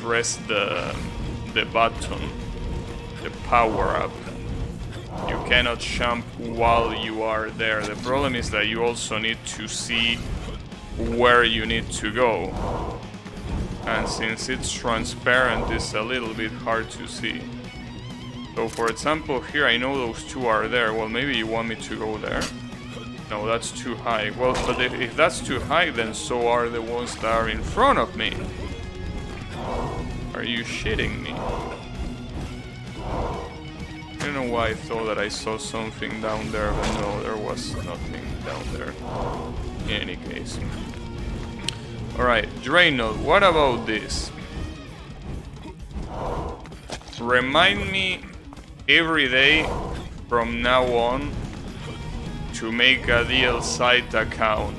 press the button, the power up. You cannot jump while you are there. The problem is that you also need to see where you need to go. And since it's transparent, it's a little bit hard to see. So for example, here I know those two are there. Well, maybe you want me to go there? No, that's too high. Well, but if that's too high, then so are the ones that are in front of me. Are you shitting me? I don't know why I thought that I saw something down there, but no, there was nothing down there. In any case. Alright, Drain Node, what about this? remind me every day from now on to make a DL site account.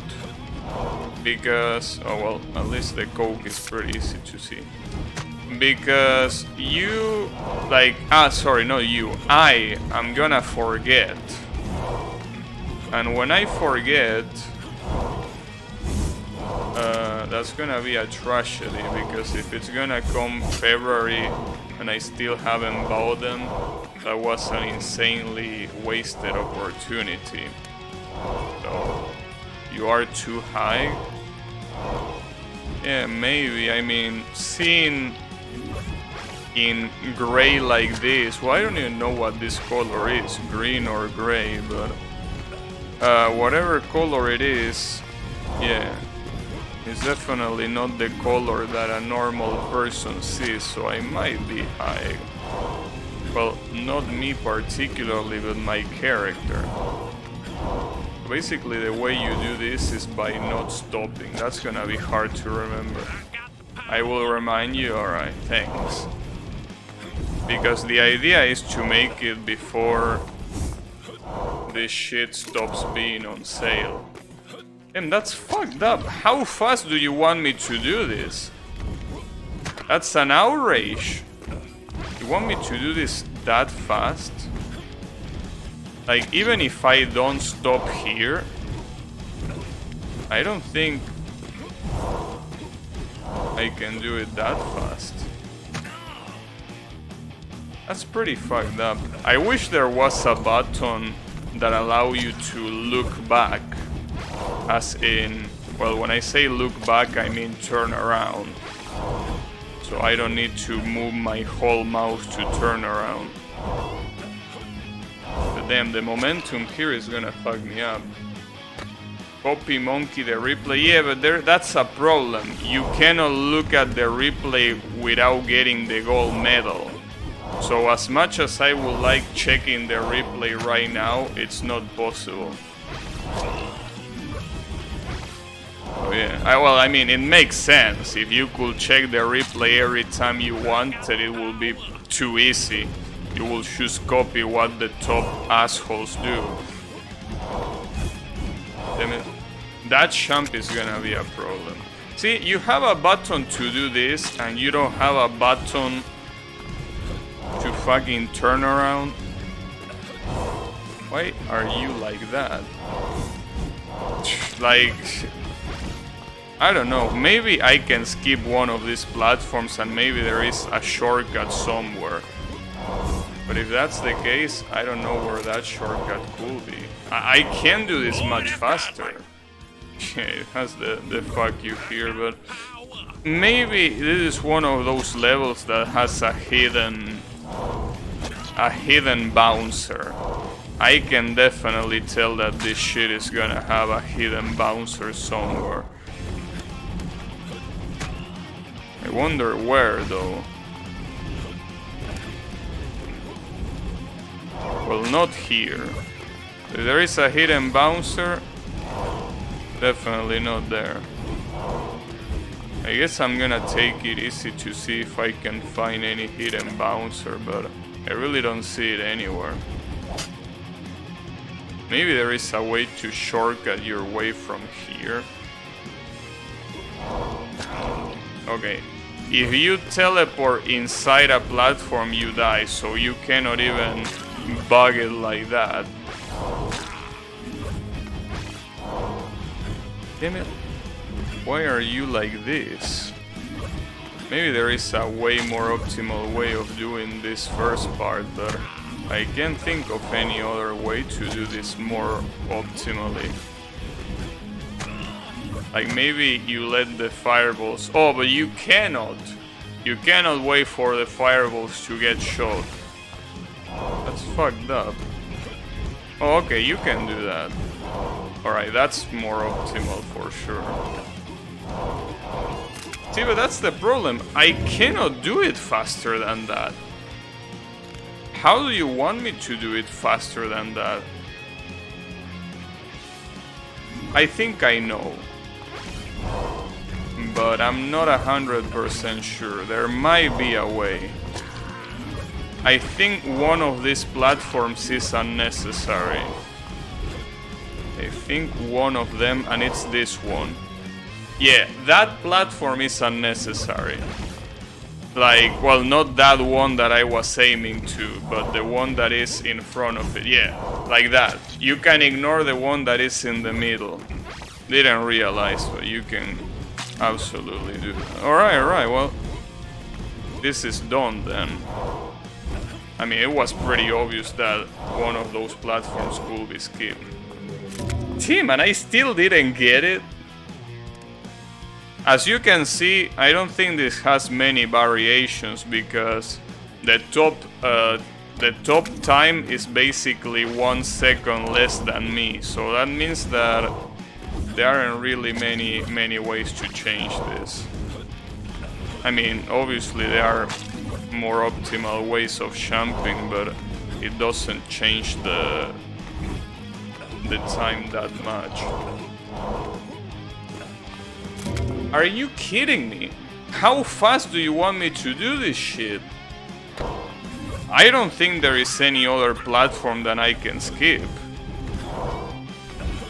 Because, oh well, at least the Coke is pretty easy to see. Because you, like, sorry, not you, I am gonna forget. And when I forget, that's gonna be a tragedy, because if it's gonna come February and I still haven't bought them, that was an insanely wasted opportunity. So, you are too high? Yeah, maybe. I mean, seeing in gray like this, well, I don't even know what this color is, green or gray, but whatever color it is, yeah, it's definitely not the color that a normal person sees, so I might be high. Well, not me particularly, but my character. Basically, the way you do this is by not stopping. That's gonna be hard to remember. I will remind you, alright, thanks. Because the idea is to make it before this shit stops being on sale. And that's fucked up. How fast do you want me to do this? That's an outrage. You want me to do this that fast? Like, even if I don't stop here, I don't think I can do it that fast. That's pretty fucked up. I wish there was a button that allow you to look back. As in, well, when I say look back, I mean turn around. So I don't need to move my whole mouse to turn around. But damn, the momentum here is gonna fuck me up. Copy monkey the replay. Yeah, but that's a problem. You cannot look at the replay without getting the gold medal. So as much as I would like checking the replay right now, it's not possible. Oh yeah, well, I mean, it makes sense. If you could check the replay every time you wanted, it will be too easy. You will just copy what the top assholes do. Damn it. That jump is gonna be a problem. See, you have a button to do this, and you don't have a button to fucking turn around. Why are you like that? Like, I don't know, maybe I can skip one of these platforms and maybe there is a shortcut somewhere. But if that's the case, I don't know where that shortcut could be. I can do this much faster. It has the fuck you here, but maybe this is one of those levels that has a hidden bouncer. I can definitely tell that this shit is gonna have a hidden bouncer somewhere. I wonder where though. Well, not here. If there is a hidden bouncer, definitely not there. I guess I'm gonna take it easy to see if I can find any hidden bouncer, but I really don't see it anywhere. Maybe there is a way to shortcut your way from here. Okay. If you teleport inside a platform, you die, so you cannot even bug it like that. Damn it. Why are you like this? Maybe there is a way more optimal way of doing this first part, but I can't think of any other way to do this more optimally. Like maybe you let the fireballs... Oh, but you cannot! You cannot wait for the fireballs to get shot. That's fucked up. Oh, okay, you can do that. Alright, that's more optimal for sure. See, but that's the problem. I cannot do it faster than that. How do you want me to do it faster than that? I think I know. But I'm not 100% sure. There might be a way. I think one of these platforms is unnecessary. I think one of them, and it's this one. Yeah, that platform is unnecessary. Like, well, not that one that I was aiming to, but the one that is in front of it. Yeah, like that. You can ignore the one that is in the middle. Didn't realize, but you can absolutely do that. Alright, well, this is done then. I mean, it was pretty obvious that one of those platforms could be skipped. Damn, and I still didn't get it. As you can see, I don't think this has many variations because the top time is basically 1 second less than me. So that means that there aren't really many ways to change this. I mean, obviously there are more optimal ways of jumping, but it doesn't change the time that much. Are you kidding me? How fast do you want me to do this shit? I don't think there is any other platform that I can skip.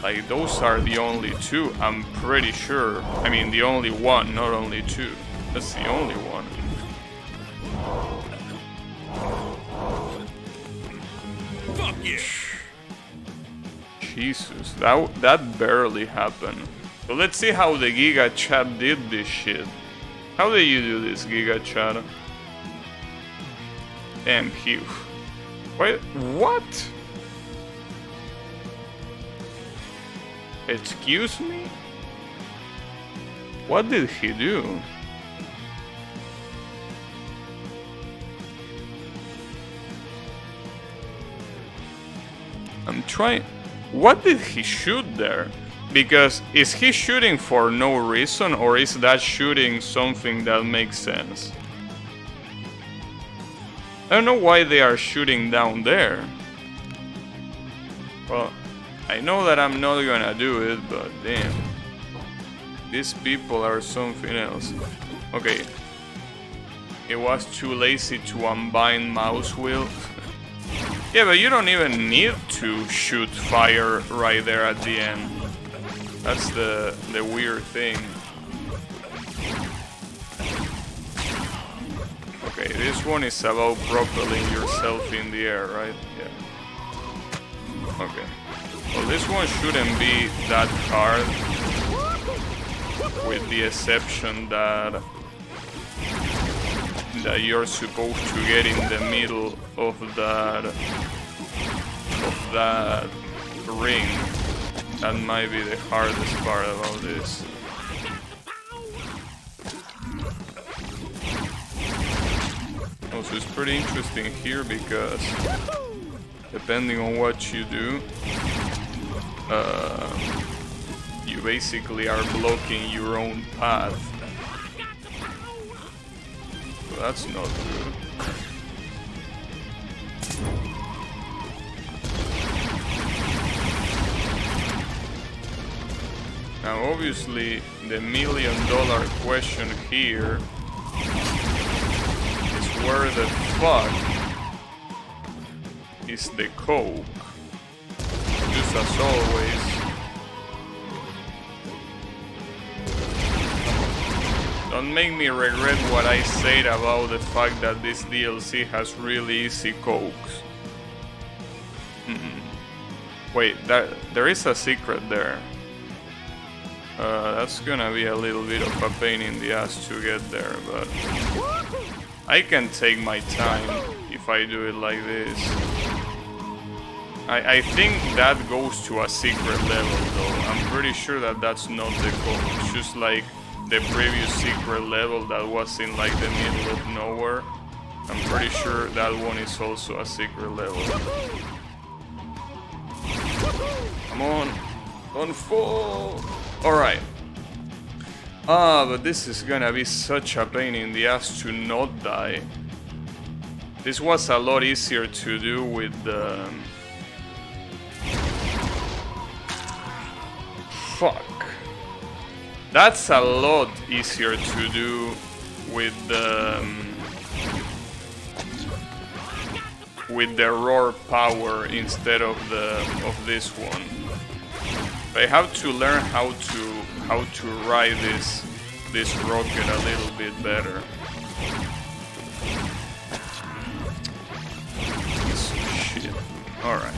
Like, those are the only two, I'm pretty sure. I mean, the only one, not only two. That's the only one. Fuck yeah. Jesus, that barely happened. So let's see how the Giga Chat did this shit. How do you do this, Giga Chat? Damn, wait, what? Excuse me? What did he do? I'm trying... What did he shoot there? Because is he shooting for no reason, or is that shooting something that makes sense? I don't know why they are shooting down there. Well, I know that I'm not gonna do it, but damn. These people are something else. Okay. It was too lazy to unbind mouse wheel. Yeah, but you don't even need to shoot fire right there at the end. That's the weird thing. Okay, this one is about propelling yourself in the air, right? Yeah. Okay. Well, this one shouldn't be that hard, with the exception that you're supposed to get in the middle of that ring. That might be the hardest part about this. Also, it's pretty interesting here because depending on what you do, you basically are blocking your own path. So that's not good. Now obviously the million-dollar question here is where the fuck is the coke? Just as always. Don't make me regret what I said about the fact that this DLC has really easy cokes. Wait, there is a secret there. That's gonna be a little bit of a pain in the ass to get there, but I can take my time if I do it like this. I think that goes to a secret level though. I'm pretty sure that that's not the code. It's just like the previous secret level that was in like the middle of nowhere. I'm pretty sure that one is also a secret level. Come on, don't fall. Alright. But this is gonna be such a pain in the ass to not die. This was a lot easier to do with the... Fuck. That's a lot easier to do with the... with the roar power instead of this one. I have to learn how to ride this rocket a little bit better. Shit. Alright.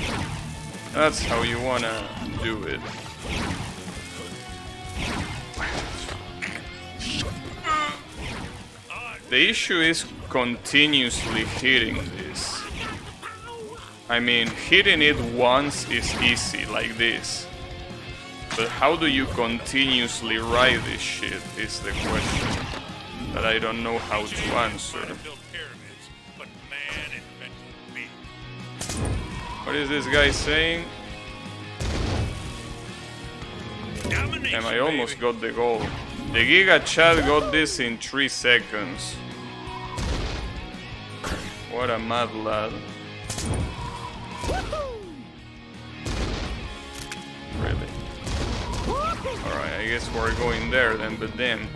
That's how you wanna do it. The issue is continuously hitting this. I mean, hitting it once is easy, like this. But how do you continuously ride this shit is the question that I don't know how to answer. What is this guy saying? Damn, I almost got the goal. The Giga Chad got this in 3 seconds. What a mad lad. Really? Alright, I guess we're going there then, but damn.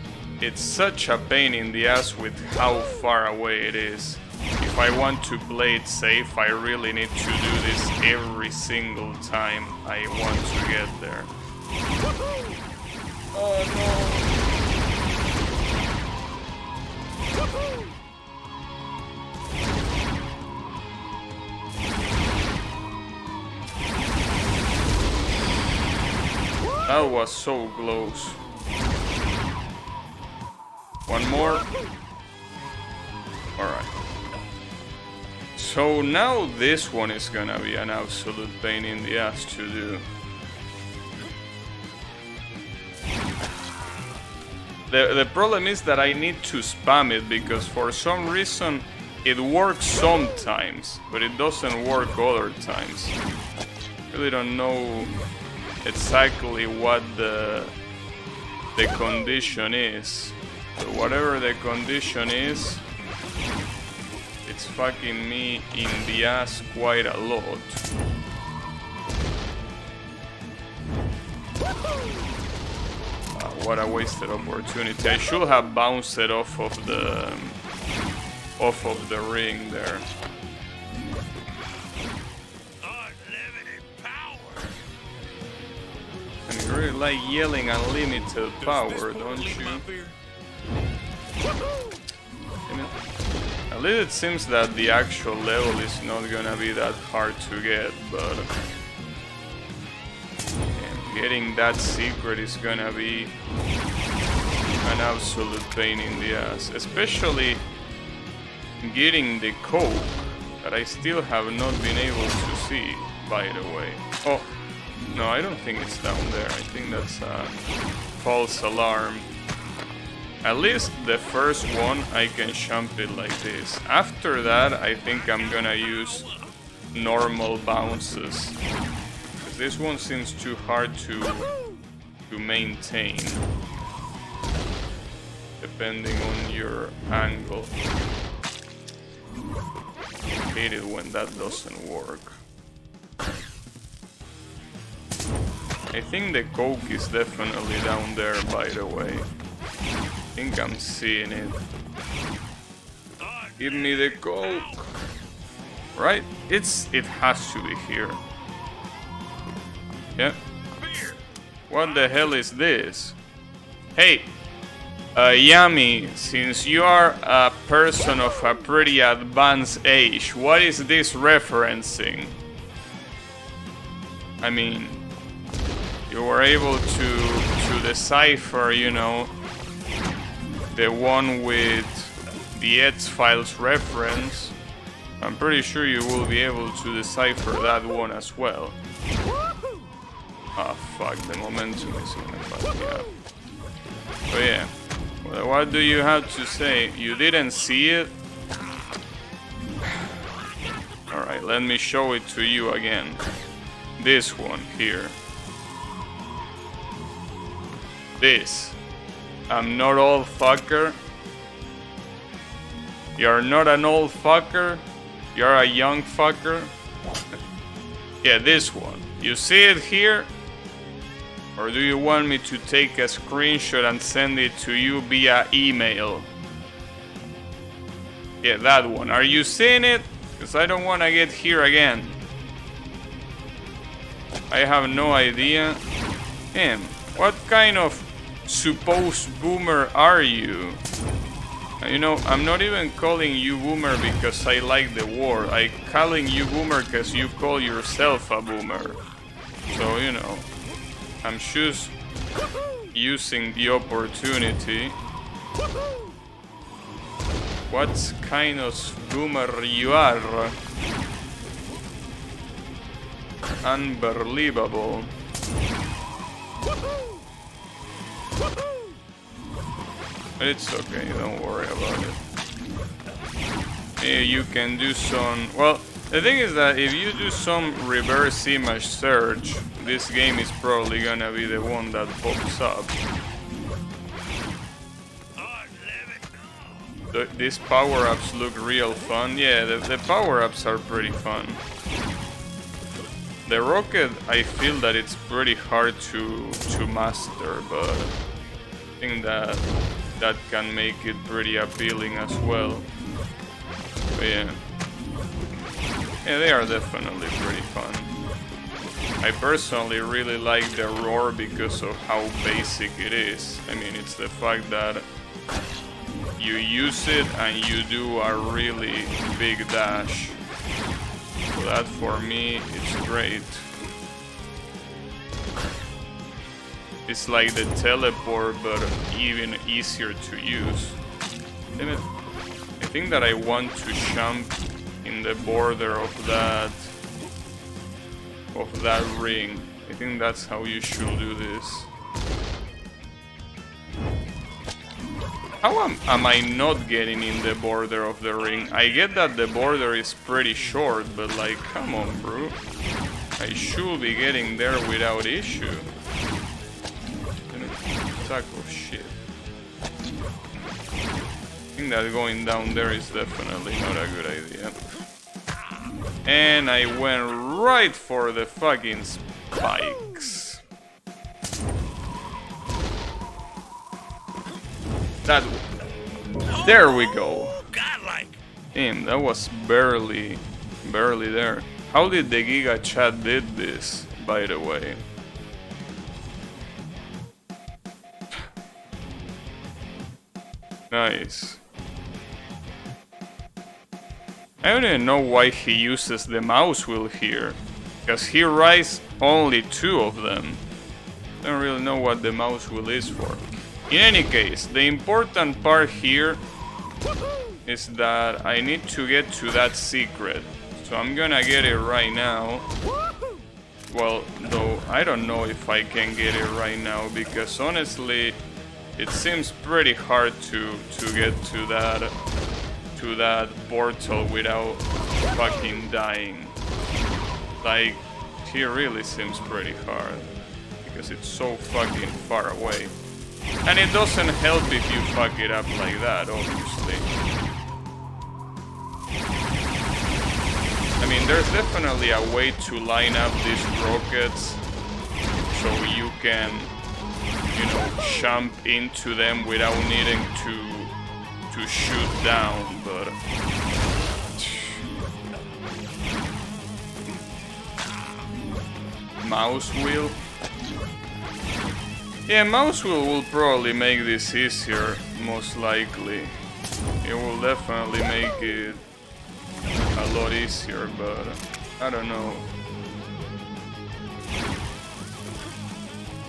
It's such a pain in the ass with how far away it is. If I want to play it safe, I really need to do this every single time I want to get there. Oh no! That was so close. One more. Alright. So now this one is gonna be an absolute pain in the ass to do. The problem is that I need to spam it because for some reason it works sometimes, but it doesn't work other times. Really don't know exactly what the condition is. But whatever the condition is, it's fucking me in the ass quite a lot. What a wasted opportunity. I should have bounced it off of the ring there. And you really like yelling unlimited power, don't you? At least it seems that the actual level is not gonna be that hard to get, but getting that secret is gonna be an absolute pain in the ass. Especially getting the coke that I still have not been able to see, by the way. Oh, no, I don't think it's down there. I think that's a false alarm. At least the first one I can jump it like this. After that I think I'm gonna use normal bounces. Because this one seems too hard to maintain. Depending on your angle. I hate it when that doesn't work. I think the coke is definitely down there, by the way. I think I'm seeing it. Give me the coke. Right? It has to be here. Yeah. What the hell is this? Hey, Yami, since you are a person of a pretty advanced age, what is this referencing? I mean, you were able to decipher, you know, the one with the X-Files reference. I'm pretty sure you will be able to decipher that one as well. Ah, fuck, the momentum is gonna fuck me up. So yeah, well, what do you have to say? You didn't see it? Alright, let me show it to you again. This one here. This. I'm not old fucker. You're not an old fucker. You're a young fucker. Yeah, this one. You see it here? Or do you want me to take a screenshot and send it to you via email? Yeah, that one. Are you seeing it? Because I don't want to get here again. I have no idea. Damn, what kind of supposed boomer are you? You know, I'm not even calling you boomer because I like the war. I'm calling you boomer because you call yourself a boomer. So, you know, I'm just using the opportunity. What kind of boomer you are? Unbelievable. It's okay, don't worry about it. You can do some... Well, the thing is that if you do some reverse image search, this game is probably gonna be the one that pops up. These power-ups look real fun. Yeah, the power-ups are pretty fun. The rocket, I feel that it's pretty hard to master, but I think that can make it pretty appealing as well. But yeah, they are definitely pretty fun. I personally really like the roar because of how basic it is. I mean, it's the fact that you use it and you do a really big dash. So that for me, it's great. It's like the teleport, but even easier to use. Damn it. I think that I want to jump in the border of that ring. I think that's how you should do this. How am I not getting in the border of the ring? I get that the border is pretty short, but like, come on, bro. I should be getting there without issue. Sack of shit. I think that going down there is definitely not a good idea. And I went right for the fucking spikes. There we go. Damn, that was barely there. How did the Giga Chat did this, by the way? Nice. I don't even know why he uses the mouse wheel here, because he rides only 2 of them. I don't really know what the mouse wheel is for. In any case, the important part here is that I need to get to that secret. So I'm gonna get it right now. Well, though I don't know if I can get it right now, because honestly it seems pretty hard to get to that portal without fucking dying. Like, it really seems pretty hard because it's so fucking far away. And it doesn't help if you fuck it up like that, obviously. I mean, there's definitely a way to line up these rockets so you can, you know, jump into them without needing to shoot down, but mouse wheel. Yeah, mouse wheel will probably make this easier, most likely. It will definitely make it a lot easier, but I don't know.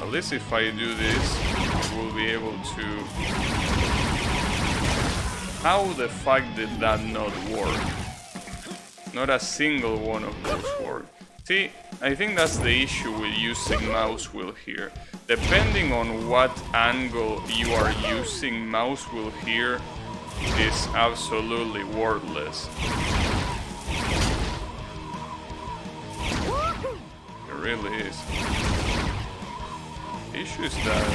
At least if I do this, we'll be able to... How the fuck did that not work? Not a single one of those worked. See, I think that's the issue with using mouse wheel here. Depending on what angle you are using mouse wheel here is absolutely worthless. It really is. The issue is that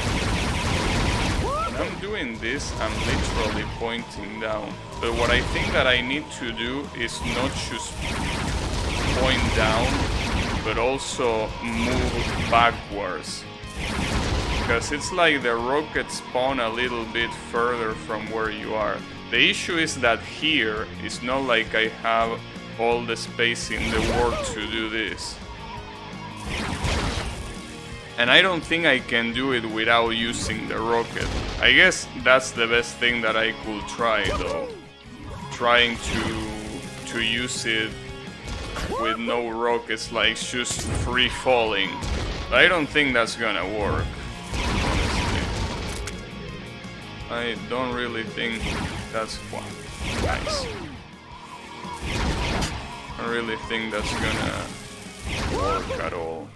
when I'm doing this, I'm literally pointing down. But what I think that I need to do is not just point down, but also move backwards. Because it's like the rockets spawn a little bit further from where you are. The issue is that here, it's not like I have all the space in the world to do this. And I don't think I can do it without using the rocket. I guess that's the best thing that I could try though. Trying to use it with no rockets, like just free falling. But I don't think that's gonna work, honestly. I don't really think that's nice. I don't really think that's gonna work at all.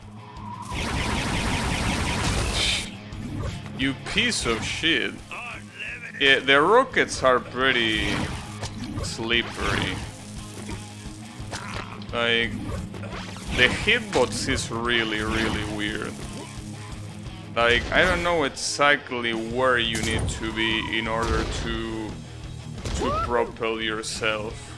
You piece of shit. Yeah, the rockets are pretty slippery. Like, the hitbox is really weird. Like, I don't know exactly where you need to be in order to propel yourself.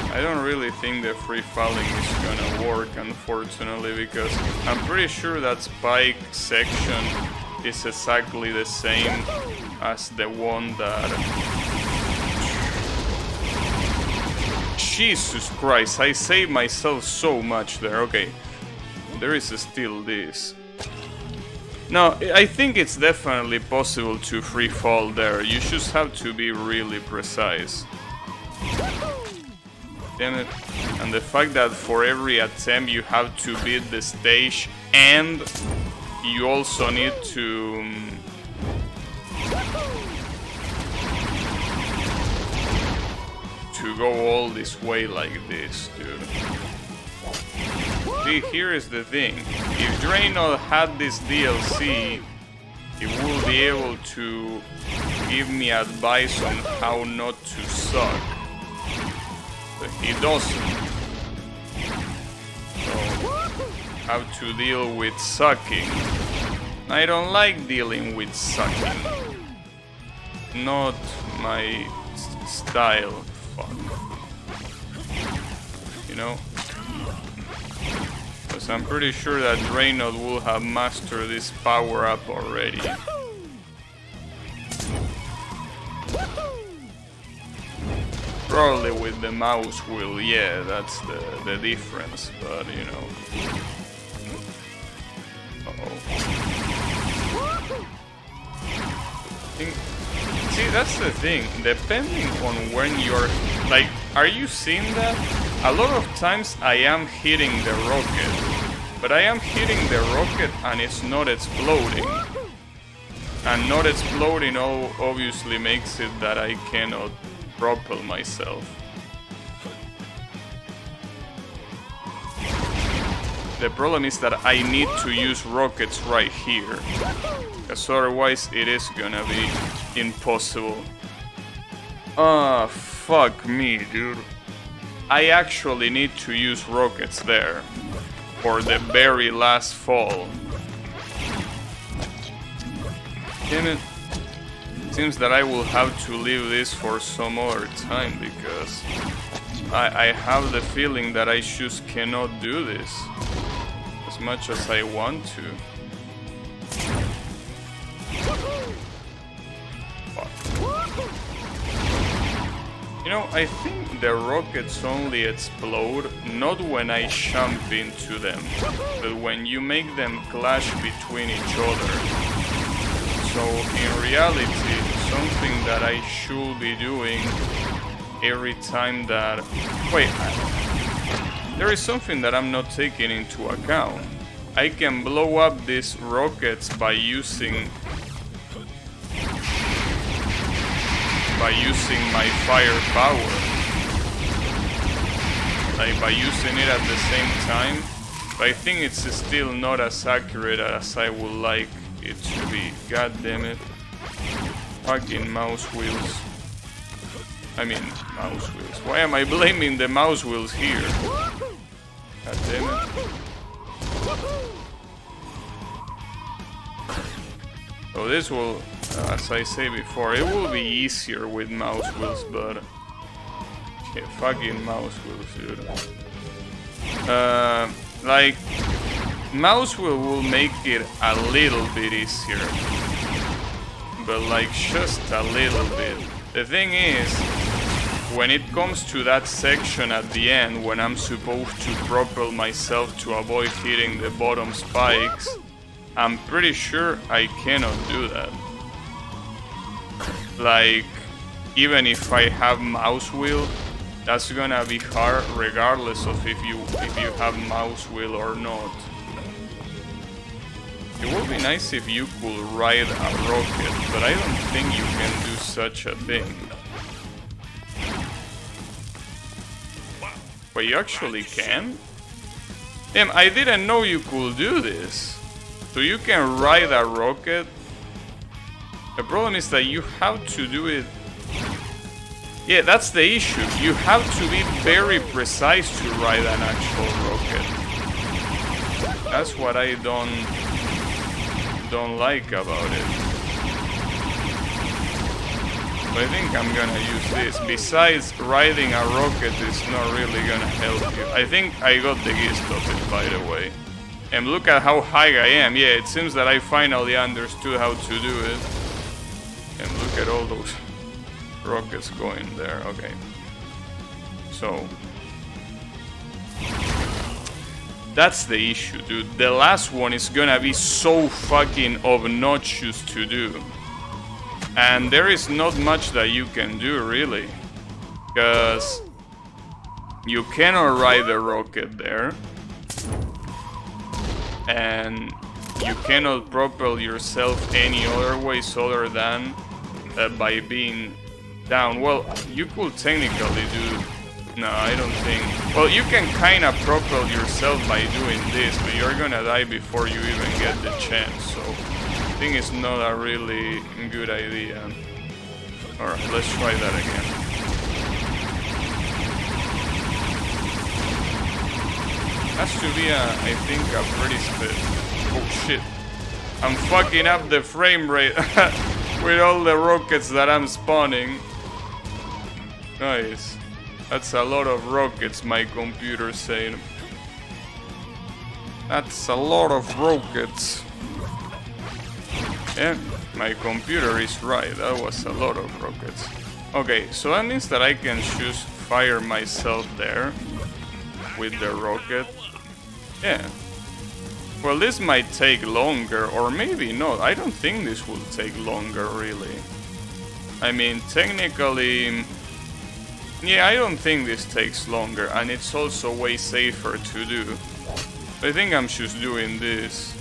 I don't really think the free falling is gonna work, unfortunately, because I'm pretty sure that spike section is exactly the same as the one that... Jesus Christ, I saved myself so much there. Okay, there is still this. No, I think it's definitely possible to free fall there. You just have to be really precise. Damn it. And the fact that for every attempt you have to beat the stage, and you also need to go all this way like this, dude. See, here is the thing. If Draenor had this DLC, it will be able to give me advice on how not to suck. But he doesn't. So, have to deal with sucking. I don't like dealing with sucking. Not my style. Fuck. You know? Because I'm pretty sure that Draenor will have mastered this power up already. Probably with the mouse wheel, yeah, that's the difference, but you know. Uh-oh. See, that's the thing, depending on when you're... Like, are you seeing that? A lot of times I am hitting the rocket, but I am hitting the rocket and it's not exploding. And not exploding obviously makes it that I cannot propel myself. The problem is that I need to use rockets right here, because otherwise it is gonna be impossible. Ah, fuck me, dude. I actually need to use rockets there for the very last fall. Damn it. Seems that I will have to leave this for some other time, because I have the feeling that I just cannot do this as much as I want to. Fuck. You know, I think the rockets only explode not when I jump into them, but when you make them clash between each other. So in reality, something that I should be doing every time that... Wait, there is something that I'm not taking into account. I can blow up these rockets by using my fire power. Like by using it at the same time. But I think it's still not as accurate as I would like it to be. God damn it. Fucking mouse wheels. I mean, mouse wheels. Why am I blaming the mouse wheels here? God damn it. So this will as I say before, it will be easier with mouse wheels, but yeah, fucking mouse wheels, dude. Like, mouse wheel will make it a little bit easier, but like just a little bit. The thing is, when it comes to that section at the end, when I'm supposed to propel myself to avoid hitting the bottom spikes, I'm pretty sure I cannot do that. Like, even if I have mouse wheel, that's gonna be hard regardless of if you have mouse wheel or not. It would be nice if you could ride a rocket, but I don't think you can do such a thing. But you actually can? Damn, I didn't know you could do this. So you can ride a rocket. The problem is that you have to do it. Yeah, that's the issue. You have to be very precise to ride an actual rocket. That's what I don't like about it. But I think I'm gonna use this. Besides, riding a rocket is not really gonna help you. I think I got the gist of it, by the way. And look at how high I am. Yeah, it seems that I finally understood how to do it. And look at all those rockets going there. Okay. So that's the issue, dude. The last one is gonna be so fucking obnoxious to do. And there is not much that you can do, really. Because you cannot ride the rocket there. And you cannot propel yourself any other ways other than by being down. Well, you could technically do... No, I don't think... Well, you can kind of propel yourself by doing this, but you're gonna die before you even get the chance, so... I think it's not a really good idea. Alright, let's try that again. Has to be I think a pretty speed. Oh shit. I'm fucking up the frame rate with all the rockets that I'm spawning. Nice. That's a lot of rockets, my computer saying. That's a lot of rockets. Yeah, my computer is right. That was a lot of rockets. Okay, so that means that I can just fire myself there with the rocket. Yeah. Well, this might take longer, or maybe not. I don't think this will take longer, really. I mean, technically... Yeah, I don't think this takes longer, and it's also way safer to do. I think I'm just doing this.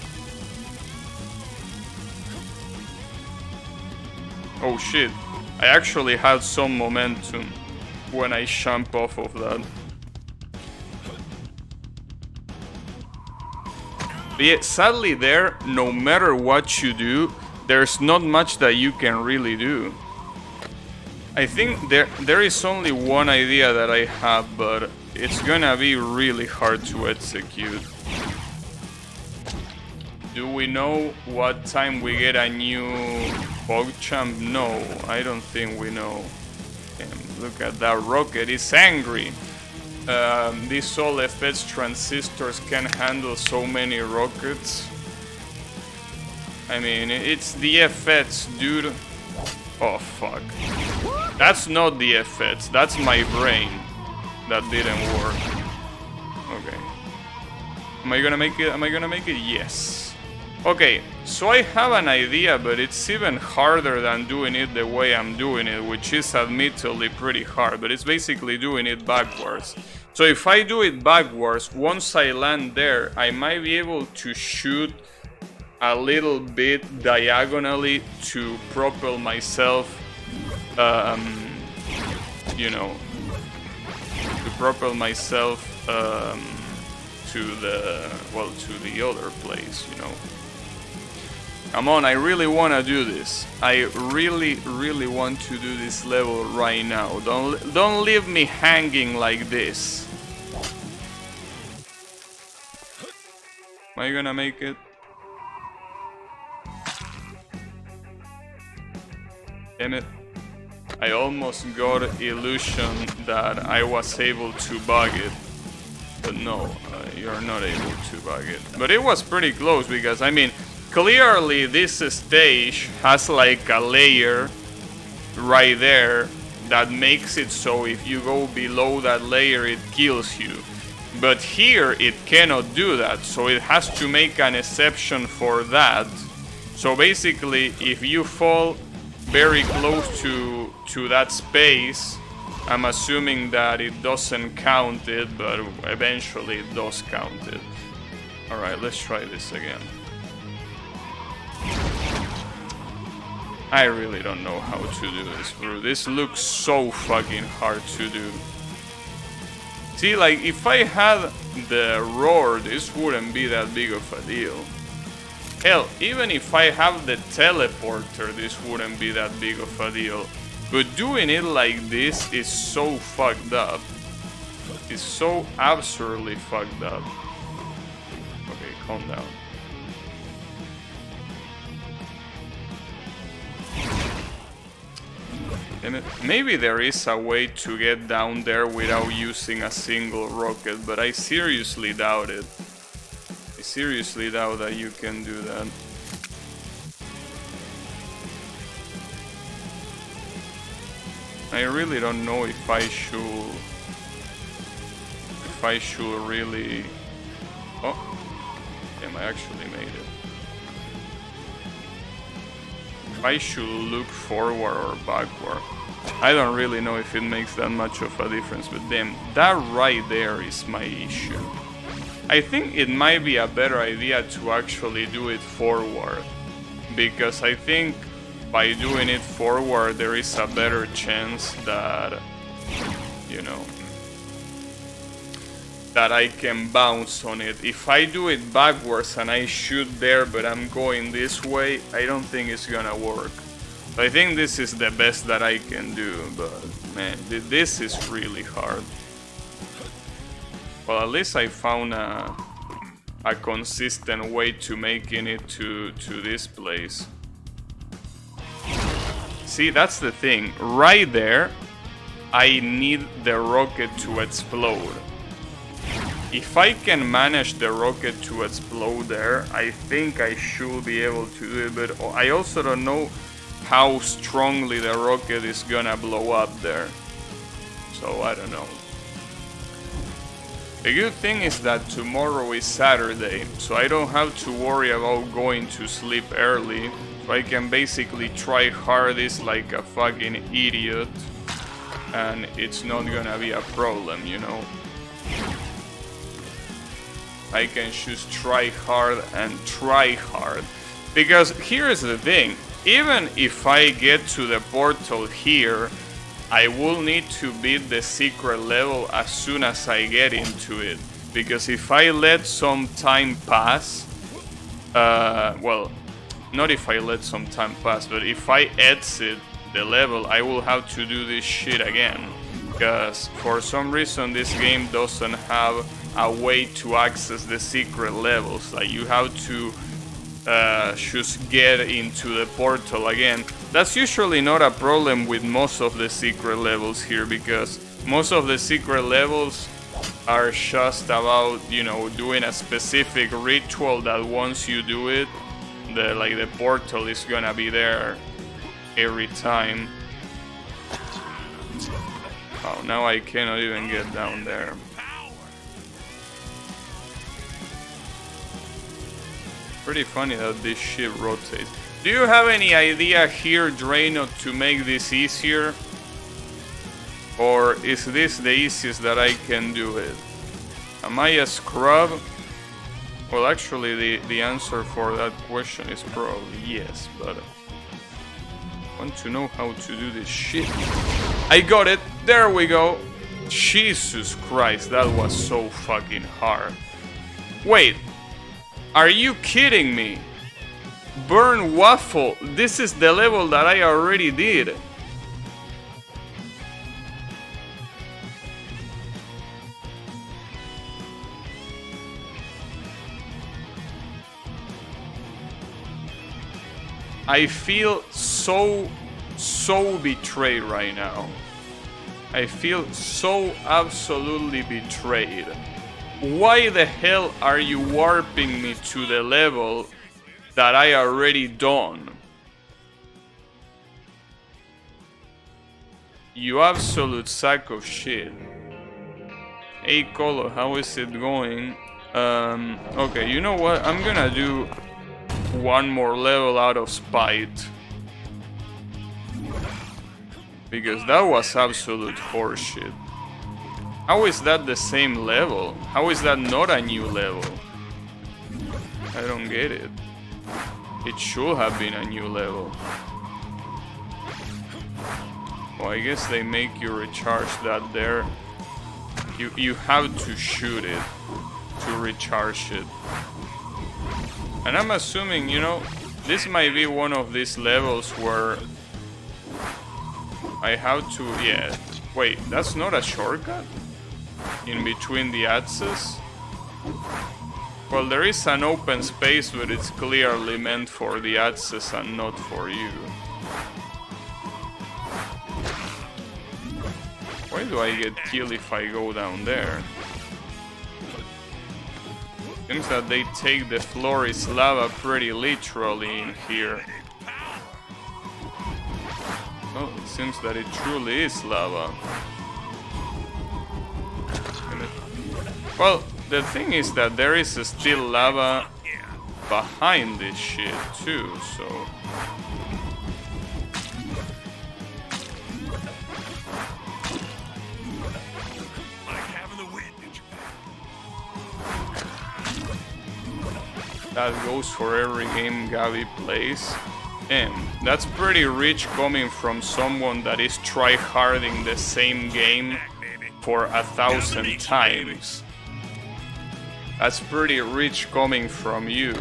Oh shit, I actually had some momentum when I jump off of that. But yeah, sadly there, no matter what you do, there's not much that you can really do. I think there is only one idea that I have, but it's gonna be really hard to execute. Do we know what time we get a new PogChamp? No, I don't think we know. Look at that rocket, it's angry. These all FX transistors can handle so many rockets. I mean, it's the FX, dude. Oh, fuck. That's not the FX, that's my brain. That didn't work. Okay. Am I gonna make it? Am I gonna make it? Yes. Okay, so I have an idea, but it's even harder than doing it the way I'm doing it, which is admittedly pretty hard, but it's basically doing it backwards. So if I do it backwards, once I land there, I might be able to shoot a little bit diagonally to propel myself, you know, to propel myself to the, well, to the other place, you know. Come on, I really want to do this. I really want to do this level right now. Don't leave me hanging like this. Am I gonna make it? Damn it. I almost got illusion that I was able to bug it. But no, you're not able to bug it. But it was pretty close because, I mean, clearly this stage has like a layer right there that makes it so if you go below that layer it kills you. But here it cannot do that, so it has to make an exception for that. So basically, if you fall very close to that space, I'm assuming that it doesn't count it, but eventually it does count it. Alright, let's try this again. I really don't know how to do this, bro. This looks so fucking hard to do. See, like, if I had the roar, this wouldn't be that big of a deal. Hell, even if I have the teleporter, this wouldn't be that big of a deal. But doing it like this is so fucked up. It's so absurdly fucked up. Okay, calm down. And maybe there is a way to get down there without using a single rocket, but I seriously doubt it. I seriously doubt that you can do that. I really don't know if I should really... Oh, damn, I actually made it. If I should look forward or backward. I don't really know if it makes that much of a difference, but damn, that right there is my issue. I think it might be a better idea to actually do it forward, because I think by doing it forward there is a better chance that, you know, that I can bounce on it. If I do it backwards and I shoot there but I'm going this way, I don't think it's gonna work. I think this is the best that I can do, but man, this is really hard. Well, at least I found a consistent way to making it to this place. See, that's the thing. Right there, I need the rocket to explode. If I can manage the rocket to explode there, I think I should be able to do it, but I also don't know how strongly the rocket is gonna blow up there. So I don't know. The good thing is that tomorrow is Saturday, so I don't have to worry about going to sleep early. So I can basically try hardest like a fucking idiot, and it's not gonna be a problem, you know. I can just try hard and try hard. Because here's the thing, even if I get to the portal here, I will need to beat the secret level as soon as I get into it. Because if I let some time pass, well, not if I let some time pass, but if I exit the level, I will have to do this shit again. Because for some reason this game doesn't have a way to access the secret levels. Like, you have to just get into the portal again. That's usually not a problem with most of the secret levels here, because most of the secret levels are just about, you know, doing a specific ritual that once you do it, the portal is gonna be there every time. Oh, now I cannot even get down there. Pretty funny that this shit rotates. Do you have any idea here, Drano, to make this easier? Or is this the easiest that I can do it? Am I a scrub? Well, actually, the answer for that question is probably yes, but I want to know how to do this shit. I got it! There we go! Jesus Christ, that was so fucking hard. Wait, are you kidding me? Burn Waffle, this is the level that I already did. I feel so so betrayed right now. I feel so absolutely betrayed. Why the hell are you warping me to the level that I already done? You absolute sack of shit. Hey Colo, how is it going? Okay, you know what? I'm gonna do one more level out of spite. Because that was absolute horseshit. How is that the same level? How is that not a new level? I don't get it. It should have been a new level. Well, I guess they make you recharge that there. You have to shoot it to recharge it. And I'm assuming, you know, this might be one of these levels where I have to, yeah. Wait, that's not a shortcut? In between the axes? Well, there is an open space, but it's clearly meant for the axes and not for you. Why do I get killed if I go down there? Seems that they take the floor is lava pretty literally in here. Well, it seems that it truly is lava. Well, the thing is that there is still lava behind this shit too, so... That goes for every game Gabi plays. And that's pretty rich coming from someone that is tryharding the same game for 1,000 times. That's pretty rich coming from you.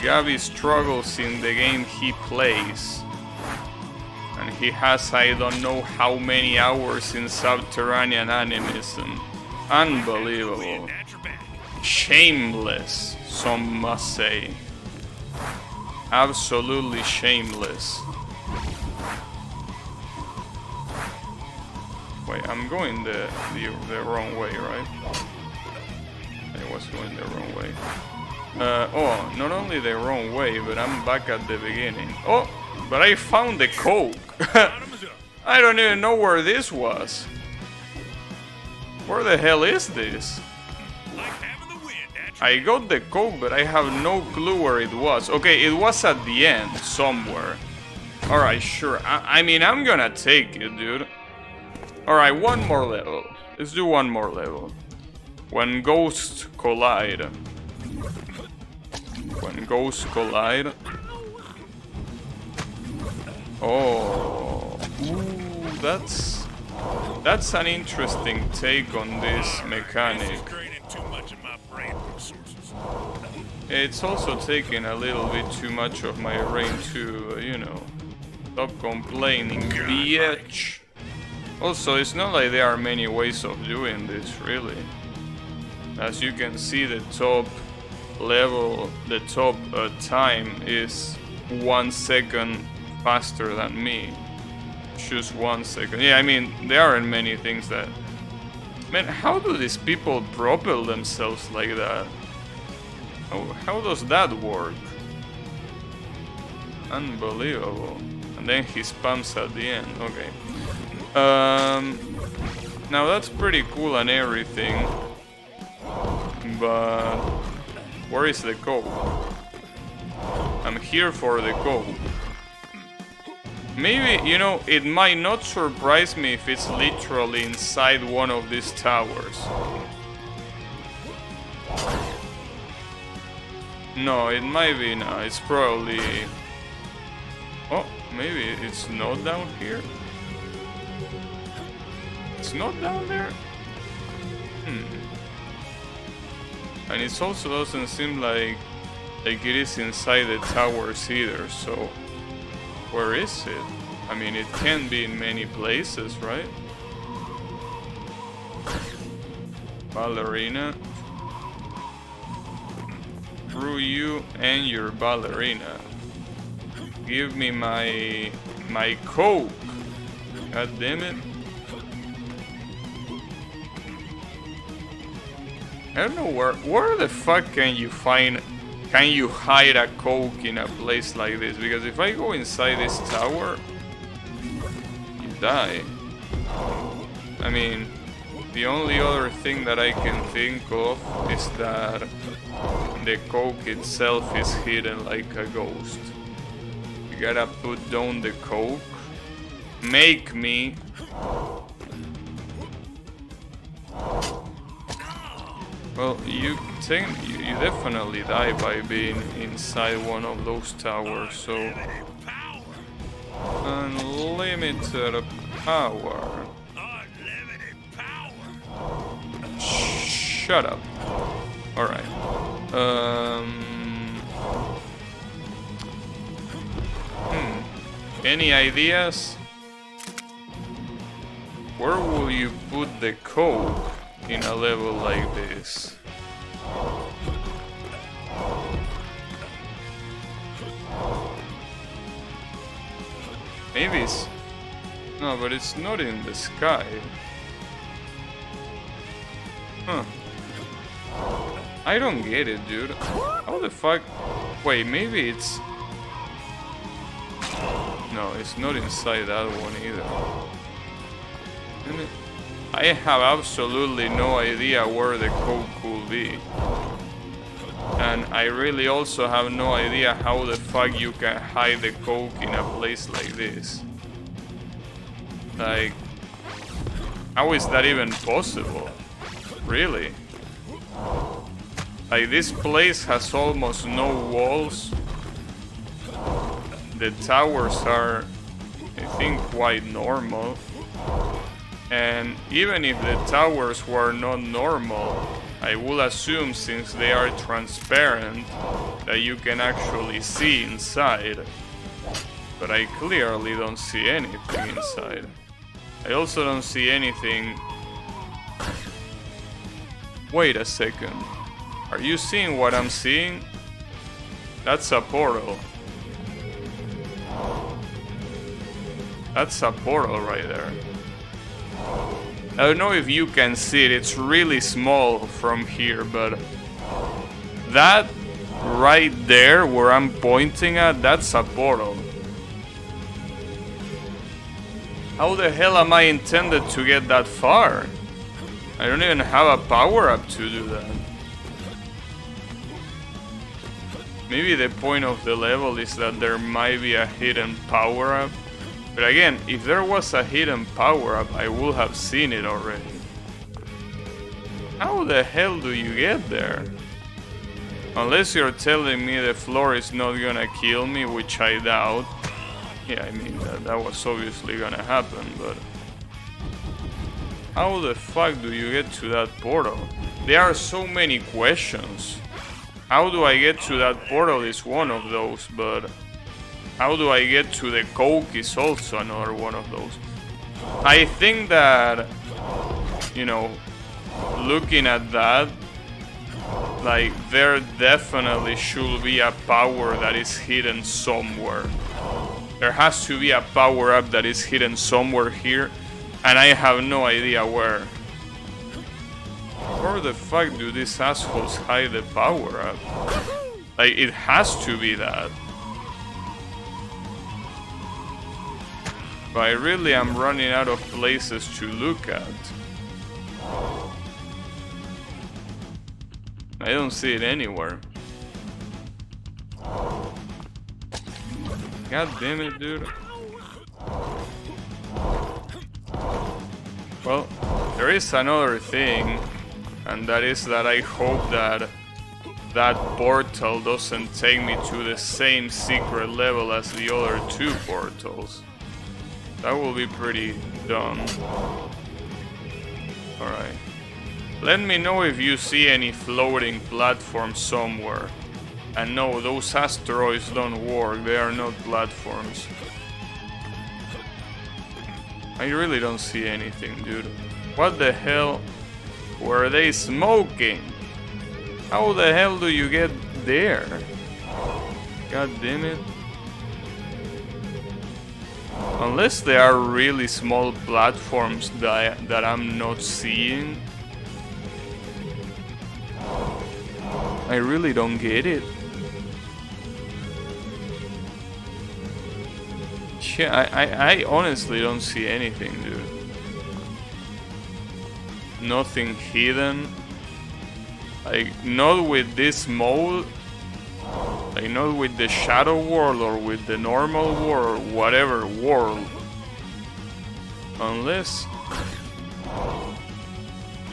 Gabi struggles in the game he plays. And he has I don't know how many hours in subterranean animism. Unbelievable. Shameless, some must say. Absolutely shameless. Wait, I'm going the wrong way, right? I was going the wrong way. Oh, not only the wrong way, but I'm back at the beginning. Oh, but I found the coke. I don't even know where this was. Where the hell is this? I got the coke, but I have no clue where it was. Okay, it was at the end, somewhere. Alright, sure. I mean, I'm gonna take it, dude. Alright, one more level. Let's do one more level. When ghosts collide. When ghosts collide. Oh. Ooh, that's an interesting take on this mechanic. It's also taking a little bit too much of my brain to, you know, stop complaining, bitch. Also, it's not like there are many ways of doing this, really. As you can see, the top level, the top time is 1 second faster than me. Just 1 second. Yeah, I mean, there aren't many things that... Man, how do these people propel themselves like that? How does that work? Unbelievable. And then he spams at the end. Okay. Now that's pretty cool and everything. But where is the coke? I'm here for the coke. Maybe, you know, it might not surprise me if it's literally inside one of these towers. No, it might be not. It's probably... Oh, maybe it's not down here? It's not down there? And it also doesn't seem like it is inside the towers either, so... Where is it? I mean, it can be in many places, right? Ballerina. Through you and your ballerina. give me my coke. God damn it. I don't know where the fuck can you hide a coke in a place like this? Because if I go inside this tower, you die. I mean, the only other thing that I can think of is that the coke itself is hidden like a ghost. You gotta put down the coke. Make me. Well, you definitely die by being inside one of those towers, so... Unlimited power. Shut up. Alright. Any ideas? Where will you put the coke in a level like this? Maybe it's... No, but it's not in the sky. Huh. I don't get it, dude. How the fuck... Wait, maybe it's... No, it's not inside that one either. I have absolutely no idea where the coke could be. And I really also have no idea how the fuck you can hide the coke in a place like this. Like... How is that even possible? Really? Like, this place has almost no walls. The towers are, I think, quite normal. And even if the towers were not normal, I will assume, since they are transparent, that you can actually see inside. But I clearly don't see anything inside. I also don't see anything... Wait a second. Are you seeing what I'm seeing? That's a portal. That's a portal right there. I don't know if you can see it, it's really small from here, but that right there where I'm pointing at, that's a portal. How the hell am I intended to get that far? I don't even have a power-up to do that. Maybe the point of the level is that there might be a hidden power-up. But again, if there was a hidden power-up, I would have seen it already. How the hell do you get there? Unless you're telling me the floor is not gonna kill me, which I doubt. Yeah, I mean, that was obviously gonna happen, but... How the fuck do you get to that portal? There are so many questions. How do I get to that portal is one of those, but... How do I get to the coke is also another one of those. I think that, you know, looking at that, like, there definitely should be a power that is hidden somewhere. There has to be a power-up that is hidden somewhere here, and I have no idea where. Where the fuck do these assholes hide the power-up? Like, it has to be that. But I really am running out of places to look at. I don't see it anywhere. God damn it, dude. Well, there is another thing, and that is that I hope that that portal doesn't take me to the same secret level as the other two portals. That will be pretty dumb. Alright. Let me know if you see any floating platforms somewhere. And no, those asteroids don't work, they are not platforms. I really don't see anything, dude. What the hell were they smoking? How the hell do you get there? God damn it. Unless there are really small platforms that I'm not seeing. I really don't get it. Yeah, I honestly don't see anything, dude. Nothing hidden. Like, not with this mode. Like, not with the shadow world or with the normal world, whatever world. Unless...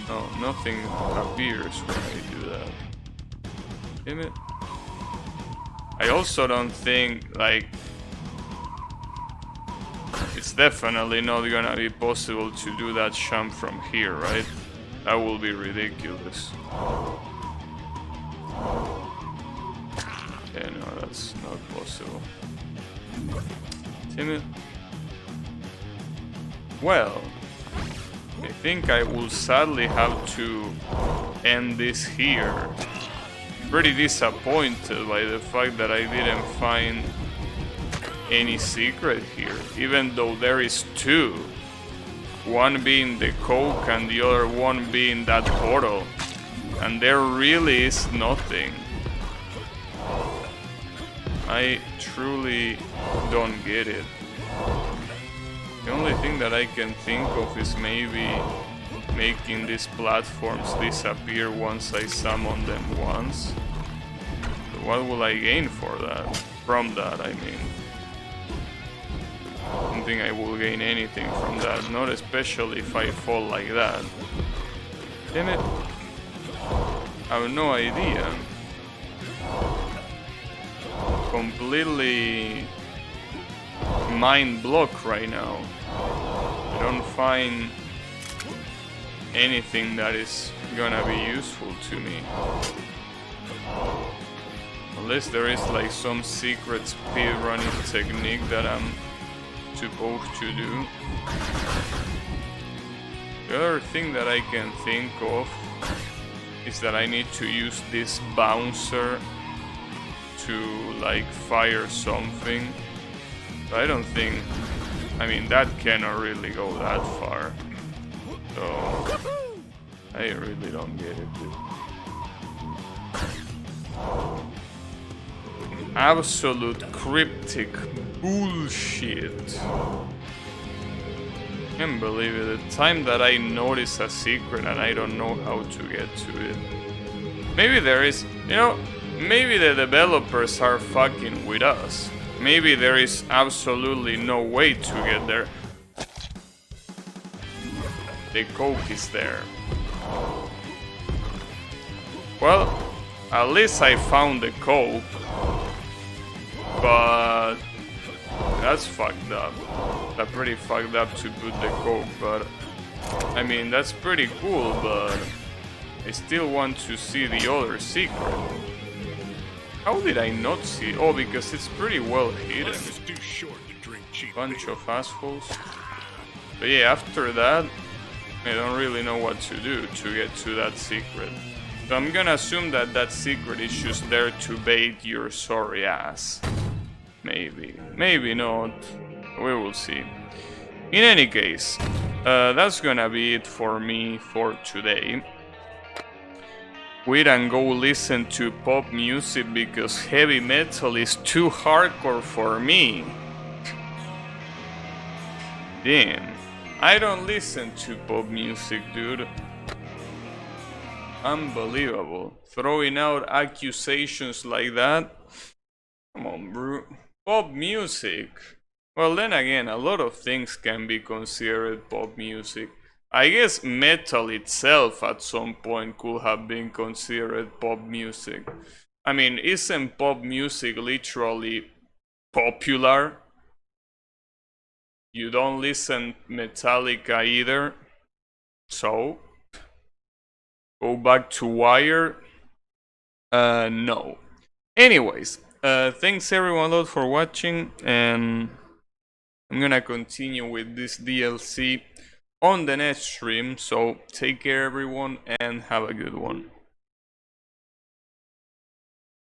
No, nothing appears when I do that. Damn it. I also don't think, like... It's definitely not gonna be possible to do that jump from here, right? That will be ridiculous. Yeah, no, that's not possible. Damn it. Well, I think I will sadly have to end this here. Pretty disappointed by the fact that I didn't find any secret here, even though there is two. One being the coke and the other one being that portal. And there really is nothing. I truly don't get it. The only thing that I can think of is maybe making these platforms disappear once I summon them once. But what will I gain for that? From that, I mean. I don't think I will gain anything from that, not especially if I fall like that. Damn it. I have no idea. Completely mind block right now. I don't find anything that is gonna be useful to me. Unless there is like some secret speedrunning technique that I'm supposed to do. The other thing that I can think of is that I need to use this bouncer to like fire something. But I don't think, I mean, that cannot really go that far. So I really don't get it, dude. Absolute cryptic bullshit. Can't believe it. The time that I notice a secret and I don't know how to get to it. Maybe there is, you know, maybe the developers are fucking with us. Maybe there is absolutely no way to get there. The coke is there. Well, at least I found the coke. But that's fucked up. That's pretty fucked up to put the coke, but I mean, that's pretty cool, but I still want to see the other secret. How did I not see it? Oh, because it's pretty well hidden. Bunch of assholes. But yeah, after that, I don't really know what to do to get to that secret. So I'm gonna assume that that secret is just there to bait your sorry ass. Maybe. Maybe not. We will see. In any case, that's gonna be it for me for today. Wait and go listen to pop music because heavy metal is too hardcore for me. Damn. I don't listen to pop music, dude. Unbelievable. Throwing out accusations like that. Come on, bro. Pop music. Well, then again, a lot of things can be considered pop music. I guess metal itself at some point could have been considered pop music. I mean, isn't pop music literally popular? You don't listen Metallica either. So, go back to Wire. No. Anyways, thanks everyone a lot for watching, and I'm gonna continue with this DLC on the next stream. So take care everyone and have a good one.